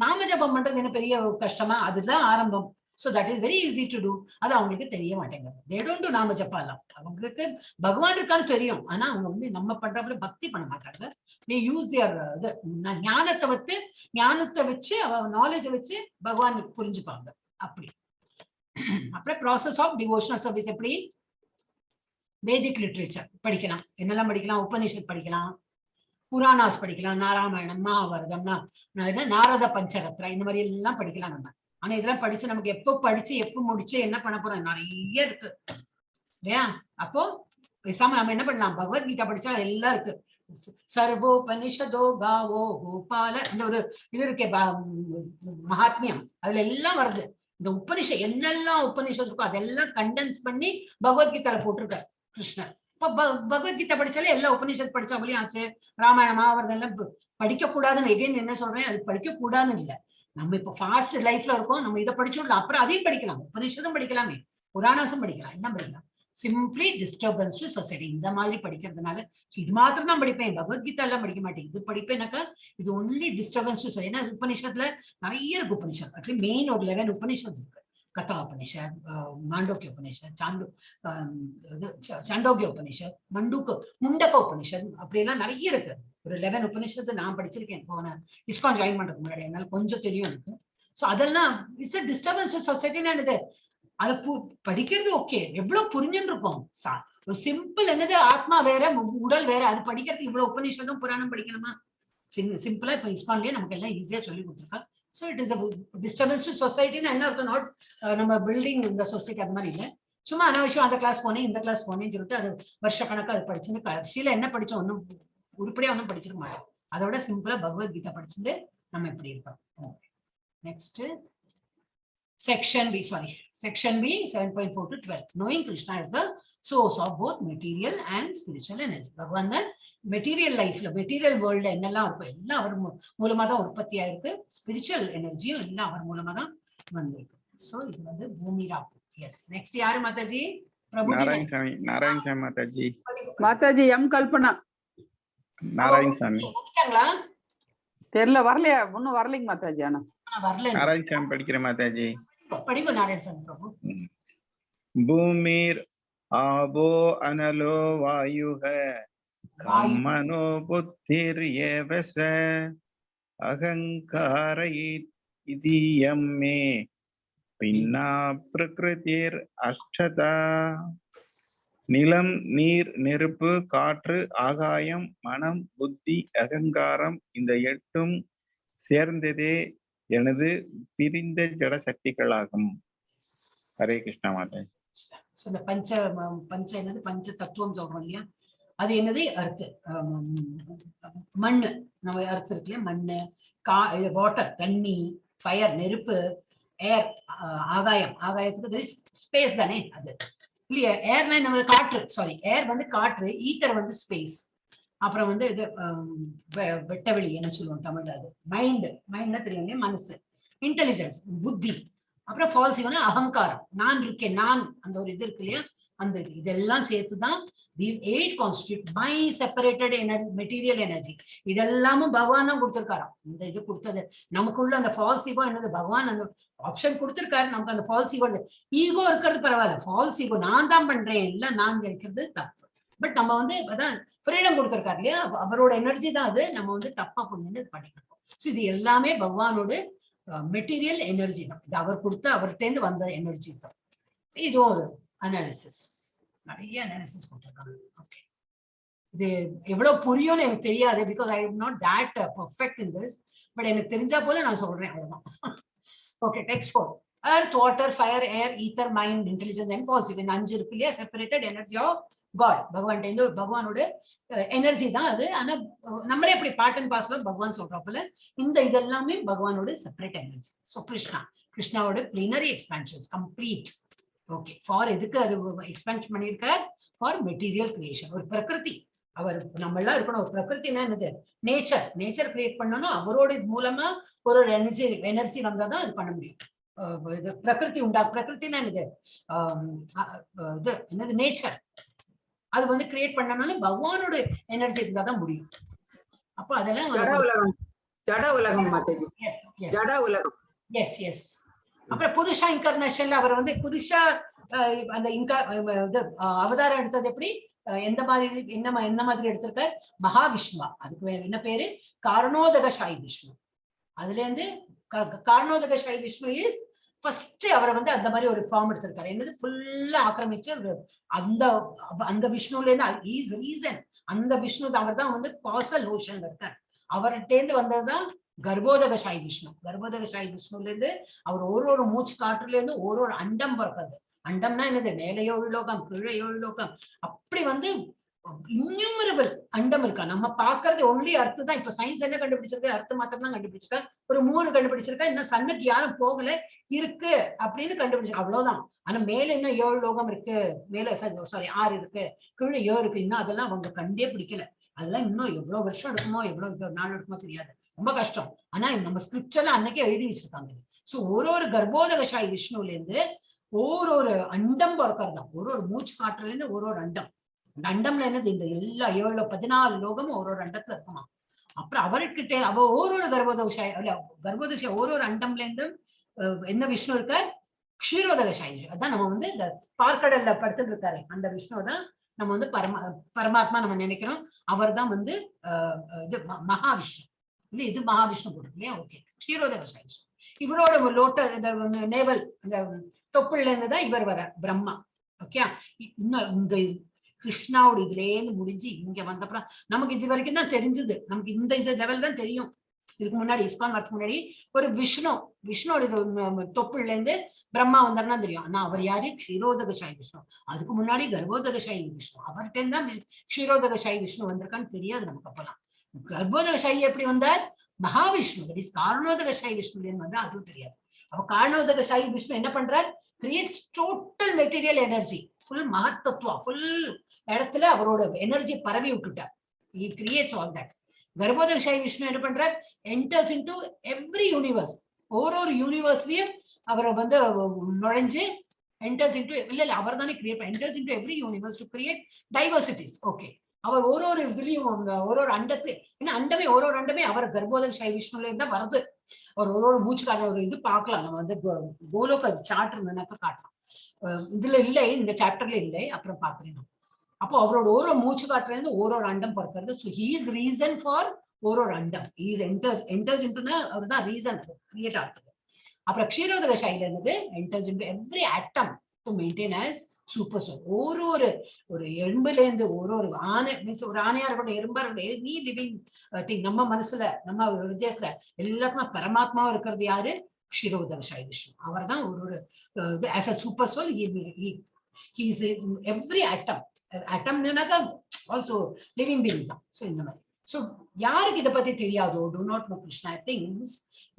நாம ஜபம் பண்றது என்ன பெரிய கஷ்டமா, அதுதான் ஆரம்பம். So that is very easy to do. அது அவங்களுக்கு தெரிய மாட்டேங்குது. They don't do நாம ஜபம். அவங்களுக்கு பகவான் இருக்கான்னு தெரியும், ஆனா அவங்க நம்ம பண்றப்ப பக்தி பண்ண மாட்டாங்க. They use their ஞானத்தை வச்சு நாலேஜ் வச்சு பகவான் புரிஞ்சுப்பாங்க. அப்படி அப்புறம் ப்ராசஸ் ஆஃப் டிவோஷனல் சர்வீஸ் எப்படி, வேதிக் லிட்ரேச்சர் படிக்கலாம். என்னெல்லாம் படிக்கலாம், உபநிஷத் படிக்கலாம், புராணாஸ் படிக்கலாம், நாராயணம், மகாபாரதம்னா நாரத பஞ்சரத்ரா, இந்த மாதிரி எல்லாம் படிக்கலாம் நம்ம. ஆனா இதெல்லாம் படிச்சு நமக்கு எப்ப முடிச்சு என்ன பண்ண போறோம், நிறைய இருக்கு இல்லையா. அப்போ பேசாம நம்ம என்ன பண்ணலாம், பகவத்கீதா படிச்சா எல்லாம் இருக்கு. சர்வோபனிஷதோ காவோ கோபால, இந்த ஒரு இது இருக்கே மகாத்மியம், அதுல எல்லாம் வருது. இந்த உபனிஷத் என்னெல்லாம் உபனிஷத் இருக்கோ அதெல்லாம் கண்டென்ஸ் பண்ணி பகவத்கீதால போட்டிருக்காரு கிருஷ்ணர். இப்ப பகவத்கீதா படிச்சாலே எல்லா உபனிஷத் படிச்சா வழியும் ஆச்சு. ராமாயணம் மகாபாரதம் எல்லாம் படிக்க கூடாதுன்னு எகைன் என்ன சொல்றேன், அது படிக்க கூடாதுன்னு இல்லை. நம்ம இப்ப ஃபாஸ்ட் லைஃப்ல இருக்கோம், நம்ம இதை படிச்சுடலாம், அப்புறம் அதையும் படிக்கலாம், உபனிஷதும் படிக்கலாமே, புராணாசும் படிக்கலாம், என்ன படிக்கலாம். Simply disturbance to society. இந்த மாதிரி படிக்கிறதுனால இது மாத்திரம் தான் படிப்பேன், பகவத்கீதா எல்லாம் படிக்க மாட்டேன். இது படிப்பேனாக்கா இது ஒன்லி டிஸ்டர்பன்ஸ் டு சொசைட்டி. ஏன்னா உபனிஷத்துல நிறைய இருக்கு உபனிஷத். அட்லீஸ்ட் மெயின் ஒரு 11 உபனிஷத் இருக்கு. கதா உபனிஷத், மாண்டோக்கிய உபனிஷத், சாண்டோக்கிய உபனிஷத், முண்டக உபனிஷத், அப்படி எல்லாம் நிறைய இருக்கு. ஒரு 11 உபனிஷத்து நான் படிச்சிருக்கேன் போன ISKCON ஜாயின் பண்றதுக்கு முன்னாடி, அதனால கொஞ்சம் தெரியும் எனக்கு. சோ அதெல்லாம் it's a disturbance to society. என்னது அதை படிக்கிறது ஓகே, எவ்வளவு புரிஞ்சுன்னு இருக்கும். ஒரு சிம்பிள் என்னது, ஆத்மா வேற உடல் வேற, அது படிக்கிறதுக்கு இவ்வளவு உபநிஷதம் புராணம் படிக்கணுமா? சிம்பிளா இப்ப ISKCONலயே நமக்கு எல்லாம் ஈஸியா சொல்லி கொடுத்துருக்கா. So it is a disturbance to society. என்ன அர்த்தம், நாட் நம்ம பில்டிங் இந்த சொசைட்டி அது மாதிரி இல்லை. சும்மா அனாவசியம் அந்த கிளாஸ் போனேன் இந்த கிளாஸ் போனேன்னு சொல்லிட்டு அது வருஷ கணக்கா அது படிச்சுன்னு கடைசியில என்ன படிச்சோம், ஒன்னும் உருப்படியா ஒன்னும் படிச்சிருக்க மாட்டோம். அதோட சிம்பிளா பகவத்கீதா படிச்சுட்டு நம்ம இப்படி இருக்கோம். Next section B 7.4 to 12. Knowing Krishna is the source of both material and spiritual energy. பகவான் தான் மெட்டீரியல் லைஃப்ல, மெட்டீரியல் வேர்ல்ட்ல என்னெல்லாம் இருக்கும் எல்லாம் அவர் மூலமா தான் உற்பத்தியா இருக்கு. ஸ்பிரிச்சுவல் எனர்ஜியும் எல்லாம் அவர் மூலமா தான் வந்திருக்கு. சோ இது பூமி ராப்பு. எஸ், நெக்ஸ்ட் யாரு மாதாஜி? பிரபுஜி. நாராயண சாமி மாதாஜி. மாதாஜி எம் கல்பனா. நாராயண சாமி தெரியல, வரலையா, ஒன்னும் வரலைங்க மாதாஜி. ஆனா வரல. நாராயண் சாமி படிக்கிறேன் மாதாஜி. படிங்க நாராயண் சாமி பிரபு. பூமிர் ஆபோ அனலோ வாயுக கம்மனோ புத்திர் ஏவச அகங்கார இதீயம் மே பின்னா பிரகிருதிர் அஷ்டதா. நிலம், நீர், நெருப்பு, காற்று, ஆகாயம், மனம், புத்தி, அகங்காரம் இந்த 8ம் சேர்ந்ததே எனது பிரிந்த ஜட சக்திகளாகும். ஹரே கிருஷ்ணா மாதாஜி. இந்த பஞ்ச என்னது பஞ்ச தத்துவம் சொல்றோம் இல்லையா, அது என்னது அர்த்து. மண்ணு, நம்ம அர்த்து இருக்கு இல்லையா, மண்ணு, வாட்டர் தண்ணி, ஃபயர் நெருப்பு, ஏர் ஆகாயம், ஆகாயத்துக்கு ஸ்பேஸ் தானே அது இல்லையா. ஏர்னா நம்ம காற்று, சாரி ஏர் வந்து காற்று, ஈத்தர் வந்து ஸ்பேஸ். அப்புறம் வந்து இது வெட்டவெளி என்ன சொல்லுவோம் தமிழ்ல, அது மைண்ட். மைண்ட்னா தெரியும் இல்லையா, மனசு, இன்டெலிஜென்ஸ் புத்தி. அப்புறம் ஃபால்ஸ் ஈகோனா அகங்காரம், நான் இருக்கேன் நான், அந்த ஒரு இது இருக்கு இல்லையா, அந்த இது இதெல்லாம் சேர்த்துதான் these 8 constitute my separated energy, material energy. இதெல்லாமும் பகவான் தான் கொடுத்திருக்காராம். இந்த இது கொடுத்தது நமக்குள்ள அந்த ஃபால்ஸ் ஈகோ என்னது, பகவான் அந்த ஆப்ஷன் கொடுத்திருக்காரு நமக்கு. அந்த ஃபால்ஸ் ஈகோ ஈகோ இருக்கிறது பரவாயில்ல, ஃபால்ஸ் ஈகோ நான் தான் பண்றேன் எல்லாம் நான் இருக்கிறது தப்பு. பட் நம்ம வந்து அதான் ஃப்ரீடம் கொடுத்திருக்காரு இல்லையா, அவரோட எனர்ஜி தான் அது. நம்ம வந்து தப்பா பண்ணி பண்ணிக்கணும். ஸோ இது எல்லாமே பகவானோட மெட்டீரியல் எனர்ஜி தான். இது அவர் கொடுத்த அவர்கிட்ட வந்த எனர்ஜி தான். இது ஒரு அனாலிசிஸ், நிறைய அனாலிசிஸ் கொடுத்திருக்காங்க. ஓகே, இது எவ்வளவு புரியும்னு எனக்கு தெரியாது, because I am not that perfect in this. But எனக்கு தெரிஞ்சா போல நான் சொல்றேன், அவ்வளவுதான். Okay, text 4. Earth, water, fire, air, ether, mind, intelligence and false. இந்த 5 இருக்கு இல்லையா, செப்பரேட்டட் எனர்ஜி ஆஃப் காட். பகவானோட எனர்ஜி தான் அது. ஆனா நம்மளே எப்படி பார்ட் அண்ட் பார்சல் பகவான் சொல்றப்பல இந்த இதெல்லாமே பகவானோட செப்பரேட் எனர்ஜி. ஸோ கிருஷ்ணாவோட plenary expansions complete. Okay, for எதுக்கு அது எக்ஸ்பான்ஷன் பண்ணியிருக்கார், ஃபார் மெட்டீரியல் கிரியேஷன். ஒரு பிரகிருதி, அவர் நம்ம எல்லாம் இருக்கணும். ஒரு பிரகிருத்தினா என்னது, நேச்சர் கிரியேட் பண்ணணும். அவரோட மூலமா ஒரு எனர்ஜி வந்தாதான் அது பண்ண முடியும். இது பிரகிருதி பிரகிருத்தினா என்னது, இது என்னது நேச்சர், அது வந்து கிரியேட் பண்ணனால பகவானோட எனர்ஜி இருந்தாதான் முடியும். அப்ப அதெல்லாம் ஜட உலகம் மாதாஜி, ஜட உலகம். Yes yes. அப்புறம் புருஷா இன்கார்னேஷன்ல அவர் வந்து புருஷா அந்த அவதாரம் எடுத்தது எப்படி, எந்த மாதிரி என்ன மாதிரி எடுத்திருக்கார், மகாவிஷ்ணுவா. அதுக்கு என்ன பேரு, காரணோதகசாயி விஷ்ணு. அதுல இருந்து காரணோதகசாயி விஷ்ணு இஸ் ஃபர்ஸ்ட். அவரை வந்து அந்த மாதிரி ஒரு ஃபார்ம் எடுத்திருக்காரு, என்னது ஃபுல்லா ஆக்கிரமிச்சு அந்த விஷ்ணுல இருந்து ரீசன். அந்த விஷ்ணு அவர் தான் வந்து காசல் ஓஷன்ல இருக்கார். அவர்கிட்ட வந்ததுதான் கர்ப்போதகசாயி விஷ்ணு. கர்ப்போதகசாயி விஷ்ணுல இருந்து அவர் ஒரு மூச்சு காற்றுல இருந்து ஒரு அண்டம் பிறப்பது. அண்டம்னா என்னது, மேலே 7 லோகம், கீழே 7 லோகம், அப்படி வந்து இன்யூமரபிள் அண்டம் இருக்கா. நம்ம பாக்குறது ஒன்லி அர்த்து தான். இப்ப சயின்ஸ் என்ன கண்டுபிடிச்சிருக்க, அர்த்து மாத்திரம் தான் கண்டுபிடிச்சிருக்கா. ஒரு 3 கண்டுபிடிச்சிருக்கா, இன்னும் சன்னுக்கு யாரும் போகல, இருக்கு அப்படின்னு கண்டுபிடிச்சிருக்கா, அவ்வளவுதான். ஆனா மேல இன்னும் 7 லோகம் இருக்கு, மேல சாரி 6 இருக்கு, கீழே 7 இருக்கு. இன்னும் அதெல்லாம் அவங்க கண்டே பிடிக்கல. அதெல்லாம் இன்னும் எவ்வளவு வருஷம் எடுக்குமோ, எவ்வளவு நாள் எடுக்குமோ தெரியாது, ரொம்ப கஷ்டம். ஆனா நம்ம ஸ்கிரிப்சர்ல அன்னைக்கே எழுதி வச்சிருக்காங்க. சோ ஒரு கர்ப்போதகசாயி விஷ்ணுல இருந்து ஒரு அண்டம் பிறக்கிறது தான். ஒரு மூச்சு காற்றுல இருந்து ஒரு அண்டம். அந்த அண்டம்ல என்னது, இந்த எல்லா 14 லோகமும் ஒரு அண்டத்துல இருக்குமா. அப்புறம் அவர்கிட்ட அவ ஒரு கர்ப்போதகசாயி ஒரு அண்டம்ல இருந்து என்ன விஷ்ணு இருக்கார், க்ஷீரோதகசாயி. அதான் நம்ம வந்து இந்த பார்க்கடல்ல படுத்துட்டு இருக்காரு, அந்த விஷ்ணு தான் நம்ம வந்து பரமாத்மா நம்ம நினைக்கிறோம். அவர் தான் வந்து இது மகாவிஷ்ணு இல்ல, இது மகாவிஷ்ணு போட்டு இல்லையா. ஓகே, க்ஷீரோதகசாயி. இவரோட லோட்ட நேவல் அந்த தொப்புள்ள இருந்துதான் இவர் வர பிரம்மா. ஓகே, இன்னும் இந்த கிருஷ்ணாவோட இதுல இருந்து முடிஞ்சு இங்க வந்தப்பறம் நமக்கு இது வரைக்கும் தான் தெரிஞ்சது. நமக்கு இந்த லெவல் தான் தெரியும். இதுக்கு முன்னாடி இஸ்கான் வரதுக்கு முன்னாடி ஒரு விஷ்ணுவோட தொப்புள்ள இருந்து பிரம்மா வந்தாருன்னா தெரியும். ஆனா அவர் யாரு, க்ஷீரோதகசாயி விஷ்ணு. அதுக்கு முன்னாடி கர்ப்போதகசாயி விஷ்ணு. அவர்கிட்ட இருந்தா க்ஷீரோதகசாயி விஷ்ணு வந்திருக்கான்னு தெரியாது நமக்கு. அப்பெல்லாம் கர்ப்போதகசாயி எப்படி வந்தார், மகாவிஷ்ணு. தட் இஸ் காரணோதகசாயி விஷ்ணுல வந்து அதுவும் தெரியாது. அப்ப காரணோதகசாயி விஷ்ணு என்ன பண்றார், creates total material energy, full மகத்தத்துவம், ஃபுல் இடத்துல அவரோட எனர்ஜி பரவி விட்டுட்டார். He creates all that. கர்ப்போதகசாயி Vishnu என்ன பண்றார், enters into every universe. ஒரு யூனிவர்ஸ்லயும் அவரை வந்து நுழைஞ்சு enters into இல்ல அவர் தானே create enters into every universe to create diversities. ஓகே, அவர் ஒரு இதுலயும் ஒரு அண்டத்தை, ஏன்னா அண்டமே ஒரு அண்டமே அவர் கர்ப்போதகசாயி விஷ்ணுல இருந்தா வருது. ஒரு மூச்சுக்கான ஒரு இது பார்க்கலாம். நம்ம வந்து கோலோக சார்ட் இருந்ததுனாக்கா காட்டலாம். இதுல இல்லை, இந்த சாப்டர்ல இல்லை, அப்புறம் பாக்குறேன். அப்போ அவரோட ஒரு மூச்சு காட்டுல இருந்து ஒரு அண்டம் பிறக்கிறது. So he is reason for ஒரு அண்டம். இஸ் என்டர்ஸ் இன்டுனா அவர் தான் ரீசன் கிரியேட் ஆகுது. அப்புறம் க்ஷீரோதக சைல என்னது enters into every atom to maintain as super soul. ஒரு எறும்புல இருந்து ஒரு ஆனை மீன்ஸ் ஒரு ஆணையா இருக்கட்டும், எறும்பா இருக்கட்டும், எனி லிவிங் திங் நம்ம மனசுல நம்ம விஜயத்துல எல்லாத்துக்குமே பரமாத்மாவும் இருக்கிறது யாரு? க்ஷீரோதக சாய் விஷ்ணு. அவர் தான் ஒரு as a super soul he is in every atom. Atomனாக்க also living beings தான். ஸோ இந்த மாதிரி. ஸோ யாருக்கு இதை பத்தி தெரியாதோ, do not know Krishna things,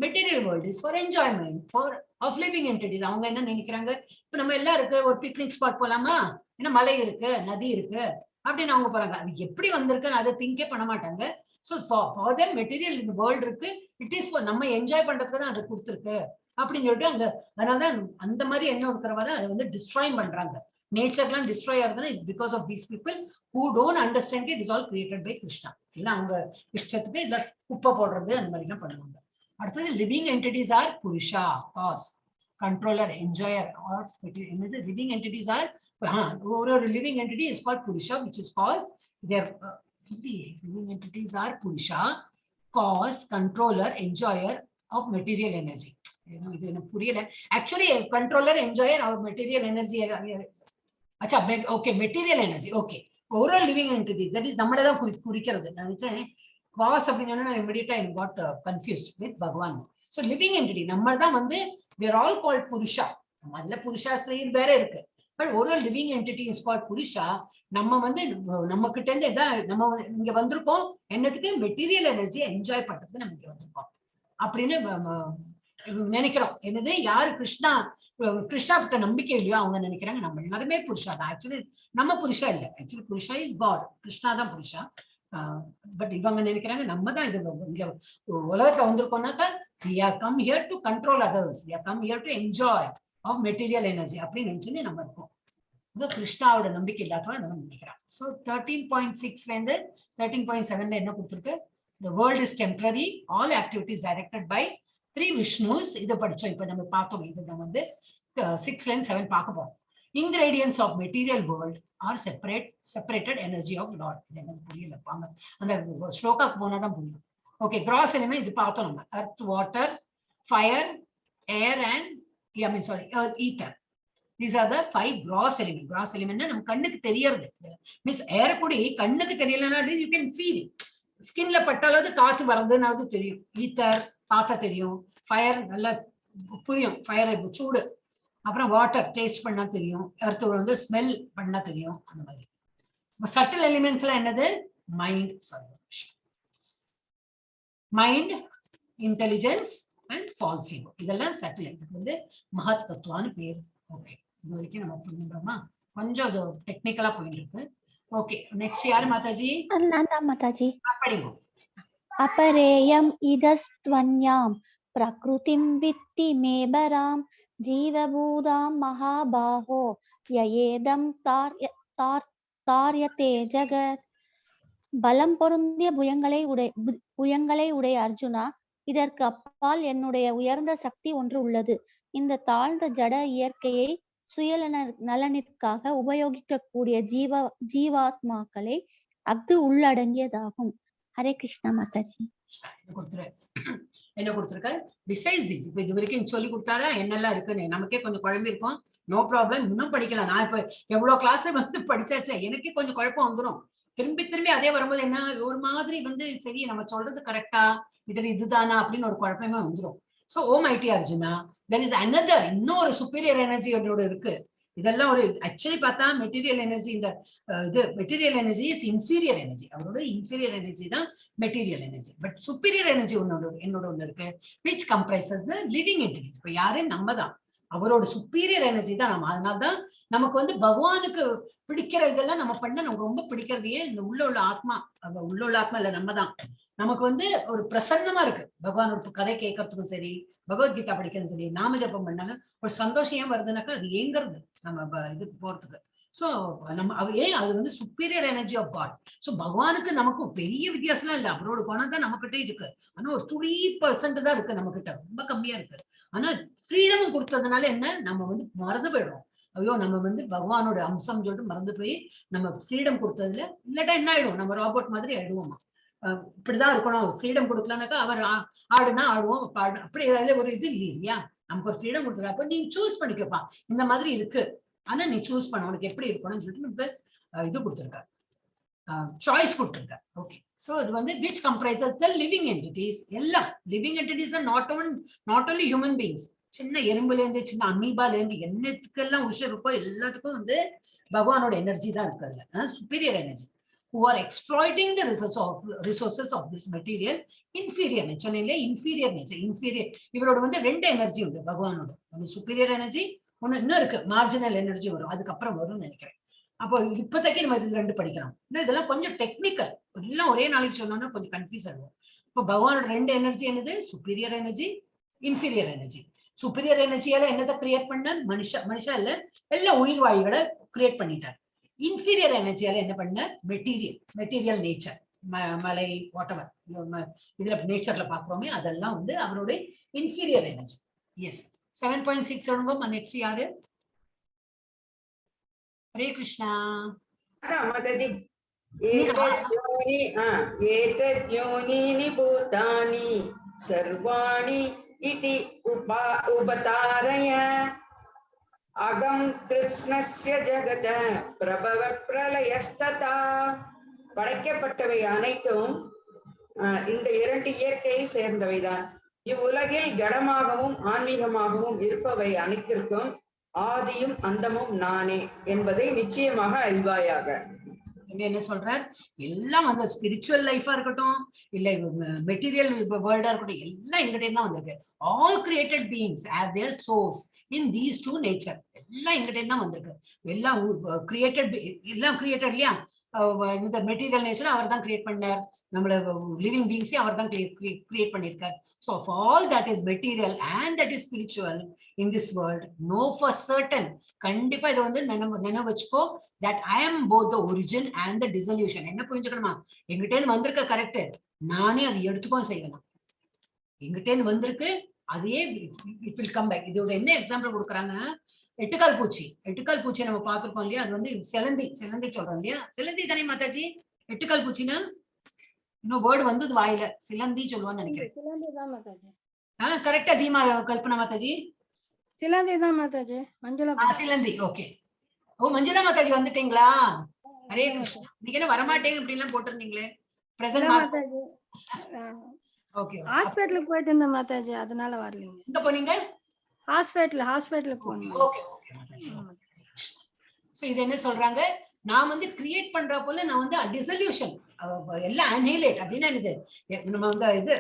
material world is for enjoyment, for of living entities. அவங்க என்ன நினைக்கிறாங்க, இப்ப நம்ம எல்லாம் இருக்கு, ஒரு பிக்னிக் ஸ்பாட் போலாமா, ஏன்னா மலை இருக்கு, நதி இருக்கு அப்படின்னு அவங்க போறாங்க. அது எப்படி வந்திருக்குன்னு அதை திங்கே பண்ண மாட்டாங்க. ஸோ ஃபார் them மெட்டீரியல் இந்த வேர்ல்டு இருக்கு, இட் இஸ் ஃபார் நம்ம என்ஜாய் பண்றதுக்கு தான் அதை கொடுத்துருக்கு அப்படின்னு சொல்லிட்டு அங்க அதனாலதான் அந்த மாதிரி என்ன இருக்கிறவா தான் அதை வந்து டிஸ்ட்ராய் பண்றாங்க. நேச்சர்லாம் டிஸ்ட்ராய் ஆகுதுன்னா because of these people who don't understand it is all created by Krishna. எல்லாம் அவங்க இஷ்டத்துக்கு இல்ல குப்பை போடுறது அந்த மாதிரி எல்லாம் பண்ணுவாங்க. அடுத்தது லிவிங் என்டிட்டிஸ் ஆர் புருஷா, காஸ், கண்ட்ரோலர், என்ஜாயர் ஆர் என்னது லிவிங் என்டிட்டிஸ் ஆர் ஒரு living entity is called Purusha which is cause their living entities are purusha, cause, controller, enjoyer of material energy. இது எனக்கு புரியல actually. Controller, enjoyer of material energy. அச்சா ஓகே, மெட்டீரியல் எனர்ஜி. ஓகே, ஒரு லிவிங் என்டிட்டி தட் இஸ் நம்மளே தான் குறிக்கிறது. நான் நினைச்சேன் காஸ் அப்படின்னு சொன்னா நான் immediately I got confused with Bhagavan. So living entity நம்ம தான் வந்து we are all called புருஷா. அதுல புருஷா ஸ்திரீ வேற இருக்கு. பட் ஒரு லிவிங் என்டிட்டி இஸ் கால்ட் புருஷா. நம்ம வந்து நம்ம கிட்ட இருந்து நம்ம இங்க வந்திருக்கோம் என்னத்துக்கு, மெட்டீரியல் எனர்ஜியை என்ஜாய் பண்றதுக்கு நம்ம இங்க வந்திருக்கோம் அப்படின்னு நினைக்கிறோம். என்னது யாரு கிருஷ்ணா கிட்ட நம்பிக்கை இல்லையோ அவங்க நினைக்கிறாங்க நம்ம எல்லாருமே புருஷா தான். ஆக்சுவலி நம்ம புருஷா இல்ல, actually Purusha is God, Krishna தான் புருஷா. பட் இவங்க நினைக்கிறாங்க நம்ம தான் இது இங்க உலகத்துல வந்திருக்கோம்னாக்கா we have come here to control others, we have come here to enjoy of material energy அப்படின்னு நினைச்சுன்னு நம்ம இருக்கோம். கிருஷ்ணாவோட நம்பிக்கை இல்லாதவங்க நம்ம நினைக்கிறாங்க. ஸோ 13.6 இருந்து 13.7 என்ன கொடுத்துருக்கு, the world is temporary, all activities directed by 3 Vishnus. இதை படிச்சோம், இப்ப நம்ம பார்த்தோம். இது நம்ம வந்து 6 and 7 பார்க்க போறோம். Ingredients of material world are separated energy of Lord. இது என்ன புரியல, பாங்க அந்த ஸ்லோகாக்கு போனாதான் புரியும். ஓகே, கிராஸ் எலிமெண்ட் இது பார்த்தோம் நம்ம. earth, water, fire, air and ether. These are the 5 gross elements. Gross element நம்ம கண்ணுக்கு தெரியறது. மீன்ஸ் ஏர் கூட கண்ணுக்கு தெரியலன்னா you can feel. ஸ்கின்ல பட்டாலாவது காத்து வரதுனாவது தெரியும். ஈத்தர் பார்த்தா தெரியும். ஃபயர் நல்லா புரியும், ஃபயர் சூடு. அப்புறம் வாட்டர் டேஸ்ட் பண்ணா தெரியும். எர்த் வந்து ஸ்மெல் பண்ணா தெரியும். அந்த மாதிரி சட்டில் எலிமெண்ட்ஸ் எல்லாம் என்னது, mind, intelligence and false ego. இதெல்லாம் சட்டில். இதுக்கு வந்து மகத் தத்துவான்னு பேர். ஓகே, இது வரைக்கும் நம்ம புரிஞ்சுக்கிறோமா? கொஞ்சம் அது டெக்னிக்கலா போயிட்டு இருக்கு. ஓகே, நெக்ஸ்ட் யாரு மாதாஜி? நான் தான் மாதாஜி. படிங்க. अपरेयम् इदस्त्वन्यां प्रकृतिं वित्ति मे बरां जीवभूतां महाबाहो ययेदं तार्यते जगत्. பலம் பொருந்திய புயங்களை உடைய அர்ஜுனா, இதற்கு அப்பால் என்னுடைய உயர்ந்த சக்தி ஒன்று உள்ளது. இந்த தாழ்ந்த ஜட இயற்கையை சுயநலனிற்காக உபயோகிக்கக்கூடிய ஜீவாத்மாக்களை அஃது உள்ளடங்கியதாகும். ஹரே கிருஷ்ணா மாதாஜி. என்ன கொடுத்திருக்காரு? பிசைட்ஸ் திஸ், இப்ப இது வரைக்கும் சொல்லி கொடுத்தாரா என்னெல்லாம் இருக்குன்னு நமக்கே கொஞ்சம் குழம்பு இருக்கும். நோ ப்ராப்ளம், இன்னும் படிக்கலாம். நான் இப்ப எவ்வளவு கிளாஸ் வந்து படிச்சாச்சு, எனக்கே கொஞ்சம் குழப்பம் வந்துடும். திரும்பி அதே வரும்போது என்ன ஒரு மாதிரி வந்து சரி நம்ம சொல்றது கரெக்டா, இதுல இதுதானா அப்படின்னு ஒரு குழப்பமே வந்துடும். So O mighty Arjuna, there is another இன்னொரு சுப்பீரியர் எனர்ஜி என்னோட இருக்கு. இதெல்லாம் ஒரு ஆக்சுவலி பார்த்தா மெட்டீரியல் எனர்ஜி, இந்த இது material energy is inferior energy. அவரோட இன்ஃபீரியர் எனர்ஜி தான் material energy. But superior energy என்னோட ஒண்ணு இருக்கு, விச் கம்ப்ரைசஸ் லிவிங் என்டிட்டிஸ். இப்ப யாரு, நம்ம தான். அவரோட சுப்பீரியர் எனர்ஜி தான் நம்ம. அதனால்தான் நமக்கு வந்து பகவானுக்கு பிடிக்கிற இதெல்லாம் நம்ம பண்ண நமக்கு ரொம்ப பிடிக்கிறதையே இந்த உள்ள ஆத்மா இல்ல நம்ம தான். நமக்கு வந்து ஒரு பிரசன்னமா இருக்கு. பகவானோட கதை கேட்கறதுக்கும் சரி, பகவத்கீதா படிக்கிறதும் சரி, நாம ஜபம் பண்ணாலும் ஒரு சந்தோஷம் ஏன் வருதுனாக்கா அது ஏங்கிறது நம்ம இதுக்கு போறதுக்கு. சோ நம்ம அது வந்து superior energy of God. So பகவானுக்கு நமக்கு பெரிய வித்தியாசம்லாம் இல்லை. அவரோட குணம் தான் நம்ம கிட்ட இருக்கு. ஆனா ஒரு 3% தான் இருக்கு நம்ம கிட்ட, ரொம்ப கம்மியா இருக்கு. ஆனா ஃப்ரீடம் கொடுத்ததுனால என்ன, நம்ம வந்து மறந்து போயிடுறோம். ஐயோ நம்ம வந்து பகவானோட அம்சம் சொல்லிட்டு மறந்து போய் நம்ம ஃப்ரீடம் கொடுத்ததுல இல்லாட்டா என்ன ஆயிடும், நம்ம ராபோட் மாதிரி ஆயிடுவோமா. இப்படிதான் இருக்கணும், ஃப்ரீடம் கொடுக்கலனாக்கா அவர் ஆடுனா ஆடுவோம், அப்படி ஏதாவது ஒரு இது இல்லையா. நமக்கு ஒரு ஃப்ரீடம் கொடுத்துருக்கப்ப நீ சூஸ் பண்ணிக்கப்பா, இந்த மாதிரி இருக்கு, ஆனா நீ சூஸ் பண்ண உனக்கு எப்படி இருக்கணும்னு சொல்லிட்டு நமக்கு இது கொடுத்துருக்க, சாய்ஸ் கொடுத்துருக்க. ஓகே, சோ இது வந்து which comprises the living entities. எல்லாம் living entities are not only human beings. சின்ன எறும்புல இருந்து சின்ன அமீபால இருந்து என்னத்துக்கெல்லாம் உஷர் இருக்கோ எல்லாத்துக்கும் வந்து பகவானோட எனர்ஜி தான் இருக்கு. அதுல superior energy who are exploiting the resources of this material inferior nature. inferior nature, inferior. இவரோட வந்து ரெண்டு எனர்ஜி உண்டு பகவானோட, ஒன்னு சுப்பீரியர் எனர்ஜி, ஒன்னு இன்னும் இருக்கு மார்ஜினல் எனர்ஜி வரும், அதுக்கப்புறம் வரும்னு நினைக்கிறேன். அப்போ இப்போதைக்கு நம்ம இது ரெண்டு படிக்கலாம். இதெல்லாம் கொஞ்சம் டெக்னிக்கல், எல்லாம் ஒரே நாளைக்கு சொன்னோம்னா கொஞ்சம் கன்ஃபியூஸ் ஆகும். இப்போ பகவானோட ரெண்டு எனர்ஜி என்னது, superior energy, inferior energy. Superior எனர்ஜியால என்னதை கிரியேட் பண்ண, மனுஷா இல்ல எல்லா உயிர் வாயுகளை கிரியேட் பண்ணிட்டார். இன்ஃபீரியர் எனர்ஜியால என்ன பண்ண, மெட்டீரியல் நேச்சர், மலை வாட்டவர் இதுல நேச்சர்ல பாக்குறோமே அதெல்லாம் வந்து அவரோட இன்ஃபீரியர் எனர்ஜி. எஸ் 7.6 சொல்லுங்க. நெக்ஸ்ட் யாரு? ஹரே கிருஷ்ணா. அதான் மாதாஜி, ஏதத் யோனினி பூதானி சர்வாணி இதி உபதாரய அகம் கிருஷ்ணஸ்ய ஜகத பிரபவ பிரளயஸ்ததா. படைக்கப்பட்டவை அனைத்தும் இந்த இரண்டு இயற்கையை சேர்ந்தவைதான். இவ்வுலகில் ஜடமாகவும் ஆன்மீகமாகவும் இருப்பவை அனைத்திற்கும் ஆதியும் அந்தமும் நானே என்பதை நிச்சயமாக அறிவாயாக. என்ன சொல்றார், எல்லாம் அந்த ஸ்பிரிச்சுவல் லைஃபா இருக்கட்டும் இல்ல மெட்டீரியல் வேர்ல்டா இருக்கட்டும், எல்லாம் எங்கிட்ட தான் வந்திருக்கு. All created beings have their source in these two nature. எல்லாம் எங்கிட்ட தான் வந்திருக்கு. எல்லாம் கிரியேட்டட், எல்லாம் கிரியேட்டட் இல்லையா. இந்த மெட்டீரியல் நேச்சர் அவர் தான் கிரியேட் பண்ணார், நம்மள லிவிங் பீயிங்ஸே அவர் தான் கிரியேட் பண்ணிருக்கார். So of all that is material and that is spiritual in this world, know for certain, கண்டிப்பா இதை வந்து நினைவு வச்சுக்கோ, that I am both the origin and the dissolution. என்ன புரிஞ்சுக்கணுமா, எங்கிட்ட இருந்து வந்திருக்க கரெக்ட், நானே அதை எடுத்துக்கோ செய்யணும். எங்கிட்ட இருந்து வந்திருக்கு, அதையே it will come back. இதோட என்ன எக்ஸாம்பிள் கொடுக்குறாங்கன்னா, எட்டுக்கால் பூச்சியை நம்ம பார்த்திருக்கோம் இல்லையா. அது வந்து சிலந்தி சொல்றோம் இல்லையா. சிலந்தி தானே மாதாஜி எட்டுக்கால் பூச்சினா? இன்னும் வேர்டு வந்து வாயில சிலந்தி சொல்லுவான்னு நினைக்கிறேன். கரெக்டா ஜீமா கல்பனா மாதாஜி? சிலந்தி தான் மாதாஜி. சிலந்தி. ஓகே. ஓ மஞ்சுளா மாதாஜி வந்துட்டீங்களா? ஹரே கிருஷ்ணா. நீங்க என்ன வரமாட்டேங்க இப்படி எல்லாம் போட்டிருந்தீங்களே. பிரசன்ட் மாதாஜி. ஓகே. ஹாஸ்பிடலுக்கு போயிட்டு இருந்த மாதாஜி, அதனால வரலீங்க. எங்க போனீங்க? ஹாஸ்பிடல் போனீங்க. Okay okay Mataji. சோ இது என்ன சொல்றாங்க, நான் வந்து கிரியேட் பண்ற போல நான் வந்து டிசல்யூஷன் எல்லாம் அனிலேட் அப்படின்னா என்னது, நம்ம வந்து இது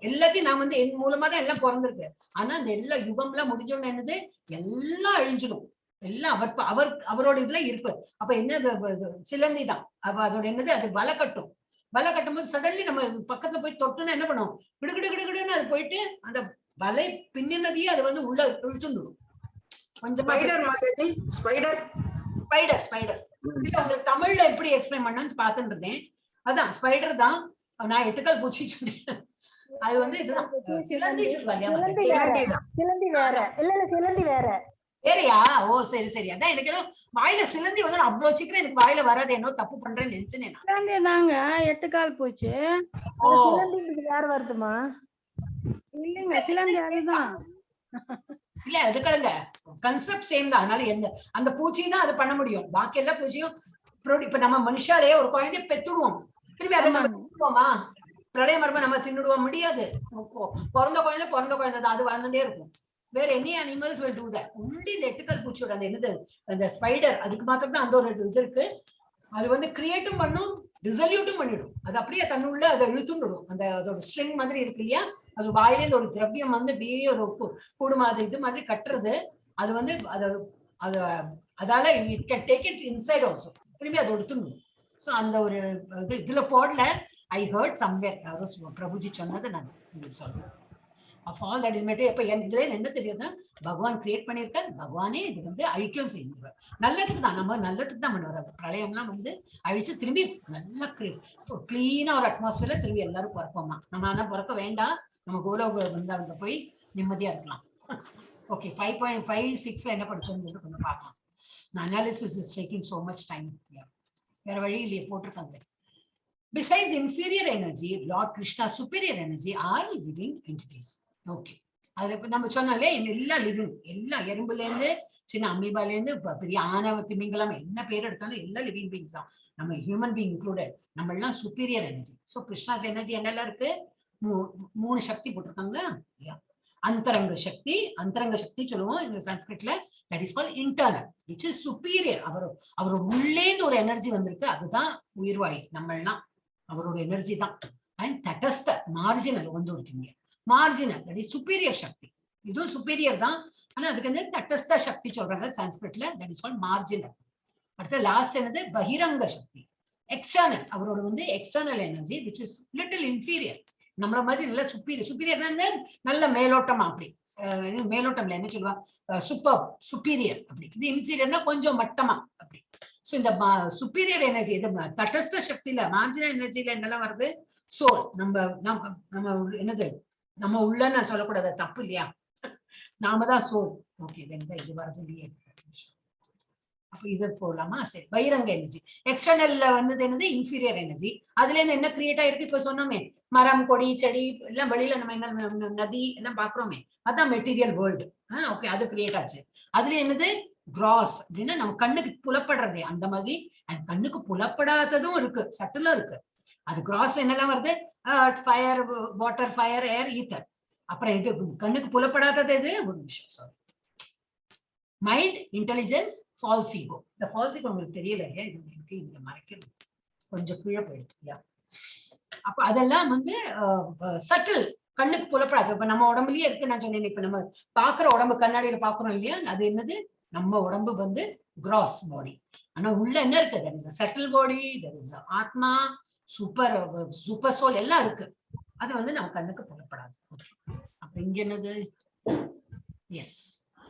எல்லாத்தையும் நான் வந்து என் மூலமா தான் எல்லாம் பிறந்திருக்கு. ஆனா அந்த எல்லா யுகம் எல்லாம் முடிஞ்சோன்னு என்னது, எல்லாம் அழிஞ்சிடும். எல்லாம் அவரோட இதுல இருப்பு. அப்ப என்ன, சிலந்தி தான். அப்ப அதோட என்னது, அது வலை கட்டும் போது சடன்லி நம்ம பக்கத்துல போய் தொட்டுன்னா என்ன பண்ணும், கிடுகிடுன்னு அது போயிட்டு அந்த வலை பின்னினதையே அது வந்து உள்ள இழுத்துடும். கொஞ்சம் ஸ்பைடர் உங்களுக்கு தமிழ்ல எப்படி எக்ஸ்பிளைன் பண்ணு பாத்துட்டு இருந்தேன். அதான் ஸ்பைடர் தான். நான் எட்டுக்கால் பூச்சி சொன்னேன். அது வந்து இதுதான் சிலந்தி வேற. வேறையா? ஓ சரி சரி. அதான் எனக்கு ஏதோ வாயில சிலந்தி வந்து அவ்வளவு சீக்கிரம் எனக்கு வாயில வராது, என்ன தப்பு பண்றேன்னு நினைச்சேன். நாங்க எட்டுக்கால் பூச்சி வேற வருதுமா? இல்லைங்க, சிலந்தி அதுதான். இல்ல அதுக்காக கன்செப்ட் சேம் தான். அதனால அந்த பூச்சி தான் அது பண்ண முடியும். பாக்கி எல்லா பூச்சியும் இப்ப நம்ம மனுஷாலே ஒரு குழந்தைய பெத்துடுவோம், திரும்பி அதை நம்ம தின்னுடுவோமா? பிரளய மரபை நம்ம தின்னுடுவோம் முடியாது. பிறந்த குழந்தை தான், அது வளர்ந்துட்டே இருக்கும். வேற any animals will do that. only the எட்டுக்கால் பூச்சியோட அந்த என்னது, அந்த ஸ்பைடர், அதுக்கு மாத்திரம் தான் அந்த ஒரு இது இருக்கு. அது வந்து கிரியேட்டும் பண்ணும், டிசல்யூட்டும் பண்ணிடும். அது அப்படியே தன்னுள்ள அதை இழுத்துடும். அந்த அதோட ஸ்ட்ரிங் மாதிரி இருக்கு இல்லையா, அது வாயிலே ஒரு திரவியம் வந்து அப்படியே ஒரு கூடு மாதிரி இது மாதிரி கட்டுறது. அது வந்து அதால it can take it inside also, திரும்பி அதை எடுத்துடும். சோ அந்த ஒரு இதுல போடல, ஐ ஹர்ட் சம்வேர், யாரோ பிரபுஜி சொன்னதை நான் சொல்றேன். Of all that is material. இப்ப இதுல என்ன தெரியுதுன்னா பகவான் கிரியேட் பண்ணியிருக்கார், பகவானே இது வந்து அழிக்கும் செய்யுவார். நல்லதுக்கு தான், நம்ம நல்லதுக்கு தான் பண்ணுவார். பிரளயம்லாம் வந்து அழிச்சு திரும்பி நல்லா கிளீனா ஒரு அட்மாஸ்பியர்ல திரும்பி எல்லாரும் பிறப்போமா. நம்ம ஆனா பிறக்க வேண்டாம், நம்ம கோலோக வந்து போய் நிம்மதியா இருக்கலாம். ஓகே, 5.56 என்ன படிச்சோம்னு கொஞ்சம் பார்க்கலாம். Analysis is taking so much time. வேற வழி இல்லையே, போட்டிருக்காங்களே. Besides inferior energy, Lord Krishna's superior energy are living entities. Okay. அது இப்ப நம்ம சொன்னாலே எல்லா லிவிங், எல்லா எறும்புல இருந்து சின்ன அமீபால இருந்து பெரிய ஆணவ திமிங்கலம் என்ன பேர் எடுத்தாலும் எல்லா லிவிங் பீங்ஸ் தான். நம்ம ஹியூமன் பீங் இன்க்ளூடட், நம்ம எல்லாம் superior energy. So Krishna's energy என்னெல்லாம் இருக்கு? 3 சக்தி போட்டிருக்காங்க. அந்தரங்க சக்தி, அந்தரங்க சக்தி சொல்லுவோம் இந்த சன்ஸ்கிரிட்ல. That is called internal, which is superior. அவரோட உள்ளேந்து ஒரு எனர்ஜி வந்திருக்கு, அதுதான் உயிர்வாழி நம்ம எல்லாம், அவரோட எனர்ஜி தான். அண்ட் தட்டஸ்த மார்ஜினல் வந்து ஒருத்தீங்க மார்ஜினல், தட் இஸ் சுப்பீரியர் சக்தி. இதுவும் சுப்பீரியர் தான், ஆனா அதுக்கு வந்து தட்டஸ்த சக்தி சொல்றாங்க சான்ஸ்கிரிட்ல, தட் இஸ் கால்ட் மார்ஜினல். அடுத்து லாஸ்ட் என்னது? பகிரங்க சக்தி, எக்ஸ்டர்னல். அவரோட வந்து external energy which is little inferior. நம்மள மாதிரி நல்ல சுப்பீரியர்னா நல்ல மேலோட்டமா, அப்படி மேலோட்டம்ல என்ன சொல்லுவாங்க, சுப்பீரியர் அப்படி. இது இன்ஃபீரியர்னா கொஞ்சம் மட்டமா அப்படி. சோ இந்த சுப்பீரியர் எனர்ஜி, இது தட்டஸ்த சக்தியில மார்ஜினல் எனர்ஜில என்னெல்லாம் வருது? சோல். நம்ம என்னது, நம்ம உள்ள நான் சொல்லக்கூடாது, தப்பு இல்லையா? நாம தான் சோல். ஓகே, இது வருது இல்லையே. அப்ப இது போலாமா? சரி. பகிரங்க எனர்ஜி. எக்ஸ்டர்னல்ல வந்தது என்னது? Inferior energy. அதுல இருந்து என்ன கிரியேட் ஆயிருக்கு? இப்ப சொன்னோமே, மரம், கொடி, செடி எல்லாம் வெளியில நம்ம என்ன நதி எல்லாம் பாக்குறோமே, அதான் மெட்டீரியல் வேர்ல்டு. ஓகே, அது கிரியேட் ஆச்சு. அதுல என்னது? கிராஸ் அப்படின்னா நம்ம கண்ணுக்கு புலப்படுறது. அந்த மாதிரி கண்ணுக்கு புலப்படாததும் இருக்கு, சட்டிலும் இருக்கு. அது கிராஸ்ல என்னெல்லாம் வருது? Fire, water, fire, air, ether. அப்புறம் இது கண்ணுக்கு புலப்படாதது எது? ஒரு நிமிஷம், sorry. Mind, intelligence, false ego. இந்த ஃபால்ஸ் ஈகோ உங்களுக்கு தெரியல இல்லையா? இது எனக்கு இங்க மறைக்கிறது கொஞ்சம் கீழே போயிடுச்சு இல்லையா? அப்ப அதெல்லாம் வந்து சட்டில், கண்ணுக்கு புலப்படாது. இப்ப நம்ம உடம்புலயே இருக்கு. நான் சொன்னேன், இப்ப நம்ம பாக்குற உடம்பு, கண்ணாடியில பாக்குறோம் இல்லையா, அது என்னது? நம்ம உடம்பு வந்து கிராஸ் பாடி. ஆனா உள்ள என்ன இருக்கு? That is subtle body, that is ஆத்மா, சூப்பர் சோல் எல்லாம் இருக்கு. அது வந்து நம்ம கண்ணுக்கு புலப்படாது. அப்ப இங்க என்னது? எஸ்.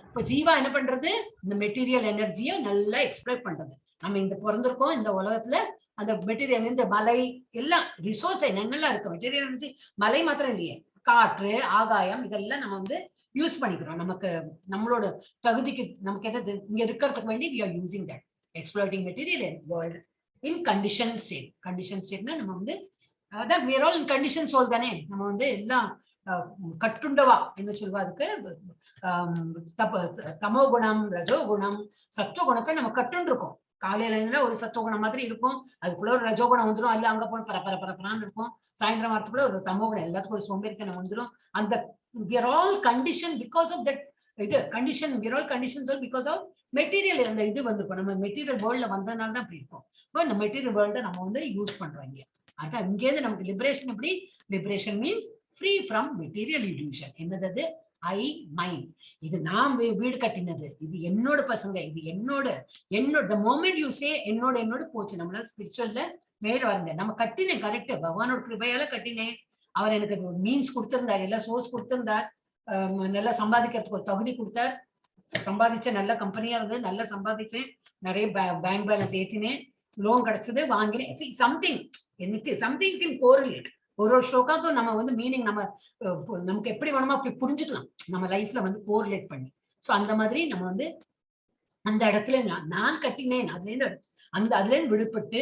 இப்ப ஜீவா என்ன பண்றது? இந்த மெட்டீரியல் எனர்ஜியை நல்லா எக்ஸ்பிளைன் பண்றது. நம்ம இந்த பிறந்திருக்கோம் இந்த உலகத்துல, அந்த மெட்டீரியல், இந்த மலை எல்லாம் ரிசோர்ஸ் என்னெல்லாம் இருக்கு. மெட்டீரியல் எனர்ஜி மலை மாத்திரம் இல்லையே, காற்று, ஆகாயம், இதெல்லாம் நம்ம வந்து யூஸ் பண்ணிக்கிறோம். நமக்கு நம்மளோட தகுதிக்கு நமக்கு என்னது இங்க இருக்கிறதுக்கு வேண்டி we are using that, exploiting material world in condition state. condition stateனா நம்ம வந்து அதான் we are all in condition soul தானே. நம்ம வந்து எல்லாம் கட்டுண்டவா என்ன சொல்வா, அதுக்கு தமோ குணம், ரஜோ குணம், சத்துவ குணத்தை நம்ம கட்டுண்டு இருக்கோம். காலையில இருந்தா ஒரு சத்துவ குணம் மாதிரி இருக்கும், அதுக்குள்ள ஒரு ரஜோகுணம் வந்துடும், அல்ல அங்க போன பரப்பரப்பரப்பரான்னு இருக்கும். சாயந்தரம் வரத்துக்குள்ள ஒரு தமோ குணம், எல்லாத்துக்கும் ஒரு சோம்பேறித்தனம் வந்துடும். அந்த we are all conditioned because of that. இது condition, we are all conditioned because of material. அந்த இது வந்து நம்ம மெட்டீரியல் வேர்ல்ட்ல வந்ததுனால தான் அப்படி இருக்கும். இப்போ இந்த மெட்டீரியல் வேர்ல்ட நம்ம வந்து யூஸ் பண்றோம் இங்க. அதான் இங்கேருந்து நமக்கு லிபரேஷன் எப்படி? Liberation means free from material illusion. என்னது? ஐ, மைண்ட். இது நான் வீடு கட்டினது, இது என்னோட பசங்க, இது என்னோட the moment you say என்னோட போச்சு. நம்மளால ஸ்பிரிச்சுவல்ல மேல வரல. நம்ம கட்டினேன், கரெக்ட், பகவானோட கிருபையால கட்டினேன். அவர் எனக்கு மீன்ஸ் கொடுத்திருந்தார், எல்லாம் சோர்ஸ் கொடுத்திருந்தார், நல்லா சம்பாதிக்கிறதுக்கு ஒரு தகுதி கொடுத்தார். சம்பாதிச்ச நல்ல கம்பெனியா இருந்தது, நல்லா சம்பாதிச்சேன், நிறைய பேங்க் பேலன்ஸ் ஏத்தினேன், லோன் கிடைச்சது, வாங்கினேன். சம்திங் எனக்கு சம்திங் கேன் கோரிலேட். ஒரு ஸ்லோகாக்கும் நம்ம வந்து மீனிங் நம்ம நமக்கு எப்படி வேணுமோ அப்படி புரிஞ்சுக்கலாம் நம்ம லைஃப்ல வந்து கோரிலேட் பண்ணி. சோ அந்த மாதிரி நம்ம வந்து அந்த இடத்துல நான் கட்டினேன், அதுல இருந்து விடுபட்டு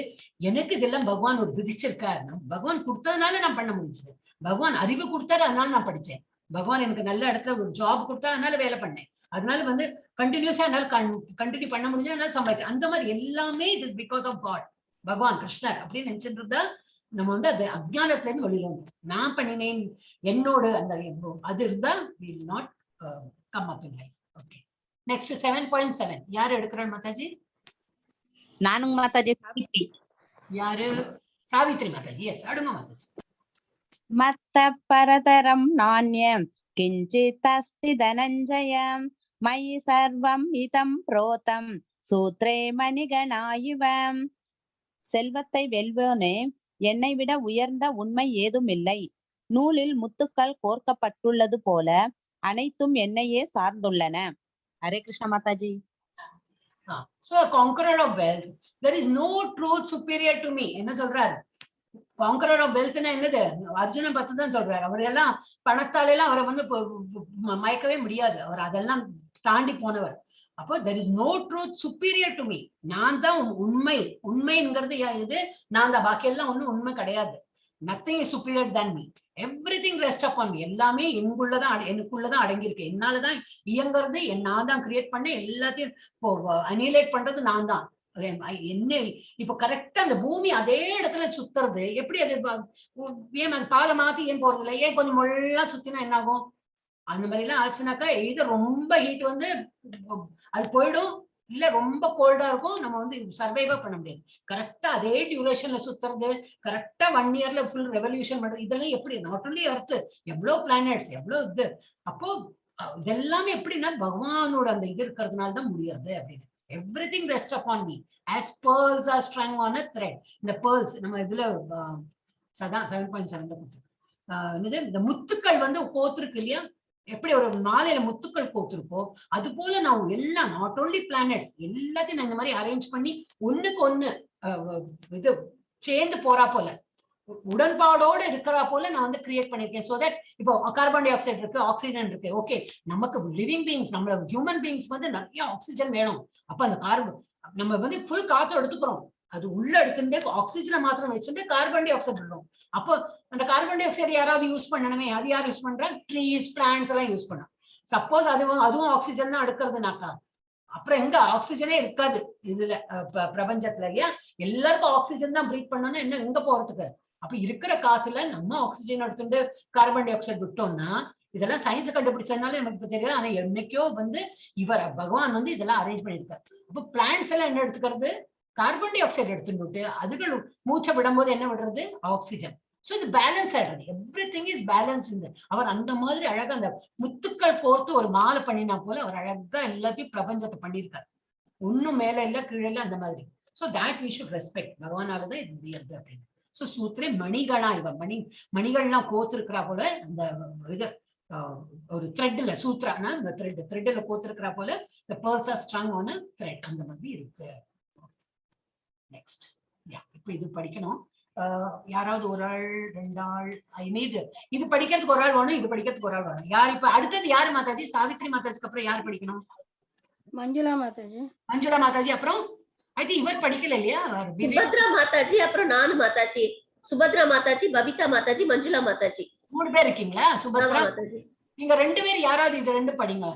எனக்கு இதெல்லாம் பகவான் ஒரு விதிச்சிருக்காரு. பகவான் கொடுத்ததுனால நான் பண்ண முடிஞ்சது. பகவான் அறிவு கொடுத்தாரு, அதனால நான் படிச்சேன். பகவான் எனக்கு நல்ல இடத்துல ஒரு ஜாப் கொடுத்தா, அதனால வேலை பண்ணேன். அதனால வந்து கண்டினியூஸா என்னால் கண்டினியூ பண்ண முடிஞ்சது, அதனால சம்பாதிச்சேன். அந்த மாதிரி எல்லாமே it is because of God, Bhagavan கிருஷ்ணர் அப்படின்னு நினைச்சிட்டு இருந்தா நம்ம வந்து அது அஜ்ஞானத்துல இருந்து வெளியில வந்து நான் பண்ணினேன் என்னோட அந்த அது இருந்தா we will not come up in life. Okay, next 7.7 யார் எடுக்கிறார் மாதாஜி? நானுங்க மாதாஜி. சாவித்ரி. யாரு? சாவித்ரி மாதாஜி. எஸ், அடுங்க மாதாஜி. மத்த பரதரம் நாண்யம் கிஞ்சித் அஸ்தி தனஞ்சயம் மயி சர்வம் இதம் புரோதம் சூத்ரே மணிகணாயிவம். செல்வத்தை வெல்வோனே, என்னை விட உயர்ந்த உண்மை ஏதும் இல்லை. நூலில் முத்துக்கள் கோர்க்கப்பட்டுள்ளது போல அனைத்தும் என்னையே சார்ந்துள்ளன. Hare Krishna Mataji. So a conqueror of wealth, there is no truth superior to me. என்ன சொல்றாரு? காங்கரர் ஆஃப் வெல்த்னா என்னது? அர்ஜுனன் பத்தி தான் சொல்றாரு. அவர் எல்லாம் பணத்தால எல்லாம் அவரை வந்து மயக்கவே முடியாது. அவர் அதெல்லாம் தாண்டி போனவர். அப்போ there is no truth superior to me. நான் தான் உண்மைங்கிறது இது நான் தான். பாக்கி எல்லாம் ஒண்ணும் உண்மை கிடையாது. nothing is superior than me. everything rests upon me. எல்லாமே எனக்குள்ளதான் அடங்கியிருக்கு. என்னாலதான் இயங்குறது. நான் தான் கிரியேட் பண்ண எல்லாத்தையும் அனிலேட் பண்றது நான் தான். என்ன இப்ப கரெக்டா அந்த பூமி அதே இடத்துல சுத்துறது எப்படி? அது ஏன் அது பாதை மாத்தி ஏன் போறது இல்லை? ஏன் கொஞ்சம் முள்ளா சுத்தினா என்ன ஆகும்? அந்த மாதிரி எல்லாம் ஆச்சுனாக்கா இது ரொம்ப ஹீட் வந்து அது போயிடும், இல்ல ரொம்ப கோல்டா இருக்கும். நம்ம வந்து சர்வைவா பண்ண முடியாது. கரெக்டா அதே டியூரேஷன்ல சுத்துறது, கரெக்டா 1 இயர்ல ஃபுல் ரெவல்யூஷன் பண்றது, இதெல்லாம் எப்படி? நாட் ஒன்லி எர்த், எவ்வளவு பிளானட்ஸ், எவ்வளவு இது. அப்போ இதெல்லாமே எப்படின்னா பகவானோட அந்த இது இருக்கிறதுனாலதான் முடியாது அப்படின்னு. everything rests upon me as pearls are strung on a thread. இந்த pearls நம்ம இதுல சதா 7.7ல கொடுத்து இந்த முத்துக்கள் வந்து கோத்திருக்கு இல்லையா? எப்படி ஒரு மாலையில முத்துக்கள் கோத்திருக்கோ அது போல நான் எல்லாம் நாட் ஓன்லி பிளானட்ஸ் எல்லாத்தையும் நான் இந்த மாதிரி அரேஞ்ச் பண்ணி ஒண்ணுக்கு ஒண்ணு இது சேர்ந்து போறா போல உடன்பாடோட இருக்கிறா போல நான் வந்து கிரியேட் பண்ணிருக்கேன். சோ தட் இப்போ கார்பன் டை ஆக்சைடு இருக்கு, ஆக்சிஜன் இருக்கு. ஓகே, நமக்கு லிவிங் பீயிங்ஸ், நம்ம ஹியூமன் பீயிங்ஸ் வந்து நிறைய ஆக்சிஜன் வேணும். அப்ப அந்த கார்பன் நம்ம வந்து ஃபுல் காத்து எடுத்துக்கிறோம். அது உள்ள எடுத்துட்டு ஆக்சிஜனை மாத்திரம் வச்சுட்டு கார்பன் டை ஆக்சைடு விடுறோம். அப்போ அந்த கார்பன் டை ஆக்சைடு யாராவது யூஸ் பண்ணணுமே, அது யார் யூஸ் பண்றா? ட்ரீஸ், பிளான்ட்ஸ் எல்லாம் யூஸ் பண்ணணும். சப்போஸ் அதுவும் ஆக்சிஜன் தான் எடுக்கிறதுனாக்கா அப்புறம் எங்க ஆக்சிஜனே இருக்காது இதுல பிரபஞ்சத்துல இல்லையா? எல்லாருக்கும் ஆக்சிஜன் தான் பிரீத் பண்ணணும்னா என்ன எங்க போறதுக்கு? அப்ப இருக்கிற காத்துல நம்ம ஆக்சிஜன் எடுத்துட்டு கார்பன் டை ஆக்சைடு விட்டோம்னா இதெல்லாம் சயின்ஸ் கண்டுபிடிச்சதுனால நமக்கு இப்ப தெரியாது. ஆனா என்னைக்கோ வந்து பகவான் வந்து இதெல்லாம் அரேஞ்ச் பண்ணிருக்காரு. அப்ப பிளான்ட்ஸ் எல்லாம் என்ன எடுத்துக்கிறது? கார்பன் டை ஆக்சைடு எடுத்துட்டு அதுகள் மூச்சை விடும்போது என்ன விடுறது? ஆக்சிஜன். சோ இது பேலன்ஸ் ஆயிடுறது. Everything is balance. அவர் அந்த மாதிரி அழகா அந்த முத்துக்கள் கோர்த்து ஒரு மாலை பண்ணினா போல அவர் அழகா எல்லாத்தையும் பிரபஞ்சத்தை பண்ணியிருக்காரு. ஒண்ணும் மேல இல்ல கீழே இல்ல அந்த மாதிரி. So that we should respect. பகவானாலதான் இது முடியாது அப்படின்னு. சோ சூத்திரே மணிகளா இவ மணிகள்லாம் கோத்திருக்கிறா போல அந்த இது ஒரு த்ரெட்ல சூத்ரானா இந்த த்ரெட்ல கோத்திருக்கிறா போல the pearls are strung on a thread அந்த மாதிரி இருக்கு. நெக்ஸ்ட் இப்ப இது படிக்கணும். யாராவது ஒரு ஆள் 2 ஆள் ஐ நீட் இது படிக்கிறதுக்கு ஒரு ஆள் வேணும், இது படிக்கிறதுக்கு ஒரு ஆள் வேணும். யார் இப்ப அடுத்தது யாரு மாதாஜி? சாவித்ரி மாதாஜிக்கு அப்புறம் யார் படிக்கணும்? மஞ்சுளா மாதாஜி. மஞ்சுளா மாதாஜி அப்புறம் ஐ திங்க் இவர் படிக்கல இல்லையா? சுபத்ரா மாதாஜி அப்புறம் நானு மாதாஜி, சுபத்ரா மாதாஜி, பபிதா மாதாஜி, மஞ்சுளா மாதாஜி. 3 பேர் இருக்கீங்களா? சுபத்ரா மாதாஜி நீங்க 2 பேர் யாராவது இது 2 படிங்க.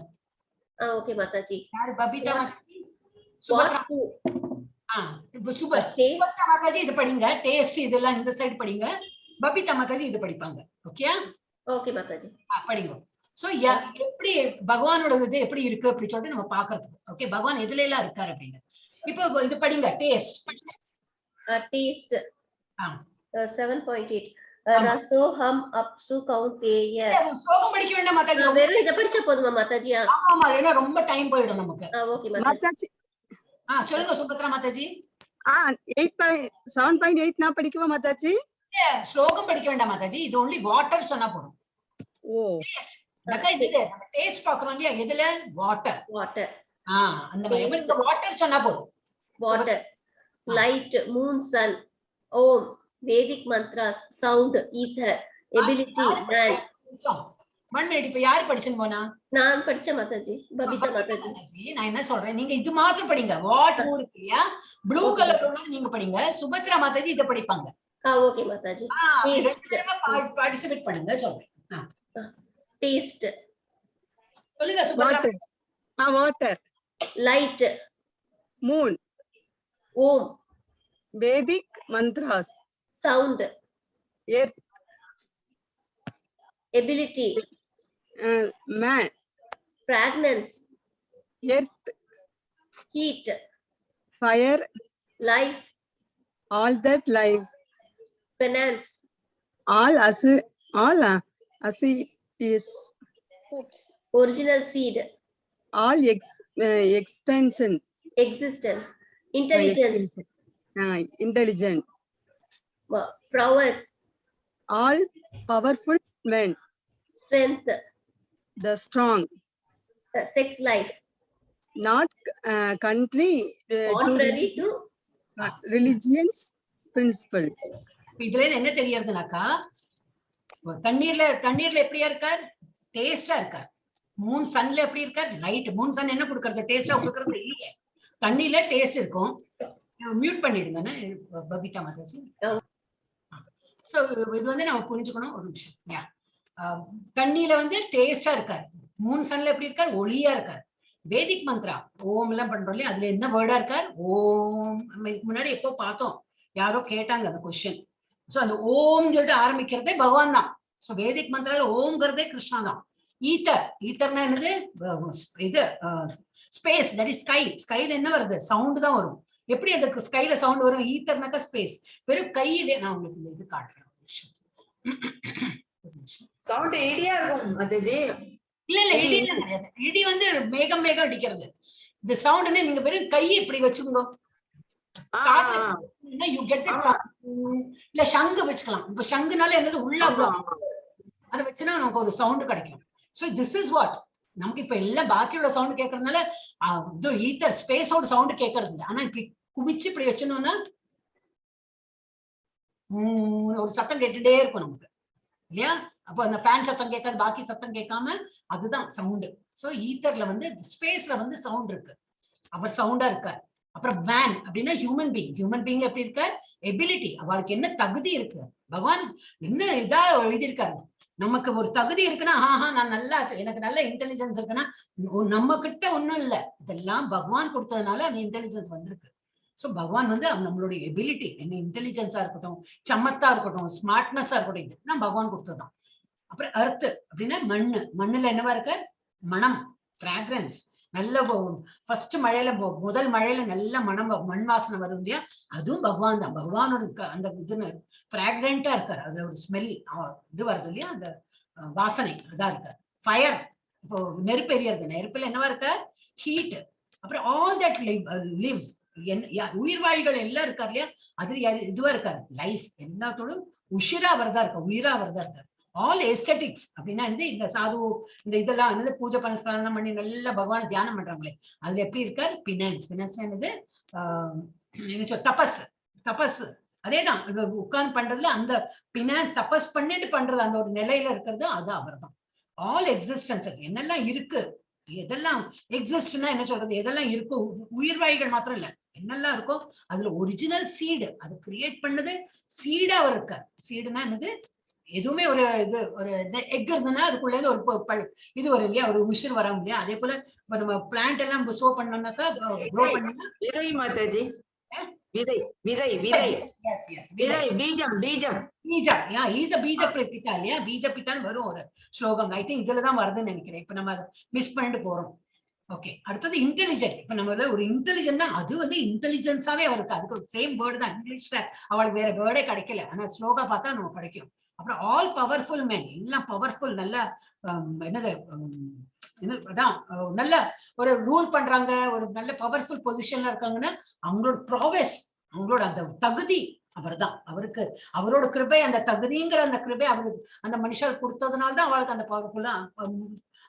ஓகே மாதாஜி. யாரு? பபிதா மாதாஜி, சுபத்ரா. இப்ப சுபத்ரா மாதாஜி இது படிங்க. டேஸ்ட் இதெல்லாம் இந்த சைடு படிங்க. பபிதா மாதாஜி இது படிப்பாங்க. ஓகே ஓகே மாதாஜி படிங்க. சோ எப்படி பகவானோட இது எப்படி இருக்கு அப்படி சொல்லிட்டு நம்ம பாக்குறதுக்கு. ஓகே, பகவான் எதுல எல்லாம் இருக்காரு அப்படின்னு. இப்போ இது படிங்க. டேஸ்ட் 7.8 ரசோஹம் அப்சு கௌந்தேய. ஸ்லோகம் படிக்க வேண்டாம் மாதாஜி, வெறும் இத படிச்சா போதுமா மாதாஜி? ஆமா, ஏன்னா ரொம்ப டைம் போயிடும் நமக்கு. ஓகே மாதாஜி. சொல்லுங்க சுபத்ரா மாதாஜி. 7.8 நான் படிக்கவா மாதாஜி? ஸ்லோகம் படிக்க வேண்டாம் மாதாஜி, இது ஒன்லி வாட்டர் சொன்னா போதும். டேஸ்ட் பாக்குறோம் இல்லையா? எதுல? வாட்டர். அந்த மாதிரி வாட்டர் சொன்னா போதும். Water, light, moon, sun, Om, Vedic mantras, sound, ether, ability, man. மண்ணடி இப்ப யாரு படிச்சுன்னு போனா? நான் படிச்ச மாதாஜி, பபிதா மாதாஜி. நான் என்ன சொல்றேன், நீங்க இது மாத்திரம் படிங்க. வாட் இருக்கு இல்லையா? ப்ளூ கலர் உள்ளது நீங்க படிங்க. சுபத்ரா மாதாஜி இத படிப்பாங்க. ஓகே மாதாஜி. பார்ட்டிசிபேட் பண்ணுங்க சொல்றேன். டேஸ்ட் சொல்லுங்க Subhadra. Water, light, moon, Om, Vedic mantras, sound, earth, ability, man, fragrance, earth, heat, fire, life, all that lives, finance, all activities, original seed, all extension, existence, intelligence, intelligent, prowess, all powerful men, strength, the strong, sex life, not country contrary to religions principles. இதுல என்ன தெரியறதுனாக்கா, தண்ணீர்ல எப்படியா இருக்கார்? டேஸ்டா இருக்கார். மூன் சன்ல எப்படி இருக்கார்? லைட். மூன் சன் என்ன கொடுக்கறது? டேஸ்டா கொடுக்கறது இல்லையே. தண்ணியில டேஸ்ட் இருக்கும். மியூட் பண்ணிடுங்க பபிதா மாதாஜி. சோ இது வந்து நம்ம புரிஞ்சுக்கணும் ஒரு நிமிஷம். தண்ணியில வந்து டேஸ்டா இருக்காரு. மூன் சன்ல எப்படி இருக்கார்? ஒளியா இருக்கார். வேதிக் மந்த்ரா ஓம் எல்லாம் பண்றோம் இல்லையா, அதுல என்ன வேர்டா இருக்கார்? ஓம். முன்னாடி எப்போ பார்த்தோம், யாரோ கேட்டாங்க அந்த கொஸ்டின். சோ அந்த ஓம் சொல்லிட்டு ஆரம்பிக்கிறதே பகவான் தான். சோ வேதிக் மந்த்ரால ஓம்ங்கிறதே கிருஷ்ணா தான். ஈத்தர்னா என்னது? இது ஸ்பேஸ், தட் இஸ் ஸ்கை. ஸ்கைல என்ன வருது? சவுண்ட் தான் வரும். எப்படி அந்த ஸ்கைல சவுண்ட் வரும்? ஈத்தர்னாக்கா ஸ்பேஸ். வெறும் கையிலே நான் உங்களுக்கு இது காட்டுறேன். சவுண்ட் இடியா இருக்கும் மாதாஜி. இல்ல இடி எல்லாம் கிடையாது. இடி வந்து மேகம் அடிக்கிறது. இந்த சவுண்ட்னே நீங்க வெறும் கையை இப்படி வச்சுக்கோங்க. You get it. இல்ல சங்கு வச்சுக்கலாம். இப்ப சங்குனால என்னது? உள்ள அதை வச்சுனா நமக்கு ஒரு சவுண்ட் கிடைக்கும். சோ திஸ் இஸ் வாட் நமக்கு இப்ப எல்லாம் பாக்கியோட சவுண்ட் கேட்கறதுனால ஈத்தர் ஸ்பேஸோட சவுண்ட் கேட்கறது இல்லை. ஆனா இப்படி குவிச்சு இப்படி வச்சோம்னா ஒரு சத்தம் கேட்டுட்டே இருக்கும் நமக்கு இல்லையா? அப்போ அந்த ஃபேன் சத்தம் கேட்காது, பாக்கி சத்தம் கேட்காம அதுதான் சவுண்டு. சோ ஈத்தர்ல வந்து ஸ்பேஸ்ல வந்து சவுண்ட் இருக்கு. அவர் சவுண்டா இருக்கார். அப்புறம் மேன் அப்படின்னா ஹியூமன் பீயிங். ஹியூமன் பீயிங்ல எப்படி இருக்கார்? எபிலிட்டி. அவருக்கு என்ன தகுதி இருக்கு? பகவான் என்ன இதா எழுதியிருக்காரு? நமக்கு ஒரு தகுதி இருக்குன்னா, நான் நல்லா, எனக்கு நல்ல இன்டெலிஜென்ஸ் இருக்குன்னா, நம்ம கிட்ட ஒண்ணும் இல்ல, இதெல்லாம் பகவான் கொடுத்ததுனால அந்த இன்டெலிஜென்ஸ் வந்திருக்கு. சோ பகவான் வந்து நம்மளுடைய எபிலிட்டி, என்ன இன்டெலிஜென்ஸா இருக்கட்டும், சமத்தா இருக்கட்டும், ஸ்மார்ட்னஸா இருக்கட்டும், இதுதான் பகவான் கொடுத்ததுதான். அப்புறம் அர்த் அப்படின்னா மண்ணு. மண்ணுல என்னவா இருக்க? மனம், பிராக்ரன்ஸ். நல்ல ஃபர்ஸ்ட் மழையில, முதல் மழையில நல்ல மணம், மண் வாசனை வரும் இல்லையா, அதுவும் பகவான் தான். பகவானோட அந்த இது பிராக்ரண்டா இருக்காரு. அது ஒரு ஸ்மெல் இது வருது இல்லையா, அந்த வாசனை அதான் இருக்காரு. ஃபயர், இப்போ நெருப்பு எரியறது, நெருப்புல என்னவா இருக்க? ஹீட். அப்புறம் ஆல் தட் லிவ்ஸ், உயிர்வாழிகள் எல்லாம் இருக்காரு இல்லையா, அதுல இதுவா இருக்காரு லைஃப். எல்லாத்தோடும் உஷிரா அவர்தான் இருக்காரு, உயிரா அவர்தான் இருக்காரு. ஆல் எஸ்தெட்டிக்ஸ் அப்படின்னா என்னது? இந்த சாது இந்த இதெல்லாம் என்னது? பூஜை பனஸ்காரம் பண்ணி நல்லா பகவான் தியானம் பண்றாங்களே, அதுல எப்படி இருக்காரு? பினான்ஸ். பினான்ஸ் என்னது? தபஸ். அதேதான் உட்கார்ந்து பண்றதுல அந்த பினான்ஸ் தபஸ் பண்ணிட்டு பண்றது, அந்த ஒரு நிலையில இருக்கிறது அது அவர் தான். ஆல் எக்ஸிஸ்டன்சஸ் என்னெல்லாம் இருக்கு, எதெல்லாம் எக்ஸிஸ்ட்னா என்ன சொல்றது? எதெல்லாம் இருக்கோ, உயிர்வாய்கள் மாத்திரம் இல்ல, என்னெல்லாம் இருக்கோ அதுல ஒரிஜினல் சீடு, அது கிரியேட் பண்ணது சீடா அவர் இருக்கார். சீடுனா என்னது? எதுவுமே ஒரு இது ஒரு எக் இருந்ததுன்னா அதுக்குள்ள இருந்து ஒரு இது வரும் இல்லையா, ஒரு உயிர் வரும் இல்லையா. அதே போல இப்ப நம்ம பிளான்ட் எல்லாம் சோ பண்ணோம்னாக்கா க்ரோ பண்ணா விதை மாதாஜி, விதை விதை விதை விதை பீஜம் பீஜம் பீஜம். ஈஸ பீஜ பித்தா இல்லையா, பீஜ பித்தான்னு வரும் ஒரு ஸ்லோகம். ஐ திங்க் இதுலதான் வருதுன்னு நினைக்கிறேன். இப்ப நம்ம அதை மிஸ் பண்ணிட்டு போறோம். ஓகே, அடுத்தது இன்டெலிஜென்ட். இப்ப நம்ம ஒரு இன்டெலிஜென்ட் தான், அது வந்து இன்டெலிஜென்ஸாவே அவருக்கு, அதுக்கு சேம் வேர்டு தான். இங்கிலீஷ்ல அவளுக்கு வேற வேர்டே கிடைக்கல, ஆனா ஸ்லோகா பார்த்தா நம்ம கிடைக்கும். அப்புறம் ஆல் பவர்ஃபுல் மேன், எல்லாம் பவர்ஃபுல், நல்ல என்னது அதான் நல்ல ஒரு ரூல் பண்றாங்க, ஒரு நல்ல பவர்ஃபுல் பொசிஷன்ல இருக்காங்கன்னா அவங்களோட ப்ராவெஸ், அவங்களோட அந்த தகுதி அவர் தான். அவருக்கு அவரோட கிருபை, அந்த தகுதிங்கிற அந்த கிருபை அவருக்கு அந்த மனுஷர் கொடுத்ததுனால தான் அவளுக்கு அந்த பவர்ஃபுல்லா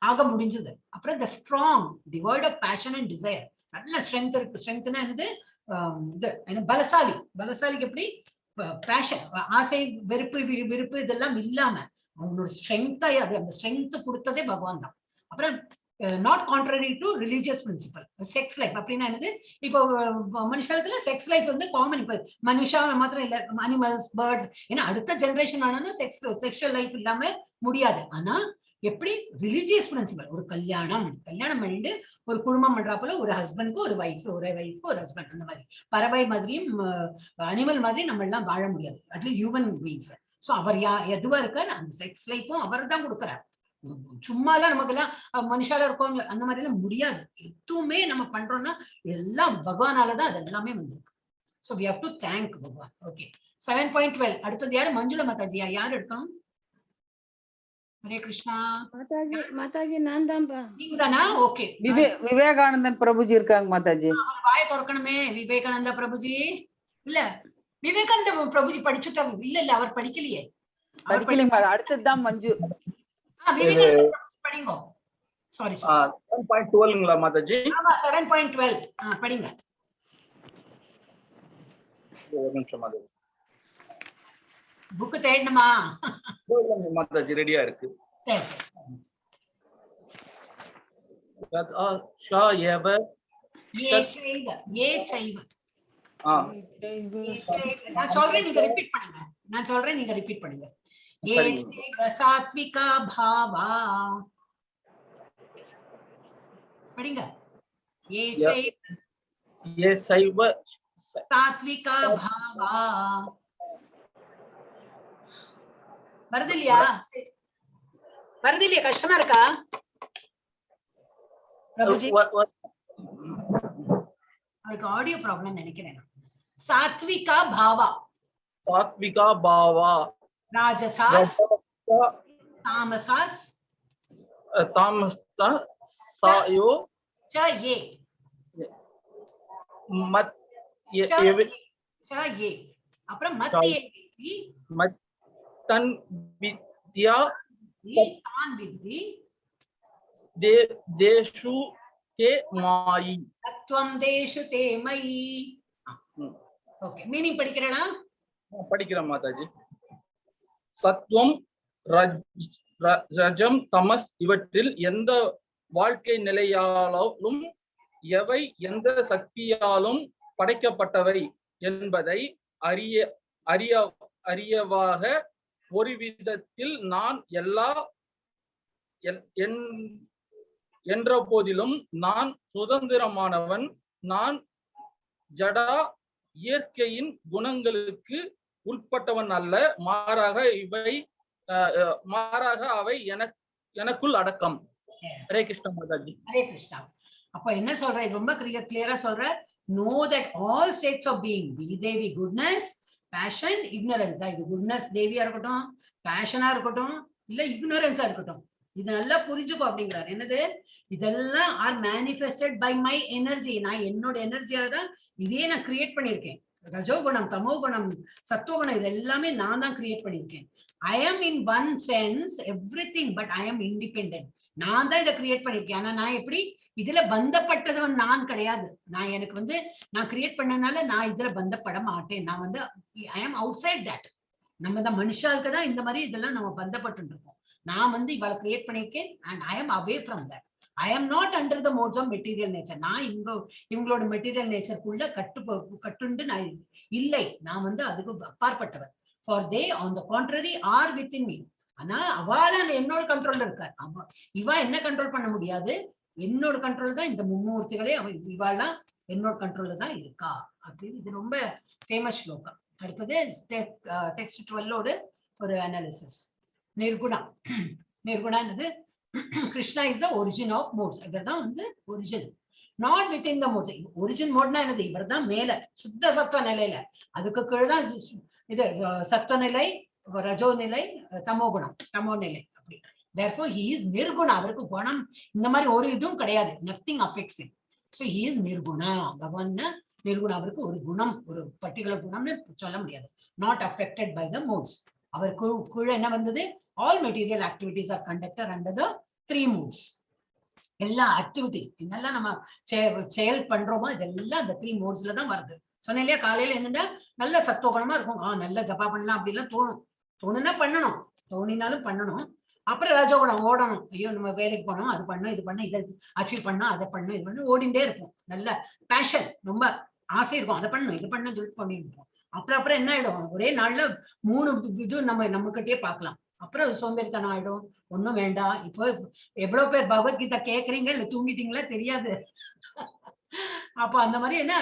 ஆக முடிஞ்சது. அப்புறம் இந்த strong, devoid of passion and desire, நல்ல ஸ்ட்ரென்த் இருக்கு. ஸ்ட்ரென்த்னா என்னது? இது பலசாலி. பலசாலிக்கு எப்படி? பேஷன், ஆசை, விருப்பு இதெல்லாம் இல்லாம அவங்களோட ஸ்ட்ரென்த்தா, அது அந்த ஸ்ட்ரென்த் கொடுத்ததே பகவான் தான். அப்புறம் not contrary to religious principle. Sex life அப்படின்னா என்னது? இப்போ மனுஷத்துல செக்ஸ் லைஃப் வந்து காமன். இப்ப மனுஷா மாத்திரம் இல்ல, அனிமல்ஸ், பேர்ட்ஸ், ஏன்னா அடுத்த ஜெனரேஷன் ஆனா செக்ஷுவல் லைஃப் இல்லாம முடியாது. ஆனா எப்படி? Religious principle. ஒரு கல்யாணம் பண்ணிட்டு ஒரு குடும்பம் பண்றாப்புல, ஒரு ஹஸ்பண்ட்க்கு ஒரு ஒய்ஃப், ஒரு ஒய்ஃப்க்கு ஒரு ஹஸ்பண்ட், அந்த மாதிரி பறவை மாதிரியும் அனிமல் மாதிரி நம்ம எல்லாம் வாழ முடியாது, அட்லீஸ்ட் ஹியூமன் பீயிங்ஸ். சோ அவர் எதுவா இருக்காரு? அந்த செக்ஸ் லைஃபும் அவர் தான் கொடுக்குறாரு. சும்மா எல்லாம் நமக்கு எல்லாம் மனுஷால இருக்கவங்க அந்த மாதிரி எல்லாம் முடியாது. எதுவுமே நம்ம பண்றோம்னா எல்லாம் பகவானாலதான் அது எல்லாமே வந்திருக்கு. So we have to thank பகவான். ஓகே, 7.12. அடுத்தது யாரு? மஞ்சுளா மாதாஜியா? யார் எடுக்கணும்? ஹரே கிருஷ்ணா. மாதாஜி நான் தான்ப்பா. நீங்க தானா? ஓகே. விவேகானந்தன் பிரபுஜி இருக்காங்க மாதாஜி. வாயை திறக்கணுமே. விவேகானந்தா பிரபுஜி இல்ல, விவேகானந்த பிரபுஜி படிச்சுட்டாங்க. இல்ல அவர் படிக்கலையே. படிக்கலைங்க, அடுத்ததுதான் மஞ்சு. படிங்கோ. சாரி 7.12ங்களா மாதாஜி? ஆமா 7.12. படிங்க. ஒரு நிமிஷம் மாதாஜி. புக் தேடணுமா? மாதாஜி ரெடியா இருக்கு. சரி. நான் சொல்றேன் நீங்க ரிப்பீட் பண்ணுங்க. சாத்விகா பாவா படிங்க. சாத்விகா பாவா வருது இல்லையா? கஷ்டமா இருக்கா பிரபுஜி? அவருக்கு ஆடியோ ப்ராப்ளம் நினைக்கிறேன். சாத்விகா பாவா ராஜசாஸ் தாமசாஸ் சாயோ சயே மத் சயே அப்புறம் மத்தியே தன் வித்யா தான் வித்தி தேஷு தே மாயி தத்வம் தேஷு தே மயி. ஓகே, மீனிங் படிக்கிறேனா? படிக்கிறேன் மாதாஜி. சத்வம் ரஜம் தமஸ் இவற்றில் எந்த வாழ்க்கை நிலையாலும் எவை எந்த சக்தியாலும் படைக்கப்பட்டவை என்பதை அறியவாக ஒரு விதத்தில் நான் எல்லா என்ற போதிலும் நான் சுதந்திரமானவன். நான் ஜடா இயற்கையின் குணங்களுக்கு உட்பட்டவன் அல்ல, மாறாக அவை எனக்குள் அடக்கம். ஹரே கிருஷ்ணா மாதாஜி. ஹரே கிருஷ்ணா. அப்ப என்ன சொல்ற? ரொம்ப கிளியரா சொல்ற. know that all states of being, be they be goodness, passion, ignorance. இது goodness தேவியா இருக்கட்டும், passion இருக்கட்டும், இல்ல ignorance இருக்கட்டும், இது நல்லா புரிஞ்சுக்கோ அப்படிங்கிறார். என்னது? இதெல்லாம் are manifested by my energy. நான் என்னோட எனர்ஜியால தான் இதே நான் கிரியேட் பண்ணிருக்கேன். ரஜோகுணம், தமோகுணம், சத்துவகுணம், இது எல்லாமே நான் தான் கிரியேட் பண்ணிருக்கேன். I am in one sense everything, but I am independent. நான் தான் இதை கிரியேட் பண்ணிருக்கேன். ஆனா நான் எப்படி இதுல பந்தப்பட்டதவன் நான் கிடையாது. நான் கிரியேட் பண்ணனால நான் இதுல பந்தப்பட மாட்டேன். நான் ஐ ஆம் அவுட் சைட் தட். நம்ம தான் மனுஷாளுக்கு தான் இந்த மாதிரி இதெல்லாம் நம்ம பந்தப்பட்டு இருக்கோம். நான் இவளை கிரியேட் பண்ணிருக்கேன் அண்ட் ஐ ஆம் away from that. I am not under the modes of material nature. நான் இவங்களோட மெட்டீரியல் நேச்சருக்குள்ள கட்டுண்டு நான் இல்லை. நான் அதுக்கு அப்பாற்பட்டவர். For they on the contrary are within me. ஆனா அவதான் என்னோட கண்ட்ரோல்ல இருக்கார். இவா என்ன கண்ட்ரோல் பண்ண முடியாது. என்னோட கண்ட்ரோல் தான் இந்த மும்மூர்த்திகளே. இவாளெல்லாம் என்னோட கண்ட்ரோல்ல தான் இருக்கா அப்படின்னு. இது ரொம்ப ஃபேமஸ் ஸ்லோகம். அடுத்தது டெக்ஸ்ட் 12ஓட ஒரு அனாலிசிஸ். நிர்குணா. நிர்குணானது Krishna is the origin of modes. இவர் தான் origin, not within the modes. Origin மோட்னா என்னது? இவர் தான் மேல சுத்த சத்துவ நிலையில. அதுக்கு கீழதான் இது சத்துவ நிலை, ரஜோ நிலை, தமோ குணம், தமோ நிலை. அப்படி therefore he is nirguna. அவருக்கு குணம் இந்த மாதிரி ஒரு இதுவும் கிடையாது. nothing affects him. so he is nirguna. பகவான் நிர்குணா. அவருக்கு ஒரு குணம், ஒரு பர்டிகுலர் குணம்னு சொல்ல முடியாது. not affected by the modes. அவருக்கு கீழ என்ன வந்தது? all material activities are conducted under the three modes. எல்லா ஆக்டிவிட்டிஸ் என்னெல்லாம் நம்ம செயல் பண்றோமோ இதெல்லாம் அந்த 3 மோட்ஸ்ல தான் வருது. சொன்னேன் இல்லையா? காலையில என்னன்னா நல்ல சத்துவகுணமா இருக்கும். நல்ல ஜபா பண்ணலாம் அப்படிலாம் தோணுனா பண்ணணும், தோணினாலும் பண்ணணும். அப்புறம் ரஜோகுணம் ஓடணும். ஐயோ நம்ம வேலைக்கு போனோம், அது பண்ணோம், இது பண்ண, இதை அச்சீவ் பண்ணோம், அதை பண்ணோம், இது பண்ண ஓடிண்டே இருப்போம். நல்ல பேஷன், ரொம்ப ஆசை இருக்கும். அதை பண்ணணும், இது பண்ண சொல்லிட்டு பண்ணிட்டு இருப்போம். அப்புறம் என்ன ஆயிடும்? ஒரே நாள்ல 3 இது நம்மகிட்டயே பார்க்கலாம். அப்புறம் சோம்பேறித்தனம் ஆயிடும். ஒண்ணும் வேண்டாம். இப்போ எவ்வளவு பேர் பகவத்கீதா கேக்குறீங்க, இல்ல தூங்கிட்டீங்களா தெரியாது. அப்ப அந்த மாதிரி என்ன,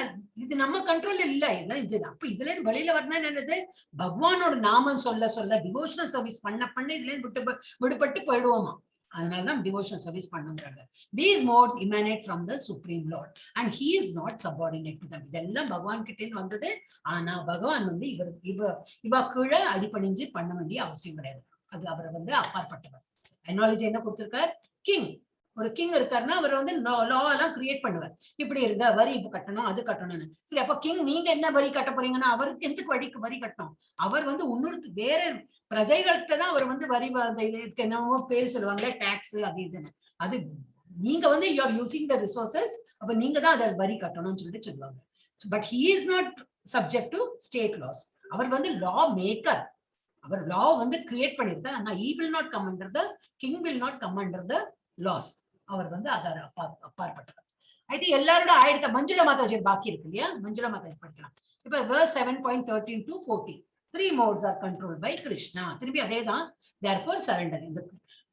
இது நம்ம கண்ட்ரோல்ல இல்ல. இது அப்ப இதுல இருந்து வெளியில வரணும். என்னது? பகவானோட நாமம் சொல்ல டிவோஷனல் சர்வீஸ் பண்ண இதுல இருந்து விடுபட்டு போயிடுவோமா. அதனாலதான் டிவோஷனல் சர்வீஸ் பண்ணுங்கிறாங்க. These modes emanate from the Supreme Lord and he is not subordinate to them. இதெல்லாம் பகவான் கிட்ட இருந்து வந்தது. ஆனா பகவான் இவ கீழே அடிபணிஞ்சு பண்ண வேண்டிய அவசியம் கிடையாது. அது அவரை அப்பாற்பட்டவர். அனாலஜி என்ன கொடுத்திருக்கார்? கிங். ஒரு கிங் இருக்காருன்னா அவர் வந்து லா எல்லாம் கிரியேட் பண்ணுவார். இப்படி இருங்க, வரி கட்டணும், அது கட்டணும்னு. சரி, அப்ப கிங் நீங்க என்ன வரி கட்ட போறீங்கன்னா அவருக்கு எதுக்கு வரி கட்டணும்? அவர் வந்து இன்னொரு வேற பிரஜைகள்கிட்ட தான் அவர் வந்து வரி என்னவோ பேர் சொல்லுவாங்களே, டாக்ஸ் அது இதுன்னு. அது நீங்க வந்து you are using the resources, அப்ப நீங்க தான் அதை வரி கட்டணும்னு சொல்லிட்டு சொல்லுவாங்க. But he is not subject to state laws. அவர் வந்து லா மேக்கர். அவர் லா வந்து கிரியேட் பண்ணிருக்கார். ஆனா he will not come under the king will not come under the laws. அவர் வந்து அதர் அப்பாற்பட்டவர். ஐ திங்க் எல்லாரோட ஆயிடுத்த மஞ்சுளா மாதாஜி பாக்கி இருக்கு இல்லையா? மஞ்சுளா மாதாஜி படிக்கலாம். இப்ப verse 7.13 to 14. 3 modes are controlled by Krishna. திருப்பி அதேதான். therefore surrender. இந்த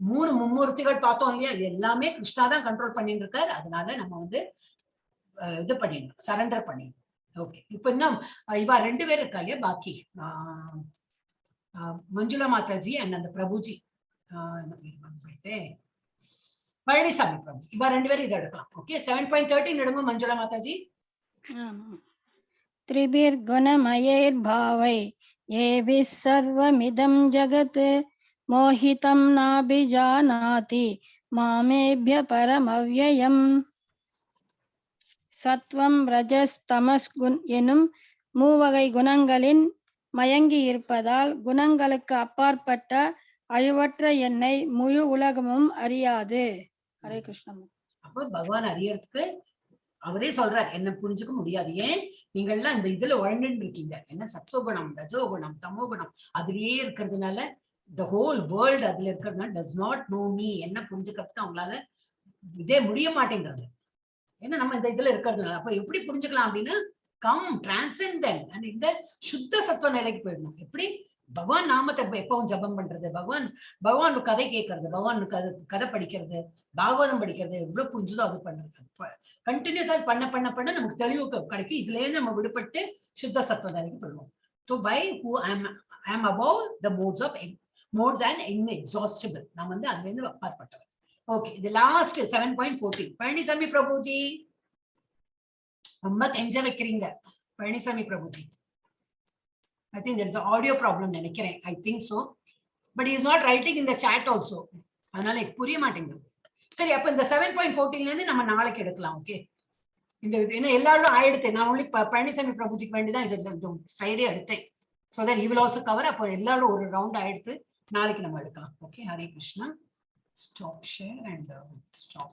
மூணு மும்மூர்த்திகள் பார்த்தோம் இல்லையா? இது எல்லாமே கிருஷ்ணா தான் கண்ட்ரோல் பண்ணிட்டு இருக்காரு. அதனால நம்ம வந்து இது பண்ணிடணும், சரண்டர் பண்ணிடணும். ஓகே, இப்ப இன்னும் இவா 2 பேர் இருக்கா இல்லையா பாக்கி? மஞ்சுளா மாதாஜி அண்ட் அந்த பிரபுஜி, பழனிசாமி பிரபு, இவா 2 பேரும் இதை எடுக்கலாம். ஓகே, 7.13 எடுங்க மஞ்சுளா மாதாஜி. त्रिभिर्गुणमयैर्भावै येभिः सर्वमिदं जगत् मोहितं नाभिजानाति मामेभ्य परमव्ययम्. சத்வம் ரஜஸ் தமஸ் எனும் மூவகை குணங்களின் மயங்கி இருப்பதால் குணங்களுக்கு அப்பாற்பட்ட அழிவற்ற என்னை முழு உலகமும் அறியாது. ஹரே கிருஷ்ணா. அப்போ பகவான் அறியறதுக்கு அவரே சொல்றார், என்ன புரிஞ்சுக்க முடியாது. ஏன்? நீங்க எல்லாம் இந்த இதுல உழண்டு இருக்கீங்க. என்ன சத்வகுணம், ரஜோகுணம், தமோகுணம் அதுலயே இருக்கிறதுனால, the whole world அதுல இருக்கிறதுனால does not know me, என்ன புரிஞ்சுக்கிறதுக்கு அவங்களால இதே முடிய மாட்டேங்கிறது. ஏன்னா நம்ம இந்த இதுல இருக்கிறதுனால. அப்ப எப்படி புரிஞ்சுக்கலாம் அப்படின்னா, கம் டிரான்செண்டன்ட் அண்ட் இந்த சுத்த சத்துவ நிலைக்கு போயிடணும். எப்படி? பகவான் நாமத்தை எப்பவும் ஜபம் பண்றது, பகவான் கதை கேட்கறது, பகவான் கதை படிக்கிறது, பாகவதம் படிக்கிறது, எவ்வளவு புரிஞ்சுதோ அது பண்றது. கண்டினியூஸா பண்ண பண்ண பண்ண நமக்கு தெளிவு கிடைக்கும். இதுல இருந்து நம்ம விடுபட்டு சுத்த சத்துவ நிலைக்கு போயிடுவோம். So by who I am above the modes and inexhaustible. நான் வந்து அதுல இருந்து அப்பாற்பட்டவர். ஓகே, இது லாஸ்ட் 7.14. பழனிசாமி பிரபுஜி ரொம்ப கெஞ்ச வைக்கிறீங்க. Palaniswami Prabhuji, I think there is an audio problem நினைக்கிறேன். I think so, but he is not writing in the chat also. அதனால புரிய மாட்டேங்குது. சரி, அப்ப இந்த 7.14ல இருந்து நம்ம நாளைக்கு எடுக்கலாம். ஓகே, இந்த என்ன எல்லாரும் ஆயிடுத்து. நான் only பழனிசாமி பிரபுஜிக்கு வேண்டிதான் இது சைடே எடுத்தேன். so that he will also cover. அப்போ எல்லாரும் ஒரு ரவுண்ட் ஆயிடுத்து, நாளைக்கு நம்ம எடுக்கலாம். Okay, Hare Krishna. Stop share and stop